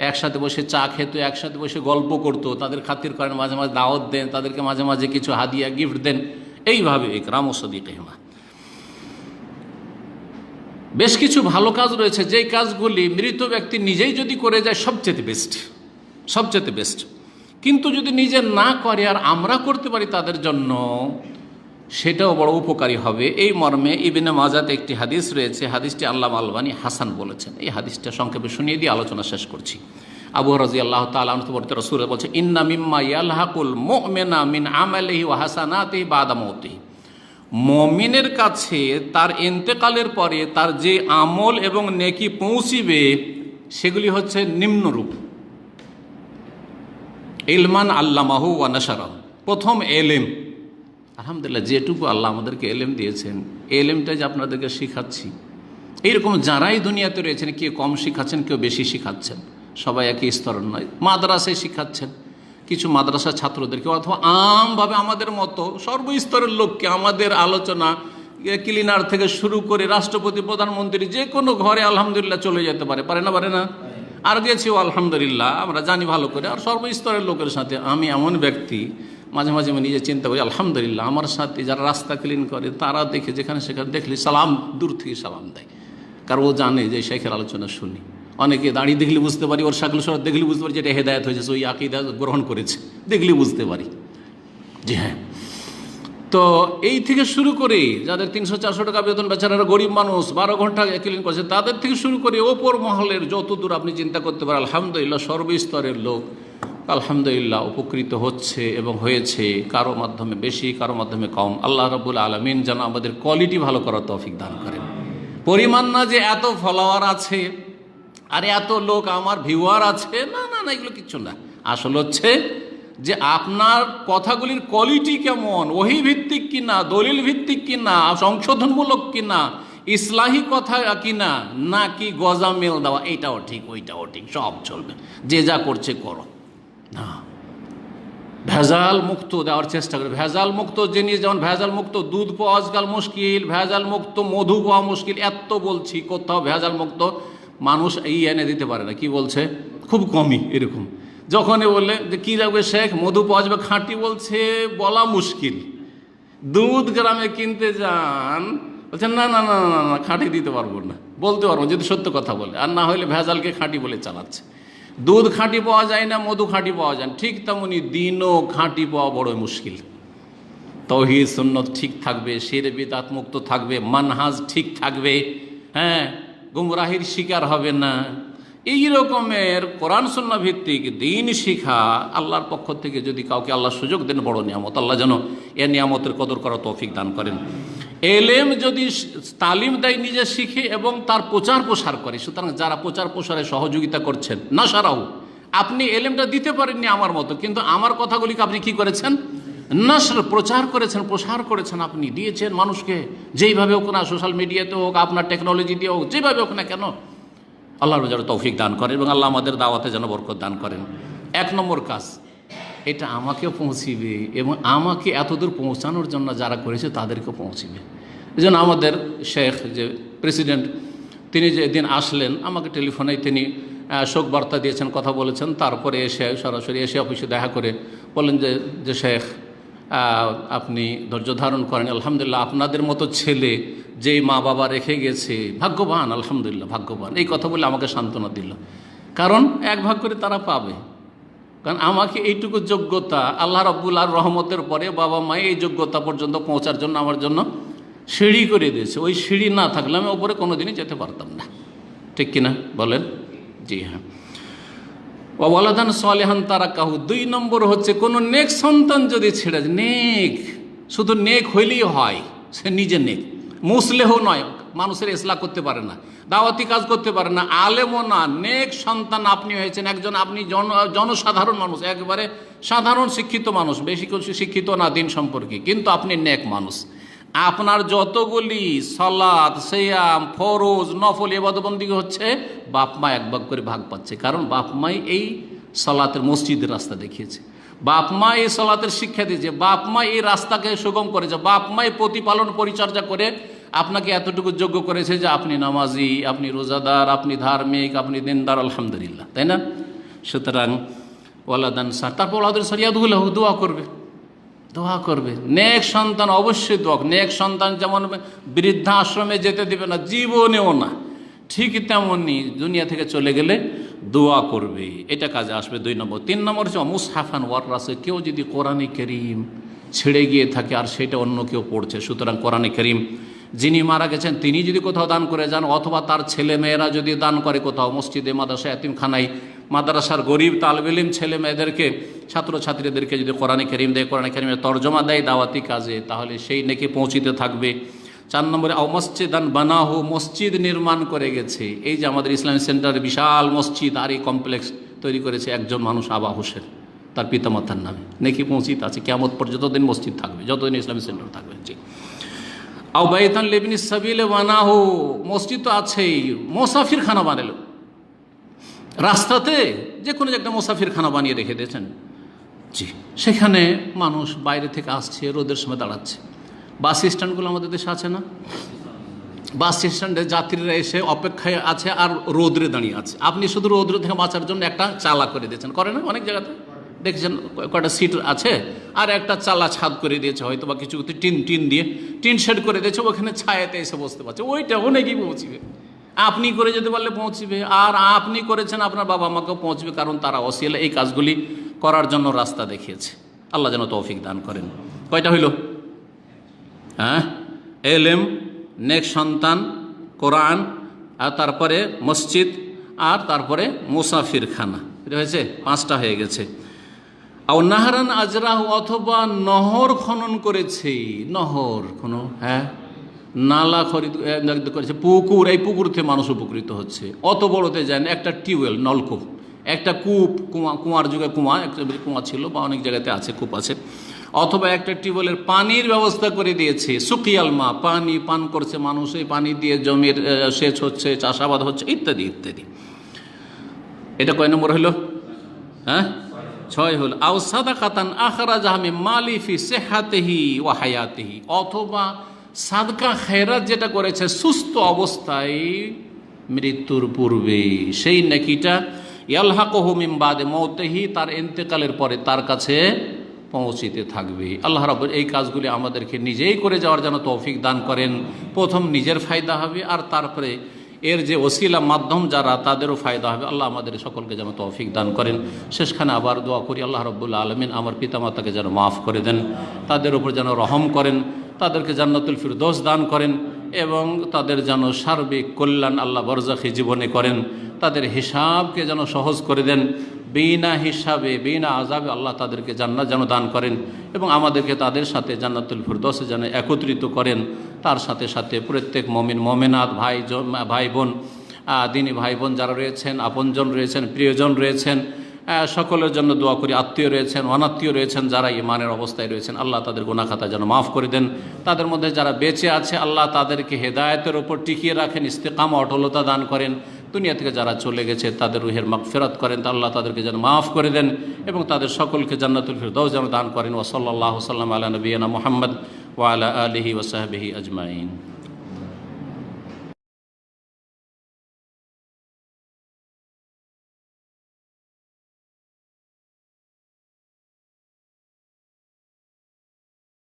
একসাথে বসে চা খেত, একসাথে বসে গল্প করতো, তাদের খাতির করেন, মাঝে মাঝে দাওয়াত দেন, তাদেরকে মাঝে মাঝে কিছু হাদিয়া গিফট দেন। এইভাবে ইকরাম ও সাদিকেহিমা। বেশ কিছু ভালো কাজ রয়েছে, যেই কাজগুলি মৃত ব্যক্তি নিজেই যদি করে যায় সবচেয়ে বেস্ট। কিন্তু যদি নিজে না করে আর আমরা করতে পারি তাদের জন্য, সেটাও বড় উপকারী হবে। এই মর্মে ইবনে মাজাতে একটি হাদিস রয়েছে, হাদিসটি আল্লামা আলবানী হাসান বলেছেন। এই হাদিসটা সংক্ষেপে শুনিয়ে দিয়ে আলোচনা শেষ করছি। আবু রাদিয়াল্লাহু তাআলা আনহু বর্ণিত রাসূল বলেছে, ইন্না মিম্মা ইয়ালহাকুল মুমিনা মিন আমালিহি ওয়া হাসানাতিহি বাদা মাউতিহি, মুমিনের কাছে তার ইন্তেকালের পরে তার যে আমল এবং নেকি পৌঁছিবে সেগুলি হচ্ছে নিম্নরূপ। ইলমান আল্লামাহু ওয়া নাশারাহু, প্রথম এলেম। আলহামদুলিল্লাহ, যেটুকু আল্লাহ আমাদেরকে এলেম দিয়েছেন, এলেমটা যে আপনাদেরকে শিখাচ্ছি, এইরকম যারাই দুনিয়াতে রয়েছেন, কেউ কম শিখাচ্ছেন, কেউ বেশি শিখাচ্ছেন, সবাই একই স্তরের নয়। মাদ্রাসায় শিখাচ্ছেন কিছু মাদ্রাসা ছাত্রদেরকে, অথবা আমভাবে আমাদের মতো সর্বস্তরের লোককে। আমাদের আলোচনা ক্লিনার থেকে শুরু করে রাষ্ট্রপতি, প্রধানমন্ত্রী, যে কোনো ঘরে আলহামদুলিল্লাহ চলে যেতে পারে না? আর গেছিও আলহামদুলিল্লাহ, আমরা জানি ভালো করে। আর সর্বস্তরের লোকের সাথে আমি এমন ব্যক্তি, মাঝে মাঝে আমি নিজে চিন্তা করি, আলহামদুলিল্লাহ আমার সাথে যারা রাস্তা ক্লিন করে তারা দেখে যেখানে সেখানে দেখলে সালাম, দূর থেকে সালাম দেয়, কারণ ও জানে যে শেখের আলোচনা শুনি। অনেকে দাঁড়িয়ে দেখলে বুঝতে পারি, ওর শাকল সর দেখলে বুঝতে পারি যেটা হেদায়েত হয়েছে, ওই আকীদা গ্রহণ করেছে, দেখলে বুঝতে পারি। জি হ্যাঁ, তো এই থেকে শুরু করে যাদের 300-400 টাকা বেতন, বেচারারা গরিব মানুষ, 12 ঘন্টা ক্লিন করছে, তাদের থেকে শুরু করে ওপর মহলের যত দূর আপনি চিন্তা করতে পারেন, আলহামদুলিল্লাহ সর্বস্তরের লোক আলহামদুলিল্লাহ উপকৃত হচ্ছে এবং হয়েছে, কারো মাধ্যমে বেশি, কারো মাধ্যমে কম। আল্লাহ রাব্বুল আলামিন যেন আমাদের কোয়ালিটি ভালো করার তৌফিক দান করেন। পরিমাণ না যে এত ফলোয়ার আছে আর এত লোক আমার ভিউয়ার আছে, না, এগুলো কিচ্ছু না। আসলে হচ্ছে যে আপনার কথাগুলির কোয়ালিটি কেমন, ওহী ভিত্তিক কিনা, দলিল ভিত্তিক কিনা, সংশোধনমূলক কিনা, ইসলাহি কথা কিনা, নাকি গজামেল দেওয়া, এইটাও ঠিক ওইটাও ঠিক, সব চলবে, যে যা করছে করো না। ভেজাল মুক্ত দেওয়ার চেষ্টা করে। ভেজাল মুক্ত জিনিস, যেমন ভেজাল মুক্ত দুধ পাওয়া আজকাল মুশকিল, ভেজাল মুক্ত মধু পাওয়া মুশকিল, এত বলছি, কোথাও ভেজাল মুক্ত মানুষ এনে দিতে পারে না। কি বলছে? খুব কমই। এরকম যখনই বললে যে কী লাগবে শেখ, মধু পাওয়া যাবে খাঁটি, বলছে বলা মুশকিল। দুধ গ্রামে কিনতে যান, বলছেন না, খাঁটি দিতে পারবো না, বলতে পারবো যদি সত্য কথা বলে, আর না হলে ভেজালকে খাঁটি বলে চালাচ্ছে। দুধ খাঁটি পাওয়া যায় না, মধু খাঁটি পাওয়া যায়, ঠিক তেমনি দিনও খাঁটি পাওয়া বড় মুশকিল। তাওহীদ সুন্নাত ঠিক থাকবে, শিরক বিদআত মুক্ত থাকবে, মানহাজ ঠিক থাকবে, গুমরাহির শিকার হবে না। এই রকমের কোরআন সুন্নাহ ভিত্তিক দিন শিখা আল্লাহর পক্ষ থেকে যদি কাউকে আল্লাহ সুযোগ দেন, বড় নিয়ামত। আল্লাহ যেন এ নিয়ামতের কদর করা তৌফিক দান করেন। এলেম যদি তালিম দেয়, নিজে শিখে এবং তার প্রচার প্রসার করে, সুতরাং যারা প্রচার প্রসারে সহযোগিতা করছেন না সারাও, আপনি এলেমটা দিতে পারেননি আমার মতো, কিন্তু আমার কথাগুলিকে আপনি কি করেছেন, নশর প্রচার করেছেন, প্রসার করেছেন, আপনি দিয়েছেন মানুষকে, যেইভাবে হোক না, সোশ্যাল মিডিয়াতে হোক, আপনার টেকনোলজি দিয়ে হোক, যেভাবে হোক না কেন। আল্লাহর যেন তৌফিক দান করেন এবং আল্লাহ আমাদের দাওয়াতে যেন বরকত দান করেন। 1 নম্বর কাজ, এটা আমাকেও পৌঁছিবে এবং আমাকে এতদূর পৌঁছানোর জন্য যারা করেছে তাদেরকেও পৌঁছিবে। এই জন্য আমাদের শেখ যে প্রেসিডেন্ট, তিনি যেদিন আসলেন আমাকে টেলিফোনে তিনি শোক বার্তা দিয়েছেন, কথা বলেছেন, তারপরে এসে সরাসরি এসে অফিসে দেখা করে বললেন যে শেখ আপনি ধৈর্য ধারণ করেন, আলহামদুলিল্লাহ আপনাদের মতো ছেলে যেই মা বাবা রেখে গেছে, ভাগ্যবান, আলহামদুলিল্লাহ ভাগ্যবান। এই কথা বলে আমাকে সান্ত্বনা দিল, কারণ 1 ভাগ করে তারা পাবে। কারণ আমাকে এইটুকু যোগ্যতা আল্লাহ রাব্বুল আর রহমতের পরে বাবা মা এই যোগ্যতা পর্যন্ত পৌঁছার জন্য আমার জন্য সিঁড়ি করে দিয়েছে। ওই সিঁড়ি না থাকলে আমি ওপরে কোনোদিনই যেতে পারতাম না, ঠিক কিনা বলেন? জি হ্যাঁ। ওয়ালাদান সালেহান তারাকাহু, 2 নম্বর হচ্ছে কোনো নেক সন্তান যদি ছেড়ে, নেক শুধু নেক হইলেই হয়, সে নিজে নেক, মুসলেহ নয়, মানুষের ইসলাহ করতে পারে না, দাওয়াতি কাজ করতে পারে না, আলেমও না, নেক সন্তান আপনি হয়েছেন একজন, আপনি জনসাধারণ মানুষ, একেবারে সাধারণ শিক্ষিত মানুষ, বেশি কিছু শিক্ষিত না দিন সম্পর্কে, কিন্তু আপনি নেক মানুষ। আপনার যতগুলি সালাত, সিয়াম, ফরজ, নফল ইবাদতবন্দি হচ্ছে বাপ মা 1 ভাগ করে ভাগ পাচ্ছে, কারণ বাপ মাই এই সালাতের মসজিদের রাস্তা দেখিয়েছে, বাপ মা এই সালাতের শিক্ষা দিয়েছে, বাপ মা এই রাস্তাকে সুগম করেছে, বাপ মাই প্রতিপালন পরিচর্যা করে আপনাকে এতটুকু যোগ্য করেছে যে আপনি নামাজি, আপনি রোজাদার, আপনি ধার্মিক, আপনি দিনদার, আলহামদুলিল্লাহ, তাই না? সুতরাং ওয়ালাদান সার, তারপর ওয়ালাদান সারিয়াদুল্লাহ, দোয়া করবে, নেক সন্তান অবশ্যই দোয়া। নেক সন্তান যেমন বৃদ্ধাশ্রমে যেতে দিবে না, জীবনেও না, ঠিক তেমনই দুনিয়া থেকে চলে গেলে দোয়া করবে, এটা কাজে আসবে। 2 নম্বর। 3 নম্বর হচ্ছে মুসহাফান ওয়াররাসে, কেউ যদি কোরআনে কারীম ছেড়ে গিয়ে থাকে আর সেটা অন্য কেউ পড়ছে, সুতরাং কোরআনে কারীম যিনি মারা গেছেন তিনি যদি কোথাও দান করে যান, অথবা তার ছেলে মেয়েরা যদি দান করে কোথাও, মসজিদে, মাদ্রাসা, এতিমখানায়, মাদ্রাসার গরিব তালেব ইলম ছেলে মেয়েদেরকে, ছাত্রছাত্রীদেরকে যদি কোরআনে কারীম দেয়, কোরআনে কারীমের তর্জমা দেয় দাওয়াতি কাজে, তাহলে সেই নেকি পৌঁছিতে থাকবে। 4 নম্বরে আও মসজিদান বানাহু, মসজিদ নির্মাণ করে গেছে। এই যে আমাদের ইসলামিক সেন্টারে বিশাল মসজিদ আর এই কমপ্লেক্স তৈরি করেছে একজন মানুষ, আবা হোসেন, তার পিতামাতার নামে, নেকি পৌঁছিতে আছে, কিয়ামত পর্যন্ত যতদিন মসজিদ থাকবে, যতদিন ইসলামিক সেন্টার থাকবে। জি। আও বাইতান লিবনি সাবিলে বানাহু, মসজিদ তো আছেই, মুসাফির খানা বানালো, রাস্তাতে যে কোনো একটা মুসাফির খানা বানিয়ে রেখে দিয়েছেন। জি, সেখানে মানুষ বাইরে থেকে আসছে, রোদের সময় দাঁড়াচ্ছে। বাস স্ট্যান্ডগুলো আমাদের দেশে আছে না? বাস স্ট্যান্ডে যাত্রীরা এসে অপেক্ষায় আছে আর রোদ্রে দাঁড়িয়ে আছে, আপনি শুধু রোদ্র থেকে বাঁচার জন্য একটা চালা করে দিয়েছেন, করে না অনেক জায়গাতে দেখেছেন, কয়টা সিট আছে আর একটা চালা ছাদ করে দিয়েছে, হয়তো বা কিছু টিন দিয়ে টিন শেড করে দিয়েছে, ওখানে ছায়াতে এসে বসতে পারছে, ওইটা অনেকই পৌঁছবে। আপনি করে যেতে পারলে পৌঁছবে, আর আপনি করেছেন আপনার বাবা মাকেও পৌঁছবে, কারণ তারা ওসিলা এই কাজগুলি করার জন্য রাস্তা দেখিয়েছে। আল্লাহ যেন তৌফিক দান করেন। কয়টা হইল? হ্যাঁ, এলেম, নেক সন্তান, কোরআন, আর তারপরে মসজিদ, আর তারপরে মুসাফির খানা, এটা হয়েছে 5টা হয়ে গেছে। আর নাহারান আজরাহ, অথবা নহর খনন করেছে, নহর খনন, হ্যাঁ, নালা খরিদ করেছে, পুকুর, এই পুকুর থেকে মানুষ উপকৃত হচ্ছে। অত বড়তে যায় না, একটা টিউবওয়েল, নলকূপ, একটা কূপ, কুয়ার যুগে কুয়া ছিল, বা অনেক জায়গাতে আছে, কূপ আছে, অথবা একটা টিউবওয়েলের পানির ব্যবস্থা করে দিয়েছে, সুকিয়াল মা, পানি পান করছে মানুষ, এই পানি দিয়ে জমির সেচ হচ্ছে, চাষাবাদ হচ্ছে, ইত্যাদি ইত্যাদি। এটা কয় নম্বর হলো? হ্যাঁ, 6 হলো। আও সাদাকাতান আখরাজাহা মিন মালিফি সিহাতিহি ওয়া হায়াতিহি, অথবা সাদকা খেরাত যেটা করেছে সুস্থ অবস্থায় মৃত্যুর পূর্বে, সেই নেকিটা ইয়ালহাকুহু মিন বাদে মওতিহি, তার ইন্তেকালের পরে তার কাছে পৌঁছিতে থাকবে। আল্লাহ রাব্বুল এই কাজগুলি আমাদেরকে নিজেই করে যাওয়ার জন্য তৌফিক দান করেন। প্রথম নিজের ফায়দা হবে, আর তারপরে এর যে ওসিলা মাধ্যম যারা, তাদেরও ফায়দা হবে। আল্লাহ আমাদের সকলকে যেন তৌফিক দান করেন। শেষখানে আবার দোয়া করি, আল্লাহ রাব্বুল আলামিন আমার পিতামাতাকে যেন মাফ করে দেন, তাদের উপর যেন রহম করেন, তাদেরকে জান্নাতুল ফিরদৌস দান করেন, এবং তাদের যেন সার্বিক কল্যাণ আল্লাহ বরজাখী জীবনে করেন, তাদের হিসাবকে যেন সহজ করে দেন, বিনা হিসাবে বিনা আযাবে আল্লাহ তাদেরকে জান্নাত যেন দান করেন এবং আমাদেরকে তাদের সাথে জান্নাতুল ফিরদৌসে যেন একত্রিত করেন। তার সাথে সাথে প্রত্যেক মুমিন মুমিনাত ভাই বোন দিনী ভাই বোন যারা রয়েছেন, আপনজন রয়েছেন, প্রিয়জন রয়েছেন, সকলের জন্য দোয়া করি। আত্মীয় রয়েছেন, অনাত্মীয় রয়েছেন, যারা ইমানের অবস্থায় রয়েছেন, আল্লাহ তাদের গুনাহ খাতা যেন মাফ করে দেন। তাদের মধ্যে যারা বেঁচে আছে আল্লাহ তাদেরকে হেদায়েতের ওপর টিকিয়ে রাখেন, ইস্তেকামা অটলতা দান করেন। দুনিয়া থেকে যারা চলে গেছে তাদের রুহের মাগফিরাত করেন, তা আল্লাহ তাদেরকে যেন মাফ করে দেন এবং তাদের সকলকে জান্নাতুল ফিরদৌস যেন দান করেন। ওয়া সাল্লাল্লাহু সাল্লাম আলা নবিয়িনা মুহাম্মদ ওয়া আলা আলিহি ওয়া সাহবিহি আজমাইন।